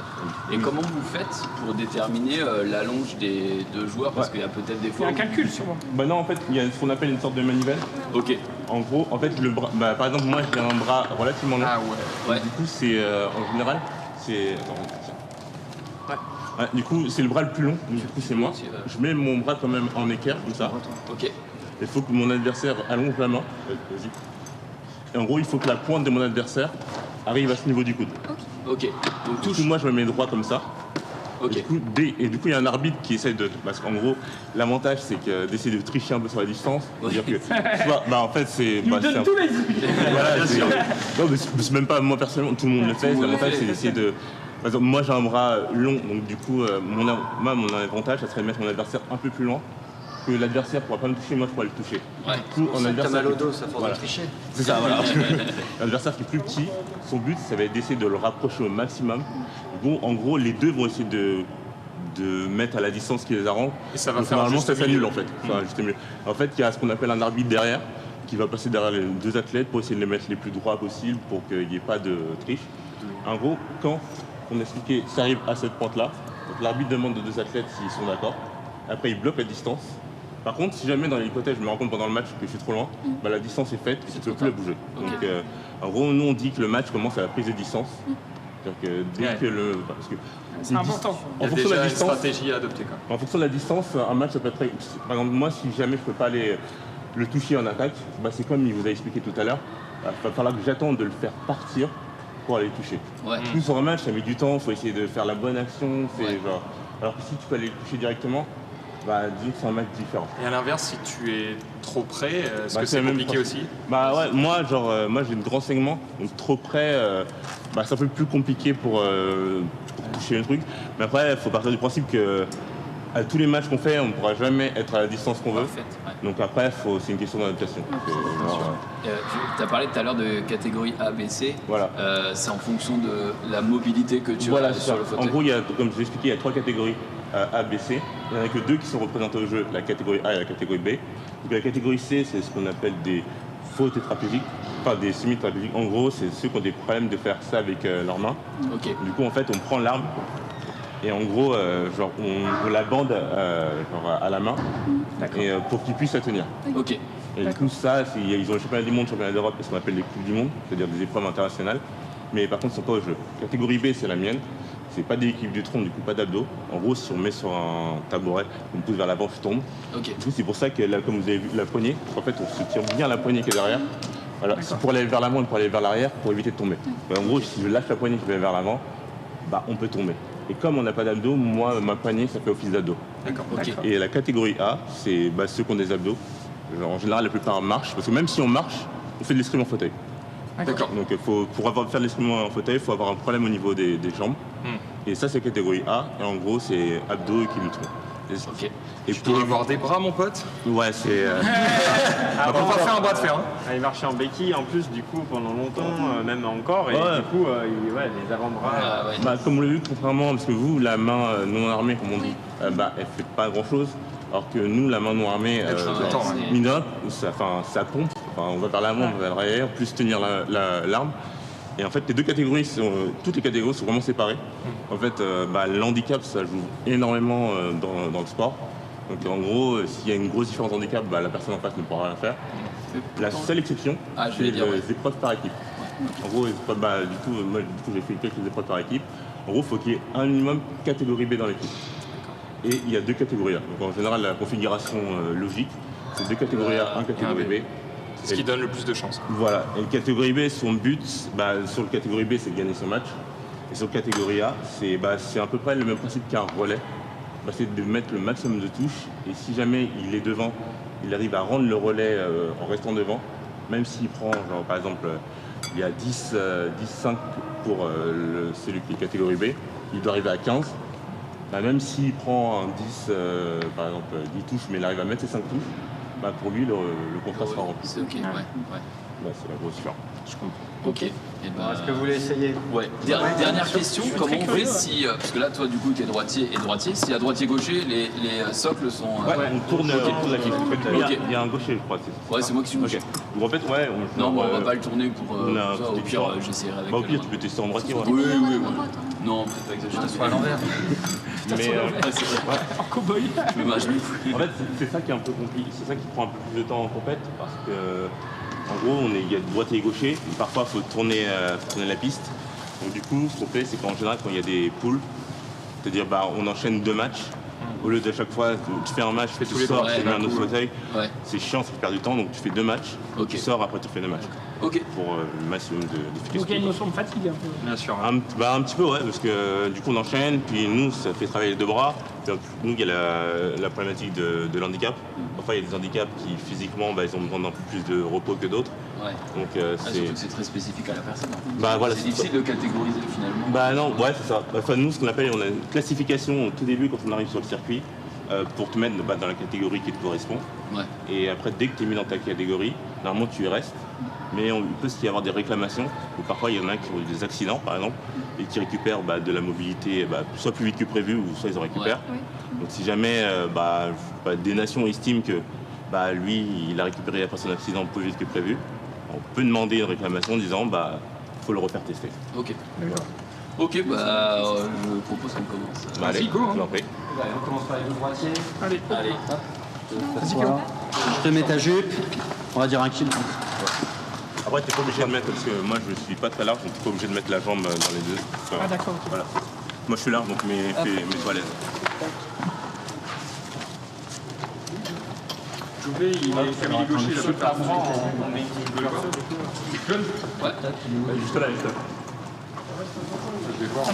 Et comment vous faites pour déterminer l'allonge des deux joueurs? Parce qu'il y a peut-être des Il y fois... a un calcul sûrement. Non, en fait, il y a ce qu'on appelle une sorte de manivelle. Ok. En gros, en fait, le bras, par exemple, moi, j'ai un bras relativement long. Ah ouais. Du coup, c'est en général, c'est. Ouais, du coup, c'est le bras le plus long. Du coup, c'est moi. Je mets mon bras quand même en équerre, comme ça. Ok. Il faut que mon adversaire allonge la main. Vas-y. Et en gros, il faut que la pointe de mon adversaire arrive à ce niveau du coude. Ok. Donc Du coup, moi, je me mets droit comme ça. Ok. Et du coup, il y a un arbitre qui essaie de. Parce qu'en gros, l'avantage, c'est d'essayer de tricher un peu sur la distance. C'est-à-dire que, en fait, c'est. Il me donne tous les Voilà, non, mais c'est même pas moi personnellement, tout le monde le fait. L'avantage, c'est d'essayer de. Par exemple, moi, j'ai un bras long, donc du coup, mon avantage, ça serait de mettre mon adversaire un peu plus loin. Que l'adversaire pourra pas me toucher, moi, je pourrais le toucher. Ouais. Du coup, T'as mal au dos, ça force de tricher. C'est ça, voilà. L'adversaire qui est plus petit, son but, ça va être d'essayer de le rapprocher au maximum. Bon, en gros, les deux vont essayer de mettre à la distance qui les arrange. Et ça va Donc, faire normalement, juste ça milieu. s'annule en fait. Enfin, juste milieu. En fait, il y a ce qu'on appelle un arbitre derrière qui va passer derrière les deux athlètes pour essayer de les mettre les plus droits possible pour qu'il n'y ait pas de triche. En gros, quand on expliquait, ça arrive à cette pente-là, donc l'arbitre demande aux deux athlètes s'ils sont d'accord. Après, il bloque la distance. Par contre, si jamais dans l'hypothèse je me rends compte pendant le match que je suis trop loin, bah, la distance est faite et je ne peux plus la bouger. Donc en gros, nous on dit que le match commence à la prise de distance. C'est-à-dire que dès que le. Parce que C'est important. en fonction de la distance, stratégie à adopter. Quoi. en fonction de la distance, un match ça peut être très. Par exemple, moi, si jamais je peux pas aller le toucher en attaque, bah, c'est comme il vous a expliqué tout à l'heure, il va falloir que j'attende de le faire partir pour aller le toucher. Ouais. Plus sur un match, ça met du temps, il faut essayer de faire la bonne action. Genre... Alors que si tu peux aller le toucher directement, bah, disons que c'est un match différent. Et à l'inverse, si tu es trop près, est-ce Bah, que c'est c'est le même compliqué principe. aussi? Bah ouais, moi j'ai une grand segment, donc trop près, bah, c'est un peu plus compliqué pour toucher le truc. Mais après, il faut partir du principe que à tous les matchs qu'on fait, on ne pourra jamais être à la distance qu'on veut. Parfait, ouais. Donc après, c'est une question d'adaptation. Tu as parlé tout à l'heure de catégorie A, B, C. Voilà. C'est en fonction de la mobilité que tu Voilà, as c'est sur ça. le fauteuil. En gros, comme je l'ai expliqué, il y a 3 catégories A, B, C. Il n'y en a que 2 qui sont représentées au jeu, la catégorie A et la catégorie B. Donc la catégorie C, c'est ce qu'on appelle des faux tétraplégiques, enfin des semi-tétraplégiques. En gros, c'est ceux qui ont des problèmes de faire ça avec leurs mains. Ok. Du coup, en fait, on prend l'arme et en gros, genre, on la bande genre, à la main et, pour qu'ils puissent la tenir. Ok. Et du coup, ça, ils ont le championnat du monde, le championnat d'Europe, et ce qu'on appelle les coupes du monde, c'est-à-dire des épreuves internationales. Mais par contre, ils ne sont pas au jeu. Catégorie B, c'est la mienne. C'est pas des équipes du tronc, du coup, pas d'abdos. En gros, si on met sur un tabouret, on pousse vers l'avant, je tombe. Ok. Du coup, c'est pour ça que là, comme vous avez vu, la poignée, en fait, on se tire bien la poignée qui est derrière. Voilà. C'est pour aller vers l'avant et pour aller vers l'arrière, pour éviter de tomber. Mais en gros, si je lâche la poignée qui va vers l'avant, bah, on peut tomber. Et comme on n'a pas d'abdos, moi, ma poignée, ça fait office d'abdos. D'accord. Ok. Et la catégorie A, c'est ceux qui ont des abdos. Genre, en général, la plupart marchent, parce que même si on marche, on fait de l'escrime en fauteuil. D'accord. Donc pour faire de l'escrime en fauteuil, il faut avoir un problème au niveau des jambes. Et ça, c'est catégorie A. Et en gros, c'est abdos et qui me trouvent. Ok. Et Tu dois avoir des bras, mon pote. Ouais, c'est. On va pas faire un bras de fer. Hein. Il marchait en béquille en plus du coup pendant longtemps, même encore, et Ouais. du coup les avant-bras. Ah, ouais. Bah, comme on l'a vu, contrairement, parce que vous, la main non armée, comme on dit, bah, elle fait pas grand chose. Alors que nous, la main non armée, c'est- mine de rien, ça pompe. Enfin, on va vers l'avant, on va vers l'arrière, plus tenir l'arme. Et en fait, les deux catégories, toutes les catégories sont vraiment séparées. En fait, bah, l'handicap, ça joue énormément dans le sport. Donc en gros, s'il y a une grosse différence d'handicap, bah, la personne en face ne pourra rien faire. La seule exception, Ah, je c'est vais dire, les épreuves par équipe. En gros, bah, du coup, moi, j'ai fait quelques épreuves par équipe. En gros, il faut qu'il y ait un minimum catégorie B dans l'équipe. Et il y a 2 catégories A. Donc en général, la configuration logique, c'est 2 catégories A, 1 catégorie B. C'est ce qui donne le plus de chance. Voilà. Et le catégorie B, son but, bah, sur le catégorie B, c'est de gagner son match. Et sur le catégorie A, c'est à peu près le même principe qu'un relais. Bah, c'est de mettre le maximum de touches. Et si jamais il est devant, il arrive à rendre le relais en restant devant. Même s'il prend, genre, par exemple, il y a 10-5 pour celui qui est catégorie B, il doit arriver à 15. Bah, même s'il prend un 10, par exemple 10 touches, mais il arrive à mettre ses 5 touches, bah, pour lui, le contrat sera rempli. C'est ok, ouais. Bah, c'est la grosse différence. Je comprends. Ok. Et ben, Est-ce que vous voulez essayer? Ouais. Dernière question, comment on fait si. Parce que là, toi, du coup, tu es droitier et droitier. Si à droitier-gaucher, les socles sont. On tourne la piste. Ok. Il y a un gaucher, je crois. Ouais, c'est moi qui suis gaucher. Donc en fait, ouais. Non, mais on va pas le tourner pour. on a un ça, au petit pire, différent. j'essaierai avec. Bah, au pire, tu peux tester en droitier. Ouais. Oui. Non, peut-être pas exagérer. Soit à l'envers. Mais C'est vrai. En cow-boy. Je me mets à genoux. en fait, c'est ça qui est un peu compliqué. C'est ça qui prend un peu plus de temps en compète parce que, en gros, il y a droitier et gaucher. Et parfois, il faut tourner la piste. Donc du coup, ce qu'on fait, c'est qu'en général, quand il y a des poules, c'est-à-dire, bah, on enchaîne 2 matchs. Au lieu de chaque fois, tu fais un match, tu sors, tu mets un autre fauteuil. Ouais. C'est chiant, ça perd du temps, donc tu fais 2 matchs. Ok. Tu sors, après tu fais 2 matchs. Ok. Pour le maximum Donc il y a d'efficacité. une notion de fatigue un peu. Bien sûr. Un petit peu, ouais, parce que du coup on enchaîne, puis nous ça fait travailler les 2 bras. Donc, nous il y a la problématique de l'handicap. Parfois il y a des handicaps qui physiquement ils ont besoin d'un peu plus de repos que d'autres. Ouais. Donc Surtout que c'est très spécifique à la personne. Bah, voilà, c'est c'est difficile de catégoriser finalement. Bah non, ouais c'est ça. Enfin nous ce qu'on appelle, on a une classification au tout début quand on arrive sur le circuit pour te mettre dans la catégorie qui te correspond. Ouais. Et après dès que tu es mis dans ta catégorie, normalement tu y restes. Mais il peut y avoir des réclamations, ou parfois il y en a qui ont eu des accidents par exemple, et qui récupèrent de la mobilité soit plus vite que prévu, ou soit ils en récupèrent. Ouais. Donc si jamais des nations estiment que lui il a récupéré après son accident plus vite que prévu, on peut demander une réclamation en disant faut le refaire tester. Ok. Ok, je propose qu'on commence. Allez, go, hein. je vous en prie. On commence par les deux droitiers. Allez. Allez. Je te mets ta jupe. On va dire 1 kilo. Après, t'es pas obligé de mettre, parce que moi je suis pas très large, donc t'es pas obligé de mettre la jambe dans les deux. Enfin, Ah d'accord. Ok. voilà. Moi je suis large, donc mets-toi à l'aise. Jouvet, il est famille gaucher, là, pas grand. Ouais. Juste là, juste là. Je vais voir.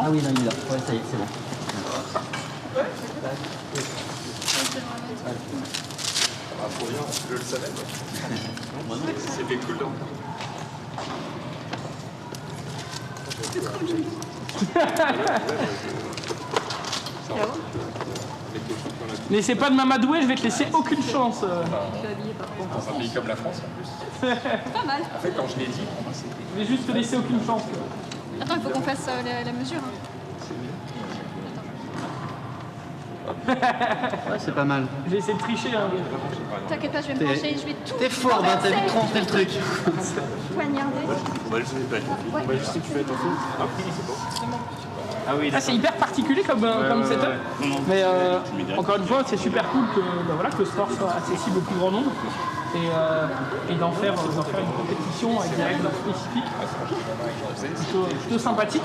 Ah oui, là, il est là. Ouais, ça y est, c'est bon. Ah, trop bien, je le savais. C'était cool, non? Laissez pas de m'amadouer, je vais te laisser aucune chance. Dans un pays comme la France, en plus. Pas mal. En fait, quand je l'ai dit, pour moi, c'était... Je vais juste te laisser aucune chance. Attends, il faut qu'on fasse la mesure. Hein. Ouais, c'est pas mal. Je vais essayer de tricher. Hein. T'inquiète pas, je vais me pencher, je vais tout. T'es fort, hein, t'as vite rentré le truc. Poignarder. On va juste faire Ouais. On va juste récupérer ton fil. Ah oui, Ah, c'est hyper particulier comme setup. Mais encore une fois, c'est super cool que, voilà, que le sport soit accessible au plus grand nombre et d'en faire une compétition avec des règles spécifiques. Plutôt sympathique.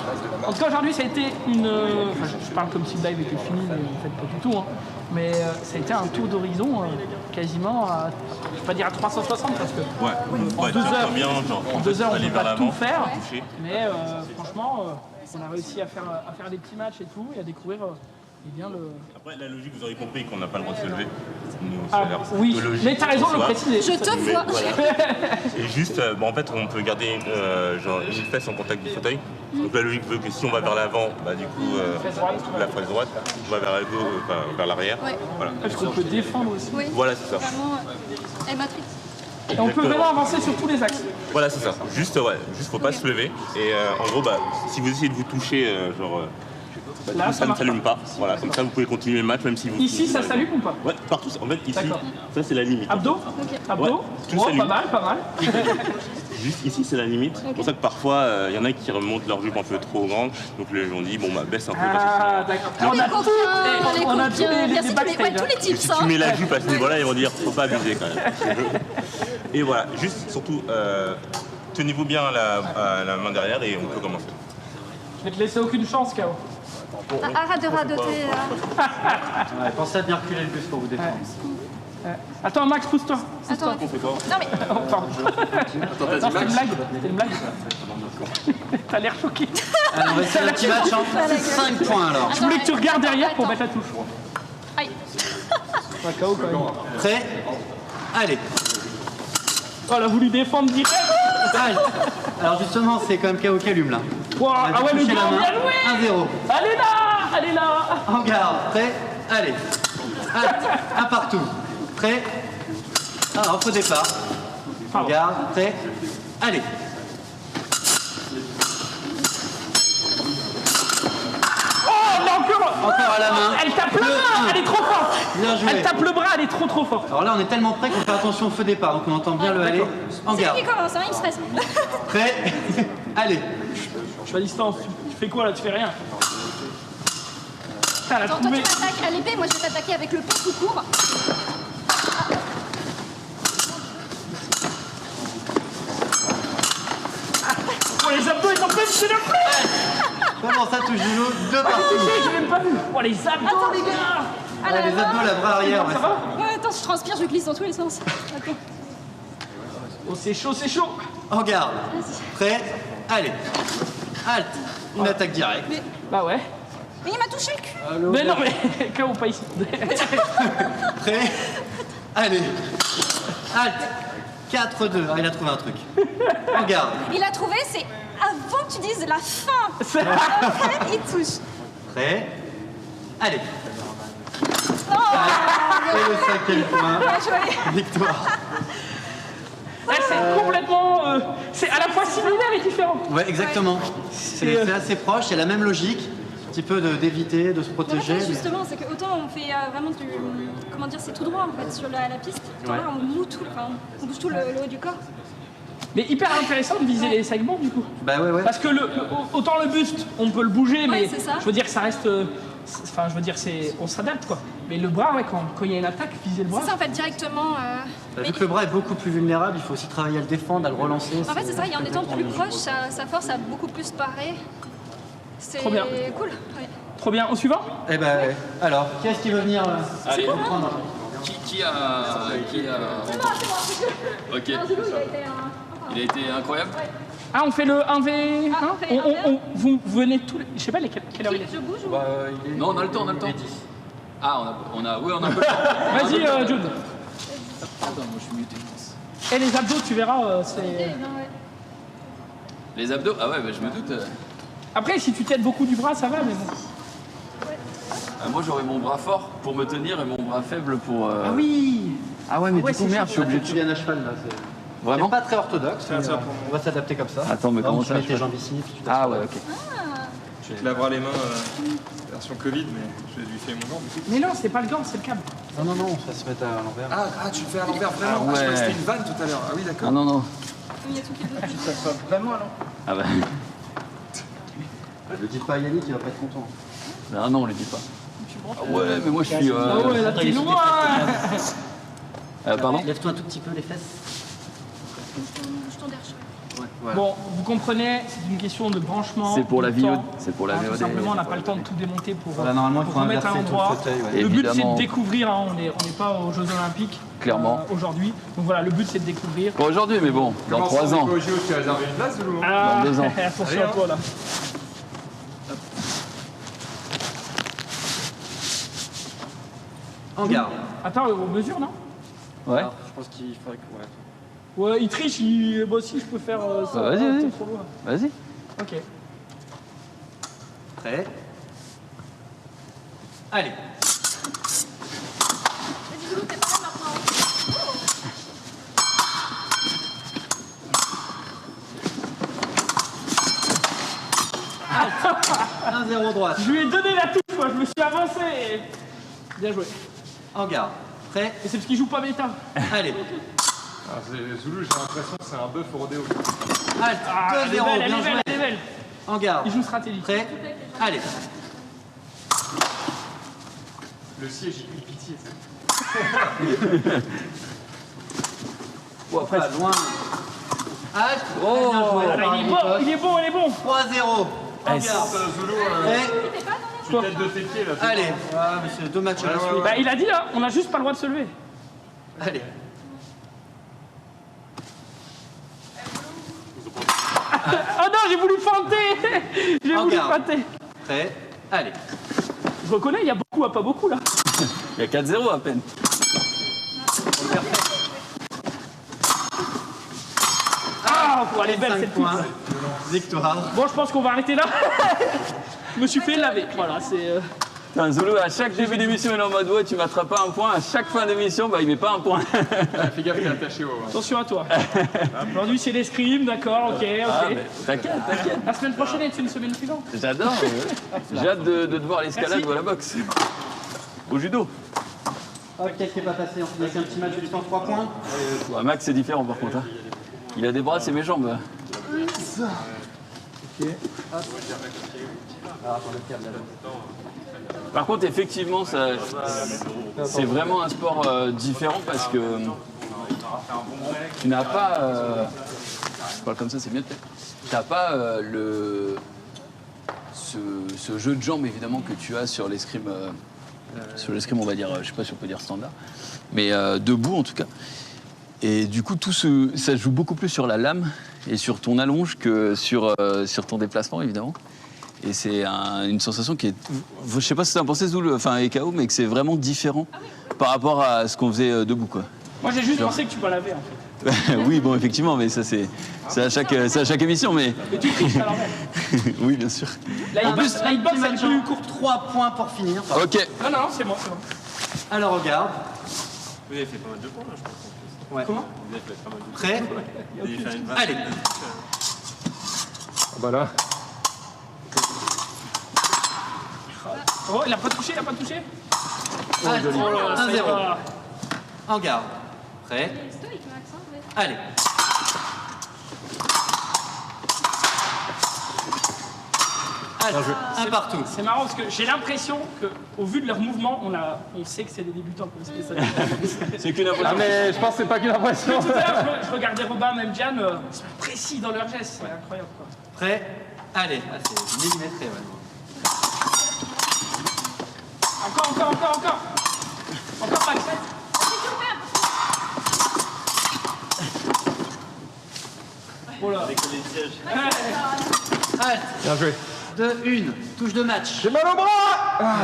En tout cas, aujourd'hui, ça a été une. Enfin, je parle comme si le live était fini, mais en fait, pas du tout. Hein. Mais ça a été un tour d'horizon quasiment à. Je vais pas dire à 360 parce que. Ouais, En 2 heures, bien, genre, en 2 heures, on ne aller peut vers pas l'avant, tout faire. toucher. Mais franchement, on a réussi à faire des petits matchs et tout, et à découvrir bien le. Après, la logique, vous aurez compris qu'on n'a pas le droit de se lever. Nous, Ah, ça a l'air oui, plutôt logique mais t'as raison de le qu'on soit. préciser. Je te Mais vois. voilà. Et juste, en fait, on peut garder genre, une fesse en contact du fauteuil. Donc la logique veut que si on va vers l'avant, bah, du coup, la fraise droite, on va vers la gauche, vers l'arrière. Ouais. Voilà. Parce qu'on peut défendre aussi. Oui. Voilà, c'est ça. Vraiment, elle matrix. Et on peut vraiment avancer sur tous les axes. Voilà, c'est ça. Juste faut pas se lever. Et en gros, bah, si vous essayez de vous toucher, Là, ça ne s'allume pas. Voilà, comme ça, vous pouvez continuer le match même si vous. Ici, ça s'allume ou pas? Ouais, partout. En fait, ici, D'accord. ça c'est la limite. Abdos. Abdos. Ouais, tout Oh, s'allume. pas mal, pas mal. Juste ici, c'est la limite. C'est pour ça que parfois, il y en a qui remontent leur jupe un peu trop grande. Donc on dit, bon, bah, baisse un peu. Ah, d'accord. On a tout. On a tous les Merci backstage. tous les Parce que tips. si tu mets la jupe à ce niveau-là, ils vont dire, faut pas abuser quand même. Et voilà, juste surtout, tenez-vous bien à la main derrière et on peut commencer. Je vais te laisser aucune chance, K.O. Arrête de radoter. Ouais, pensez à bien reculer le bus pour vous défendre. Attends, Max, pousse-toi. Attends. Non mais. Oh, pardon. Non, c'était une blague. C'était une blague. T'as l'air choqué. Allez, on va essayer un petit match. Hein. C'est 5 points alors. Je voulais que tu regardes derrière pour mettre la touche. Aïe. Pas KO quand même. Prêt? Allez. Oh, elle a voulu défendre direct. Allez. Alors justement, c'est quand même KO qui allume là. Wow, On a ah ouais, le touché la grand main. bien joué. 1-0. Elle est là. Elle est là. En garde. Prêt? Allez. Halte. Un partout. Prêt? Alors, faux départ. En Pardon. garde. Prêt? Allez. Oh, là encore. Encore à la main. Elle tape le bras. 2-1. Elle est trop forte. Bien joué. Elle tape le bras. Elle est trop forte. Alors là, on est tellement près qu'on fait attention au feu départ. Donc on entend bien le aller. En C'est lui garde. qui commence, hein, il me stresse. Prêt? Allez. Je suis à distance. Tu fais quoi là? Tu fais rien. Putain, elle a Attends, toi trouvé. tu m'attaques à l'épée, moi je vais t'attaquer avec le pied tout court. Oh, les abdos, ils ont plein de plus. Comment ça touche du lot? Deux partout. J'ai même pas vu. Oh, les abdos, les gars. Ah, Ouais, les abdos, la bras arrière. Ouais. Ça va? Ouais, attends, je transpire, je glisse dans tous les sens. Attends. Oh, c'est chaud, c'est chaud. En garde. Prêt? Allez. Halte. Une attaque directe. Bah ouais. Mais il m'a touché le cul. Mais non, mais KO, pas ici. Prêt? Allez. Halte. 4-2. Ah, il a trouvé un truc. En garde. Il a trouvé, c'est avant que tu dises la fin. Après, il touche. Prêt? Allez. Oh, Et le 5e point. bien joué. Victoire. Ouais, c'est complètement. C'est à la fois similaire et différent. Ouais, exactement. C'est assez proche, il y a la même logique. Un petit peu d'éviter, de se Non, protéger. mais mais- justement, c'est que autant on fait vraiment du. Comment dire, c'est tout droit en fait sur la piste. Autant là, on mouille tout, enfin, on bouge tout le haut du corps. Mais hyper intéressant de viser les segments du coup. Bah ouais, ouais. Parce que autant le buste, on peut le bouger, mais c'est ça. je veux dire que ça reste enfin je veux dire, on s'adapte quoi. Mais le bras, ouais, quand il y a une attaque, viser le bras. C'est ça en fait directement. Vu que le bras est beaucoup plus vulnérable, il faut aussi travailler à le défendre, à le relancer. En fait c'est ça, et en étant plus proche, sa force a beaucoup plus paré. C'est Trop bien. cool. Ouais. Trop bien. Au suivant? Eh ben, alors, qui est-ce qui veut venir Allez. reprendre Qui a... C'est moi. Ok. Non, Zoulou, il a été Il a été incroyable. Ah, on fait le 1v1 Ah, on fait les 1v1. Vous venez tous les... Je sais pas quelle heure il est. Je bouge ou... Non, on a le temps, Ah, on a un peu le temps. Vas-y, Jude. Attends, moi je suis muté. Et les abdos, tu verras, c'est... Non, ouais. Les abdos, ah ouais, bah, je me doute. Après, si tu t'aides beaucoup du bras, ça va, mais bon. Moi j'aurais mon bras fort pour me tenir et mon bras faible pour... Ah oui. Ah ouais, mais Ouais, du coup, c'est merde, je suis obligé de... Tu viens à cheval là. Vraiment C'est pas très orthodoxe, mais on va s'adapter comme ça. Attends, mais comment tu ça, mets je tes fais jambes ici, puis tu Ah ouais, ok. Tu te laveras les mains, version Covid, mais je vais lui faire mon gant du coup. Mais non, c'est pas le gant, c'est le câble. Non, on va se mettre à l'envers. Ah, tu le fais à l'envers, vraiment. Ah ouais. Je crois que c'était une vanne tout à l'heure. Ah oui, d'accord. Ah non, non. Il y a tout qui est Ça soit vraiment alors. Ah bah... Ne dites pas à Yannick, il va pas être content. Ah non, on le dit pas. Ah ouais, mais moi je suis... Ah ouais, là, t'es loin. Pardon. Lève-toi un tout petit peu les fesses. Je tourne d'air chaud. Ouais, voilà. Bon, vous comprenez, c'est une question de branchement. C'est pour la de VOD. temps. C'est pour la Tout VOD. simplement, on n'a pas le temps de tout démonter pour, Voilà, normalement, il pour faut remettre à inverser tout l'endroit. le fauteuil. Ouais. Le but, c'est Évidemment. de découvrir. Hein, on n'est pas aux Jeux Olympiques. Clairement. Aujourd'hui. Donc voilà, le but, c'est de découvrir. Pas aujourd'hui, mais bon, dans 3 ans. Au JO, tu as réservé une place, Zoulou? Ah, Dans 2 ans. attention à toi là. En garde. Attends, on mesure, non? Ouais. Alors, je pense qu'il faudrait que. Ouais. Ouais, il triche, moi aussi je peux faire ça. Bah, vas-y, Ah, vas-y. t'es trop loin. Vas-y. Ok. Prêt. Allez. Vas-y, Zoulou, t'es pas là maintenant. 1-0 droite. Je lui ai donné la touche, moi, je me suis avancé. Bien joué. En garde. Prêt. Et c'est parce qu'il joue pas méta. Allez. Ah, Zoulou, j'ai l'impression que c'est un bœuf au rodéo. Halt. Ah, elle est 2-0. belle, elle Bien est belle, joué. elle est belle. En garde. Il joue stratégie. Prêt. Allez. Le siège, il pitié. Bon, après, loin. Halt. Oh, Bien joué. Voilà, il est bon, il est bon, il est bon. 3-0. En garde. Zoulou, Prêt. tu têtes de tes pieds là. Allez. Ah, mais c'est 2 matchs à la suite. Bah, il a dit là, on a juste pas le droit de se lever. Allez. Oh non, j'ai voulu feinter. J'ai En voulu garde. feinter. Prêt. Allez. Je reconnais, il y a beaucoup à pas beaucoup là. Il y a 4-0 à peine. Ah, elle est belle 5 cette points. touche. Victoire. Bon, je pense qu'on va arrêter là. Je me suis fait laver. Voilà, c'est. Putain, Zoulou, à chaque début d'émission, il est en mode ouais, tu m'attrapes pas un point. À chaque fin d'émission, bah, il met pas un point. Fais gaffe, t'es attaché au. Attention à toi. Aujourd'hui, c'est l'escrime, d'accord, ok, Ah, ok. mais t'inquiète, t'inquiète. La semaine prochaine est une semaine suivante. J'adore. J'ai hâte de te voir à l'escalade Merci. ou à la boxe. Au judo. Ok, qui n'est pas passé. On finit avec un petit match juste en 3 points. Ouais, Max, c'est différent par contre. Hein. Il a des bras, c'est mes jambes. Par contre, effectivement, c'est vraiment un sport différent parce que tu n'as pas. Je parle comme ça, c'est mieux peut-être. Tu n'as pas ce jeu de jambes évidemment que tu as sur l'escrime. Sur l'escrime, on va dire, je sais pas si on peut dire standard, mais debout en tout cas. Et du coup, ça joue beaucoup plus sur la lame et sur ton allonge que sur ton déplacement, évidemment. Et c'est une sensation qui est... Je sais pas si tu as pensé, Zoul, enfin, EKO, mais que c'est vraiment différent par rapport à ce qu'on faisait debout, quoi. Moi, j'ai juste pensé que tu pas laver en fait. Oui, bon, effectivement, mais ça, c'est à chaque émission, mais... Mais tu triches alors même. Oui, bien sûr. La hitbox, Un petit elle match plus en court. 3 points pour finir. Ok. Non, non, c'est bon, c'est bon. Alors, regarde. Oui, il a fait pas mal de points là, je pense. Ouais. Comment Il a fait pas mal de points. Prêt. Il a fait une vache. Allez. Bah là. Oh, il a pas touché, il a pas touché. Allez. Oh là, ça y 1-0. va. En garde. Prêt. Stoïque, Max, hein, ouais. Allez. Un partout. C'est marrant parce que j'ai l'impression qu'au vu de leur mouvement, on sait que c'est des débutants. Comme C'est qu'une impression. Ah mais je pense que c'est pas qu'une impression. Tout à l'heure, je regardais Robin, même Diane, ils sont précis dans leurs gestes, c'est incroyable. Quoi. Prêt? Allez. Ah, c'est millimétré, ouais. Encore. Encore Max. Oh là. Allez. Bien joué. 2-1. Touche de match. J'ai mal au bras.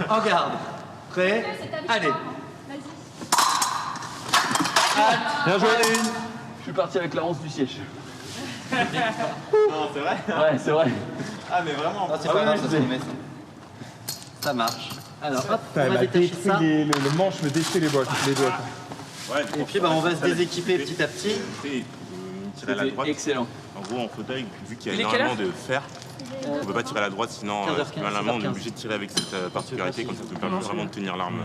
En garde. Prêt? Allez. Bien joué. 3-1. Je suis parti avec la ronce du siège. Non, c'est vrai. Ouais, c'est vrai. Ah, mais vraiment. C'est pas grave, ça se remet. Ça marche. Alors, hop, on va détacher ça. Le manche me détruit les doigts. Ouais, Et puis, on va se déséquiper petit à petit. Tirer à la droite. Excellent. En gros, en fauteuil, vu qu'il y a Il est énormément quelle de fer, on ne peut pas tirer à la droite, sinon, 15h15, normalement, on est 16h15. obligé de tirer avec cette particularité, comme ça te permet vraiment de tenir l'arme.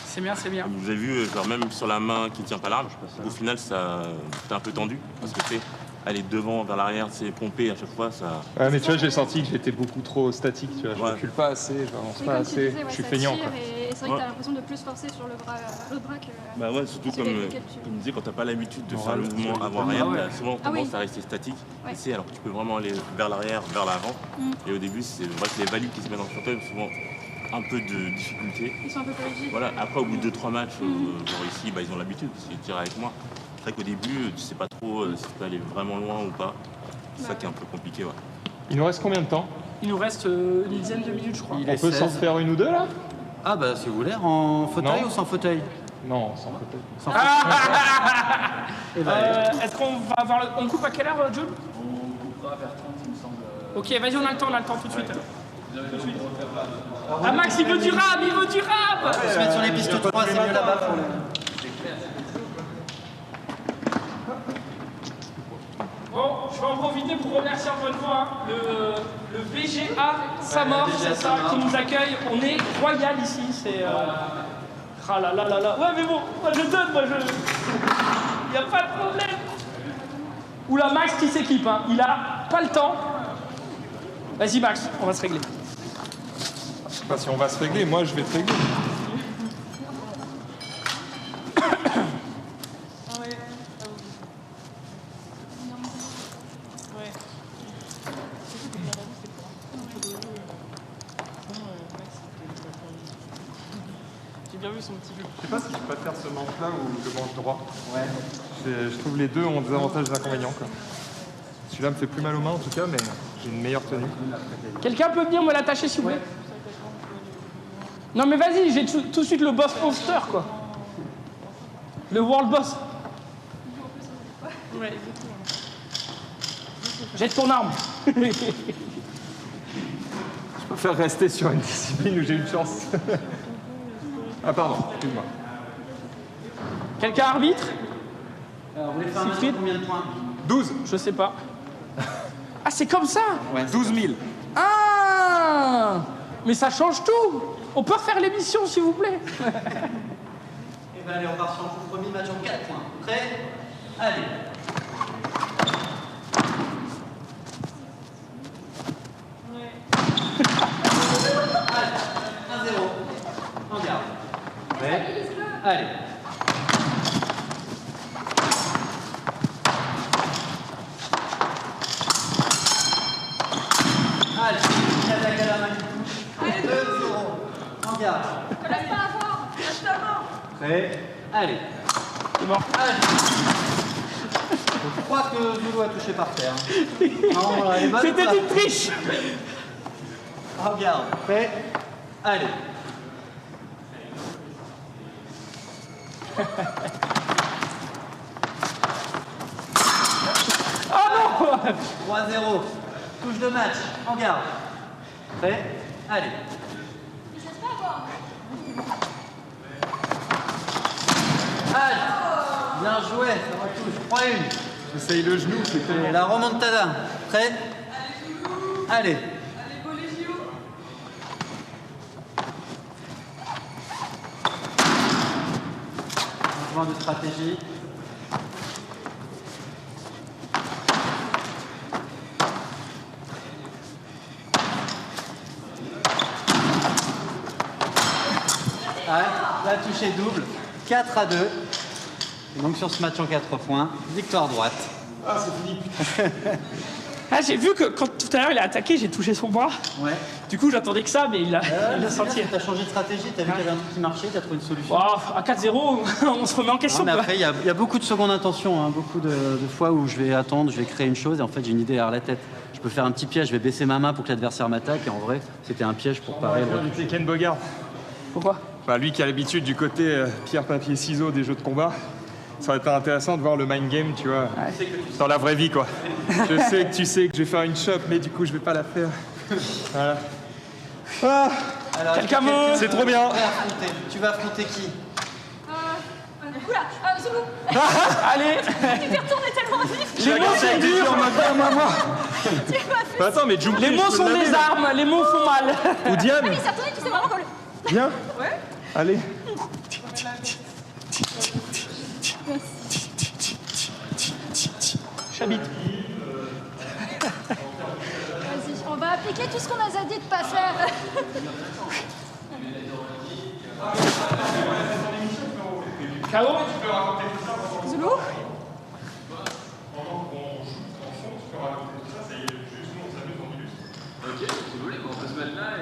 C'est bien. Vous avez vu, genre même sur la main qui ne tient pas l'arme, au final, ça t'es un peu tendu, parce que tu sais, aller devant, vers l'arrière, c'est pomper à chaque fois, ça... Ouais, mais tu vois, j'ai senti que j'étais beaucoup trop statique, tu vois. Je Ouais. recule pas assez, je n'avance Mais pas comme tu assez, disais, je suis ça feignant, tire quoi. Et c'est vrai que t'as l'impression de plus forcer sur l'autre bras que... Bah ouais, surtout celui comme avec lequel tu- je disais, quand t'as pas l'habitude de Non, faire le ouais, mouvement c'est- avant-arrière, Ah ouais. t'as souvent Ah oui. tendance à rester statique. Ouais. Tu sais, alors que tu peux vraiment aller vers l'arrière, vers l'avant. Et au début, c'est vrai que les valides qui se mettent dans le fauteuil ont souvent un peu de difficulté. Ils sont un peu plus rigides. Voilà, après, au bout de 2-3 matchs, genre ici, ils ont l'habitude, parce qu'ils tirent avec moi. C'est vrai qu'au début, tu sais pas trop si tu peux aller vraiment loin ou pas. C'est ça qui est un peu compliqué, ouais. Il nous reste combien de temps? Il nous reste une dizaine de minutes, je crois. Il On est peut s'en 16. faire une ou deux, là? Ah, bah, si vous voulez, en fauteuil Non. ou sans fauteuil? Non, sans fauteuil. Sans fauteuil. Eh ben, allez. Est-ce qu'on va avoir On coupe à quelle heure, Jules On coupera vers 30, il me semble. Ok, vas-y, on a le temps tout de suite. Ah, Max, il veut du rap. On peut se mettre sur les pistes 3, c'est mieux là-bas pour le... Bon, je vais en profiter pour remercier encore une fois le VGA Samor, c'est ça, qui nous accueille. On est royal ici, c'est... Ah là là là là. Ouais, mais bon, moi je donne, Il n'y a pas de problème. Oula, Max qui s'équipe, hein. Il a pas le temps. Vas-y, Max, on va se régler. Je sais pas si on va se régler, moi je vais te régler. J'ai bien vu son petit jeu. Je sais pas si je préfère ce manche-là ou le manche droit. Ouais. Je trouve les deux ont des avantages et des inconvénients, quoi. Celui-là me fait plus mal aux mains en tout cas, mais j'ai une meilleure tenue. Quelqu'un peut venir me l'attacher, s'il vous plaît? Non, mais vas-y, j'ai tout de suite le boss poster, quoi. Le world boss. Ouais, Jette ton arme. Je préfère rester sur une discipline où j'ai une chance. Ah pardon, excuse-moi. Quelqu'un arbitre? Alors, vous voulez faire un match Siegfried de combien de points? 12. Je sais pas. Ah, c'est comme ça? Ouais. 12 000. Ah! Mais ça change tout. On peut refaire l'émission, s'il vous plaît. Eh ben allez, on part sur un premier match en 4 points. Prêt? Allez. Allez, 1-0. On garde. Prêt? Allez. Allez, il attaque à la main qui touche. 2-0. On garde. Ne laisse pas avoir. Lâche ta main. Prêt? Allez. C'est mort. Allez. Je crois que Zoulou a touché par terre. Non, voilà, elle est bonne. C'était une triche. Regarde. Prêt? Allez. Oh non! 3-0. Touche de match. En garde. Prêt? Allez. Allez. Bien joué. Ça va touche. 3-1. J'essaye le genou, c'est tellement... Et la remontada. Prêt? Allez. Changement de stratégie. La touche est double. 4-2. Et donc sur ce match en 4 points, victoire droite. Ah, c'est fini. Ah, j'ai vu que quand tout à l'heure il a attaqué, j'ai touché son bras. Ouais. Du coup, j'attendais que ça, mais il l'a senti. T'as changé de stratégie, t'as vu qu'il y avait un truc qui marchait, t'as trouvé une solution. Oh, à 4-0, on se remet en question. Non, mais quoi. après, il y a beaucoup de seconde intention, hein, beaucoup de fois où je vais attendre, je vais créer une chose et en fait j'ai une idée derrière la tête. Je peux faire un petit piège, je vais baisser ma main pour que l'adversaire m'attaque et en vrai, c'était un piège pour parer. C'est Ken Bogard. Pourquoi? Bah, lui qui a l'habitude du côté pierre, papier, ciseaux des jeux de combat. Ça va être intéressant de voir le mind game, tu vois, dans la vraie vie, quoi. Je sais que tu sais que je vais faire une chop, mais du coup, je vais pas la faire. Voilà. Ah, Alors, Quelqu'un veut- c'est trop bien. Tu vas affronter qui? Oula, Zoulou, Allez, tu t'es retourné tellement vite. les mots sont durs. Tu m'as fait. Bah, attends, mais Jumpy, Les mots je peux sont le des laver, là. armes, les mots font mal. Ou Diane, Il s'est retourné, tu sais vraiment comme le. viens. Allez. J'habite. Vas-y, on va appliquer tout ce qu'on nous a dit de pas faire. K.O. Zoulou. Ok, si vous voulez, on peut se mettre là et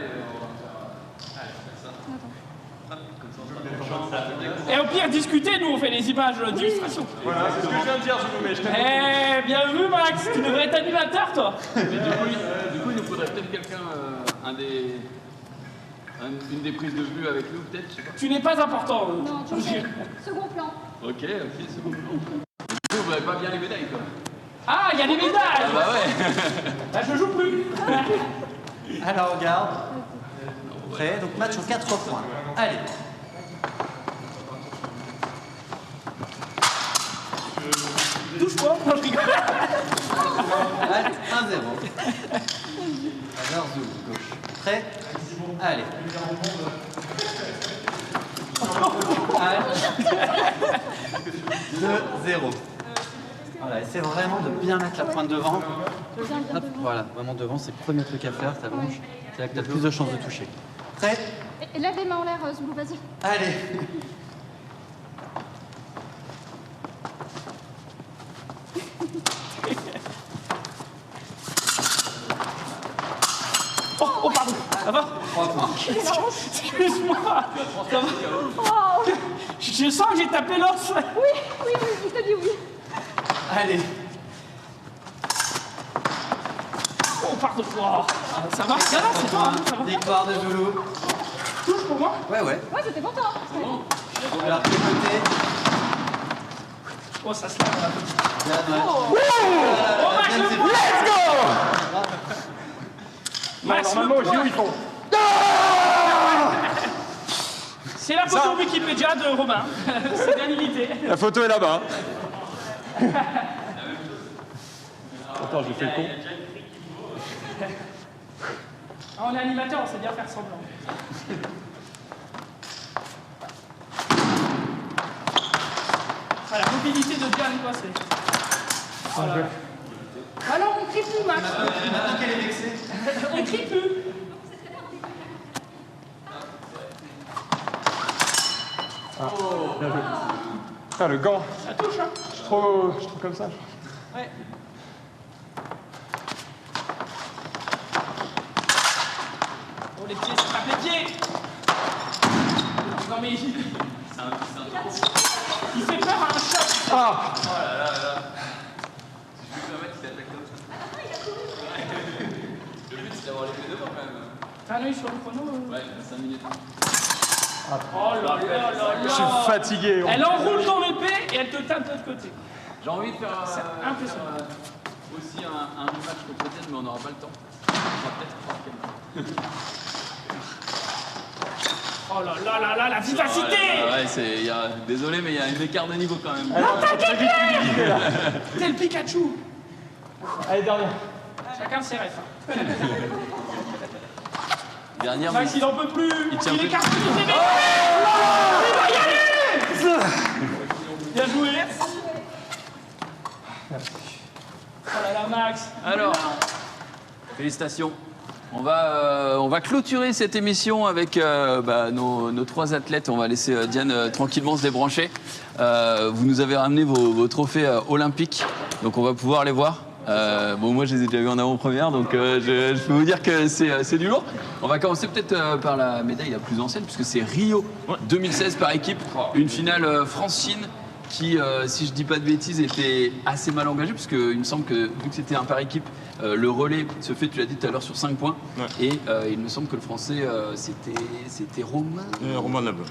Et au pire, discuter, nous on fait les images d'illustration. Voilà, c'est ce que je viens de dire, Jumpy, mais je t'aime. Eh, bien vu Max, tu devrais être animateur toi. Mais du coup, il nous faudrait peut-être quelqu'un, une des prises de vue avec nous, peut-être, je sais pas. Tu n'es pas important. Non, tu sais. Second plan. Ok, c'est bon. Du coup, vous n'avez pas bien les médailles, quoi. Ah, il y a des médailles. Ah bah ouais. Là, je joue plus. Alors regarde. Prêt, donc match en 4 points. Allez. Touche-moi, moi je rigole. Alt 1-0. Alors Zoulou, gauche. Prêt? Allez. Alt 2-0. Voilà, essaie vraiment de bien mettre la pointe devant. Hop, voilà, vraiment devant, c'est le premier truc à faire, t'allonges. C'est là que t'as le plus de chances de toucher. Prêt? Et lève les mains en l'air, Zoulou, vas-y. Allez. Oh, pardon, ça va? 3 points. Excuse-moi. Ça va? Oh. Je sens que j'ai tapé l'os. Oui, je te dis oui. Allez. Oh, pardon. Oh, ça va? Ça va, c'est toi, hein, ça va? Victoire de Zoulou. Touche pour moi? Ouais. Ouais, c'était pour toi. Alors, de côté. Oh, ça se lave là. Bien, ouais. Oh, Max, le point. Let's go. Max, le Normalement, point. ils font. C'est la photo Wikipédia de Romain. C'est bien limité. La photo est là-bas. Attends, j'ai fait le con. Ah, on est animateur, on sait bien faire semblant. Ah, la mobilité de Diane, quoi, c'est. Oh là là. Alors, on crie plus, Max. Maintenant qu'elle est vexée. On crie plus. Putain, le gant. Ça touche, hein. Je suis trop comme ça. Ouais. Oh, les pieds, ça tape les pieds. Non, mais il fait peur à un chat. Ah. Le but, c'est d'avoir les pieds devant, quand même. T'as un œil sur le chrono? Ouais, 5 minutes. Oh là là là Je là. suis fatigué. Elle enroule ton épée et elle te tape de l'autre côté. J'ai envie de faire impressionnant. Aussi un match contre Diane, mais on n'aura pas le temps. On va peut-être faire Oh là là là là, la vivacité. Désolé, mais il y a un écart de niveau quand même. Tel Pikachu. Allez, dernière. Chacun ses rêves. Dernière, Max, il en peut plus. Il tient Il plus. écarte toutes ses épées. Il va y aller. Bien joué. Oh là là, Max. Alors, félicitations. On va clôturer cette émission avec nos 3 athlètes. On va laisser Diane tranquillement se débrancher. Vous nous avez ramené vos trophées olympiques, donc on va pouvoir les voir. Moi je les ai déjà vus en avant-première, donc je peux vous dire que c'est du lourd. On va commencer peut-être par la médaille la plus ancienne, puisque c'est Rio 2016 par équipe, une finale France-Chine qui, si je dis pas de bêtises, était assez mal engagée, puisque il me semble que vu que c'était un par équipe, le relais se fait, tu l'as dit tout à l'heure, sur 5 points. Ouais. Et il me semble que le français, c'était Romain Noble.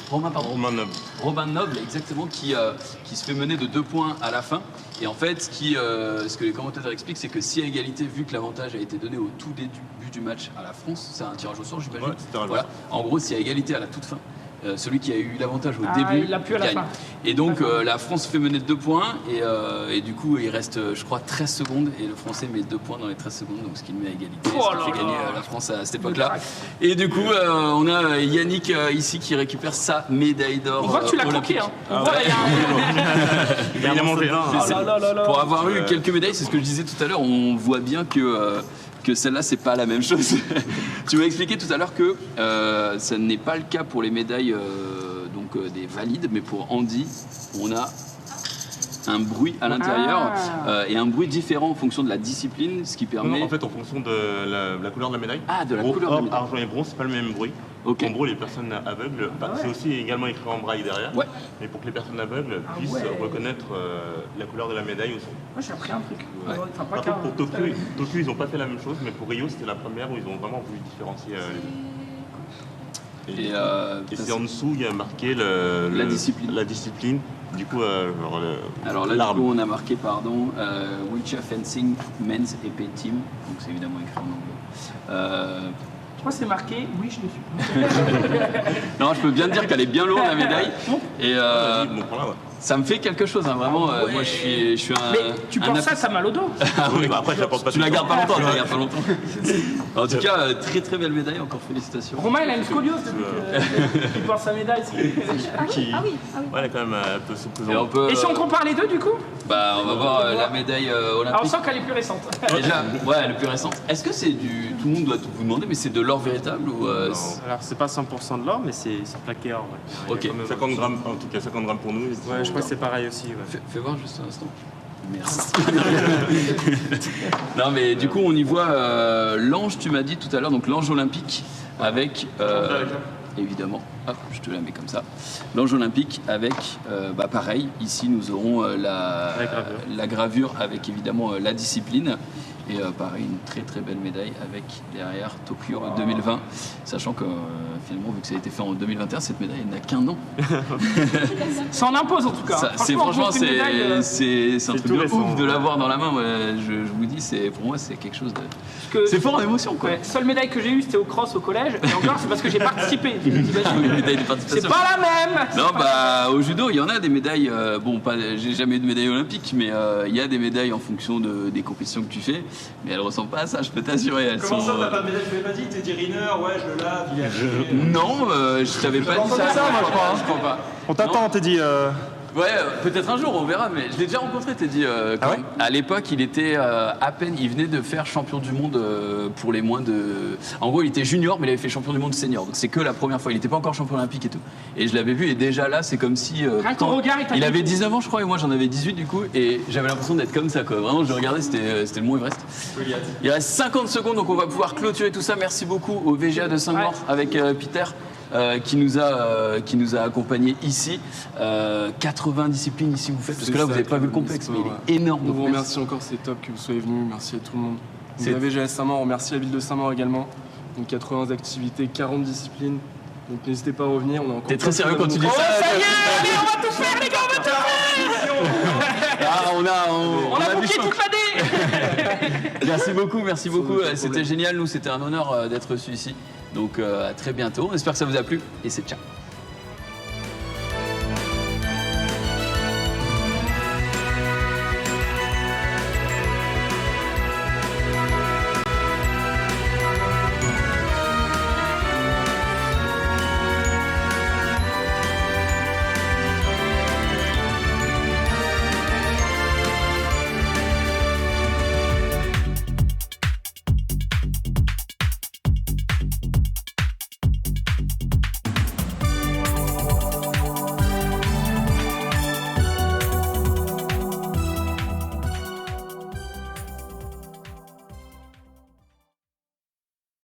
Romain Noble, exactement, qui se fait mener de 2 points à la fin. Et en fait, ce que les commentateurs expliquent, c'est que si à égalité, vu que l'avantage a été donné au tout début du match à la France, c'est un tirage au sort, j'imagine. Ouais, voilà. En gros, si à égalité à la toute fin, celui qui a eu l'avantage au début il a pu à la fin. Et donc la France fait mener de 2 points et du coup il reste je crois 13 secondes et le Français met 2 points dans les 13 secondes, donc ce qui le met à égalité, ce qui fait gagner la France à cette époque-là. Et du coup on a Yannick ici qui récupère sa médaille d'or. On voit que tu l'as croqué, hein. Il a mangé. Pour avoir eu quelques médailles, c'est ce que je disais tout à l'heure, on voit bien que celle-là, c'est pas la même chose. Tu m'as expliqué tout à l'heure que ça n'est pas le cas pour les médailles des valides, mais pour Andy, on a un bruit à l'intérieur et un bruit différent en fonction de la discipline, ce qui permet... Non, en fait, en fonction de la couleur de la médaille. Ah, de la couleur de la médaille. Argent et bronze, c'est pas le même bruit. Okay. En gros, les personnes aveugles, c'est aussi également écrit en braille derrière, mais pour que les personnes aveugles puissent reconnaître la couleur de la médaille aussi. Moi, j'ai appris un truc. Par contre, pour Tokyo, ils n'ont pas fait la même chose, mais pour Rio, c'était la première où ils ont vraiment voulu différencier les deux. Et c'est en dessous, il y a marqué la discipline. Du coup, alors là, du coup, on a marqué, wheelchair fencing, men's épée team. Donc c'est évidemment écrit en anglais. Je crois que c'est marqué, oui, je le suis. Non, je peux bien te dire qu'elle est bien lourde, la médaille. Et ça me fait quelque chose, hein, vraiment. Moi, je suis un. Mais tu penses ça mal au dos. Oui, après, je la porte pas. Tu la gardes pas longtemps, tu la gardes pas longtemps. En tout cas, très très belle médaille, encore félicitations. Romain, il a une scoliose depuis qu'il porte sa médaille. Ah oui. Elle est quand même un peu souple. Et si on compare les deux, du coup? On va voir la médaille olympique. Alors, on sent qu'elle est plus récente. Déjà, elle est plus récente. Est-ce que c'est du. Tout le monde doit vous demander, mais c'est de l'or véritable ou. Alors, c'est pas 100% de l'or, mais c'est plaqué or. Ouais. Ok. 50 grammes, en tout cas 50 grammes pour nous. Ouais, je crois que c'est pareil aussi. Fais voir juste un instant. Merci. Non, mais du coup, on y voit l'ange, tu m'as dit tout à l'heure, donc l'ange olympique avec. Évidemment, hop, je te la mets comme ça. L'ange olympique avec, pareil, ici nous aurons la gravure avec évidemment la discipline. Et pareil, une très très belle médaille avec derrière Tokyo 2020. Sachant que finalement, vu que ça a été fait en 2021, cette médaille n'a qu'un an. Ça en impose en tout cas. Franchement, c'est un truc de ouf de l'avoir dans la main. Je vous dis, pour moi, c'est quelque chose de. C'est fort en émotion, quoi. Seule médaille que j'ai eue, c'était au cross au collège. Et encore, c'est parce que j'ai participé. C'est pas la même. Non, au judo, il y en a des médailles. J'ai jamais eu de médaille olympique, mais il y a des médailles en fonction des compétitions que tu fais. Mais elles ressemblent pas à ça, je peux t'assurer. Comment ça, t'as pas de médaille? Je l'avais pas dit, t'es dit Riner, je le lave, Non, je t'avais pas dit ça, moi, je crois pas. On t'attend, t'es dit... Ouais, peut-être un jour, on verra, mais je l'ai déjà rencontré, t'es dit. À l'époque, il était à peine, il venait de faire champion du monde pour les moins de. En gros, il était junior, mais il avait fait champion du monde senior. Donc c'est que la première fois, il n'était pas encore champion olympique et tout. Et je l'avais vu, et déjà là, c'est comme si. Il avait 19 ans, je crois, et moi j'en avais 18 du coup, et j'avais l'impression d'être comme ça, quoi. Vraiment, je regardais, c'était le Mont Everest. Il reste 50 secondes, donc on va pouvoir clôturer tout ça. Merci beaucoup au VGA de Saint-Maur avec Peter. Qui nous a accompagnés ici. 80 disciplines ici vous faites, parce que là vous n'avez pas vu le complexe, mais il est énorme. On vous remercie encore, c'est top que vous soyez venus, merci à tout le monde. Vous avez VGA Saint-Maur, on remercie la ville de Saint-Maur également. Donc 80 activités, 40 disciplines. Donc n'hésitez pas à revenir, on a encore. T'es très sérieux quand tu dis ça? Ça y est, allez, on va tout faire les gars, on va tout faire. On a bouqué toute l'année. Merci beaucoup, c'était génial, nous c'était un honneur d'être reçus ici. Donc à très bientôt, on espère que ça vous a plu et c'est ciao.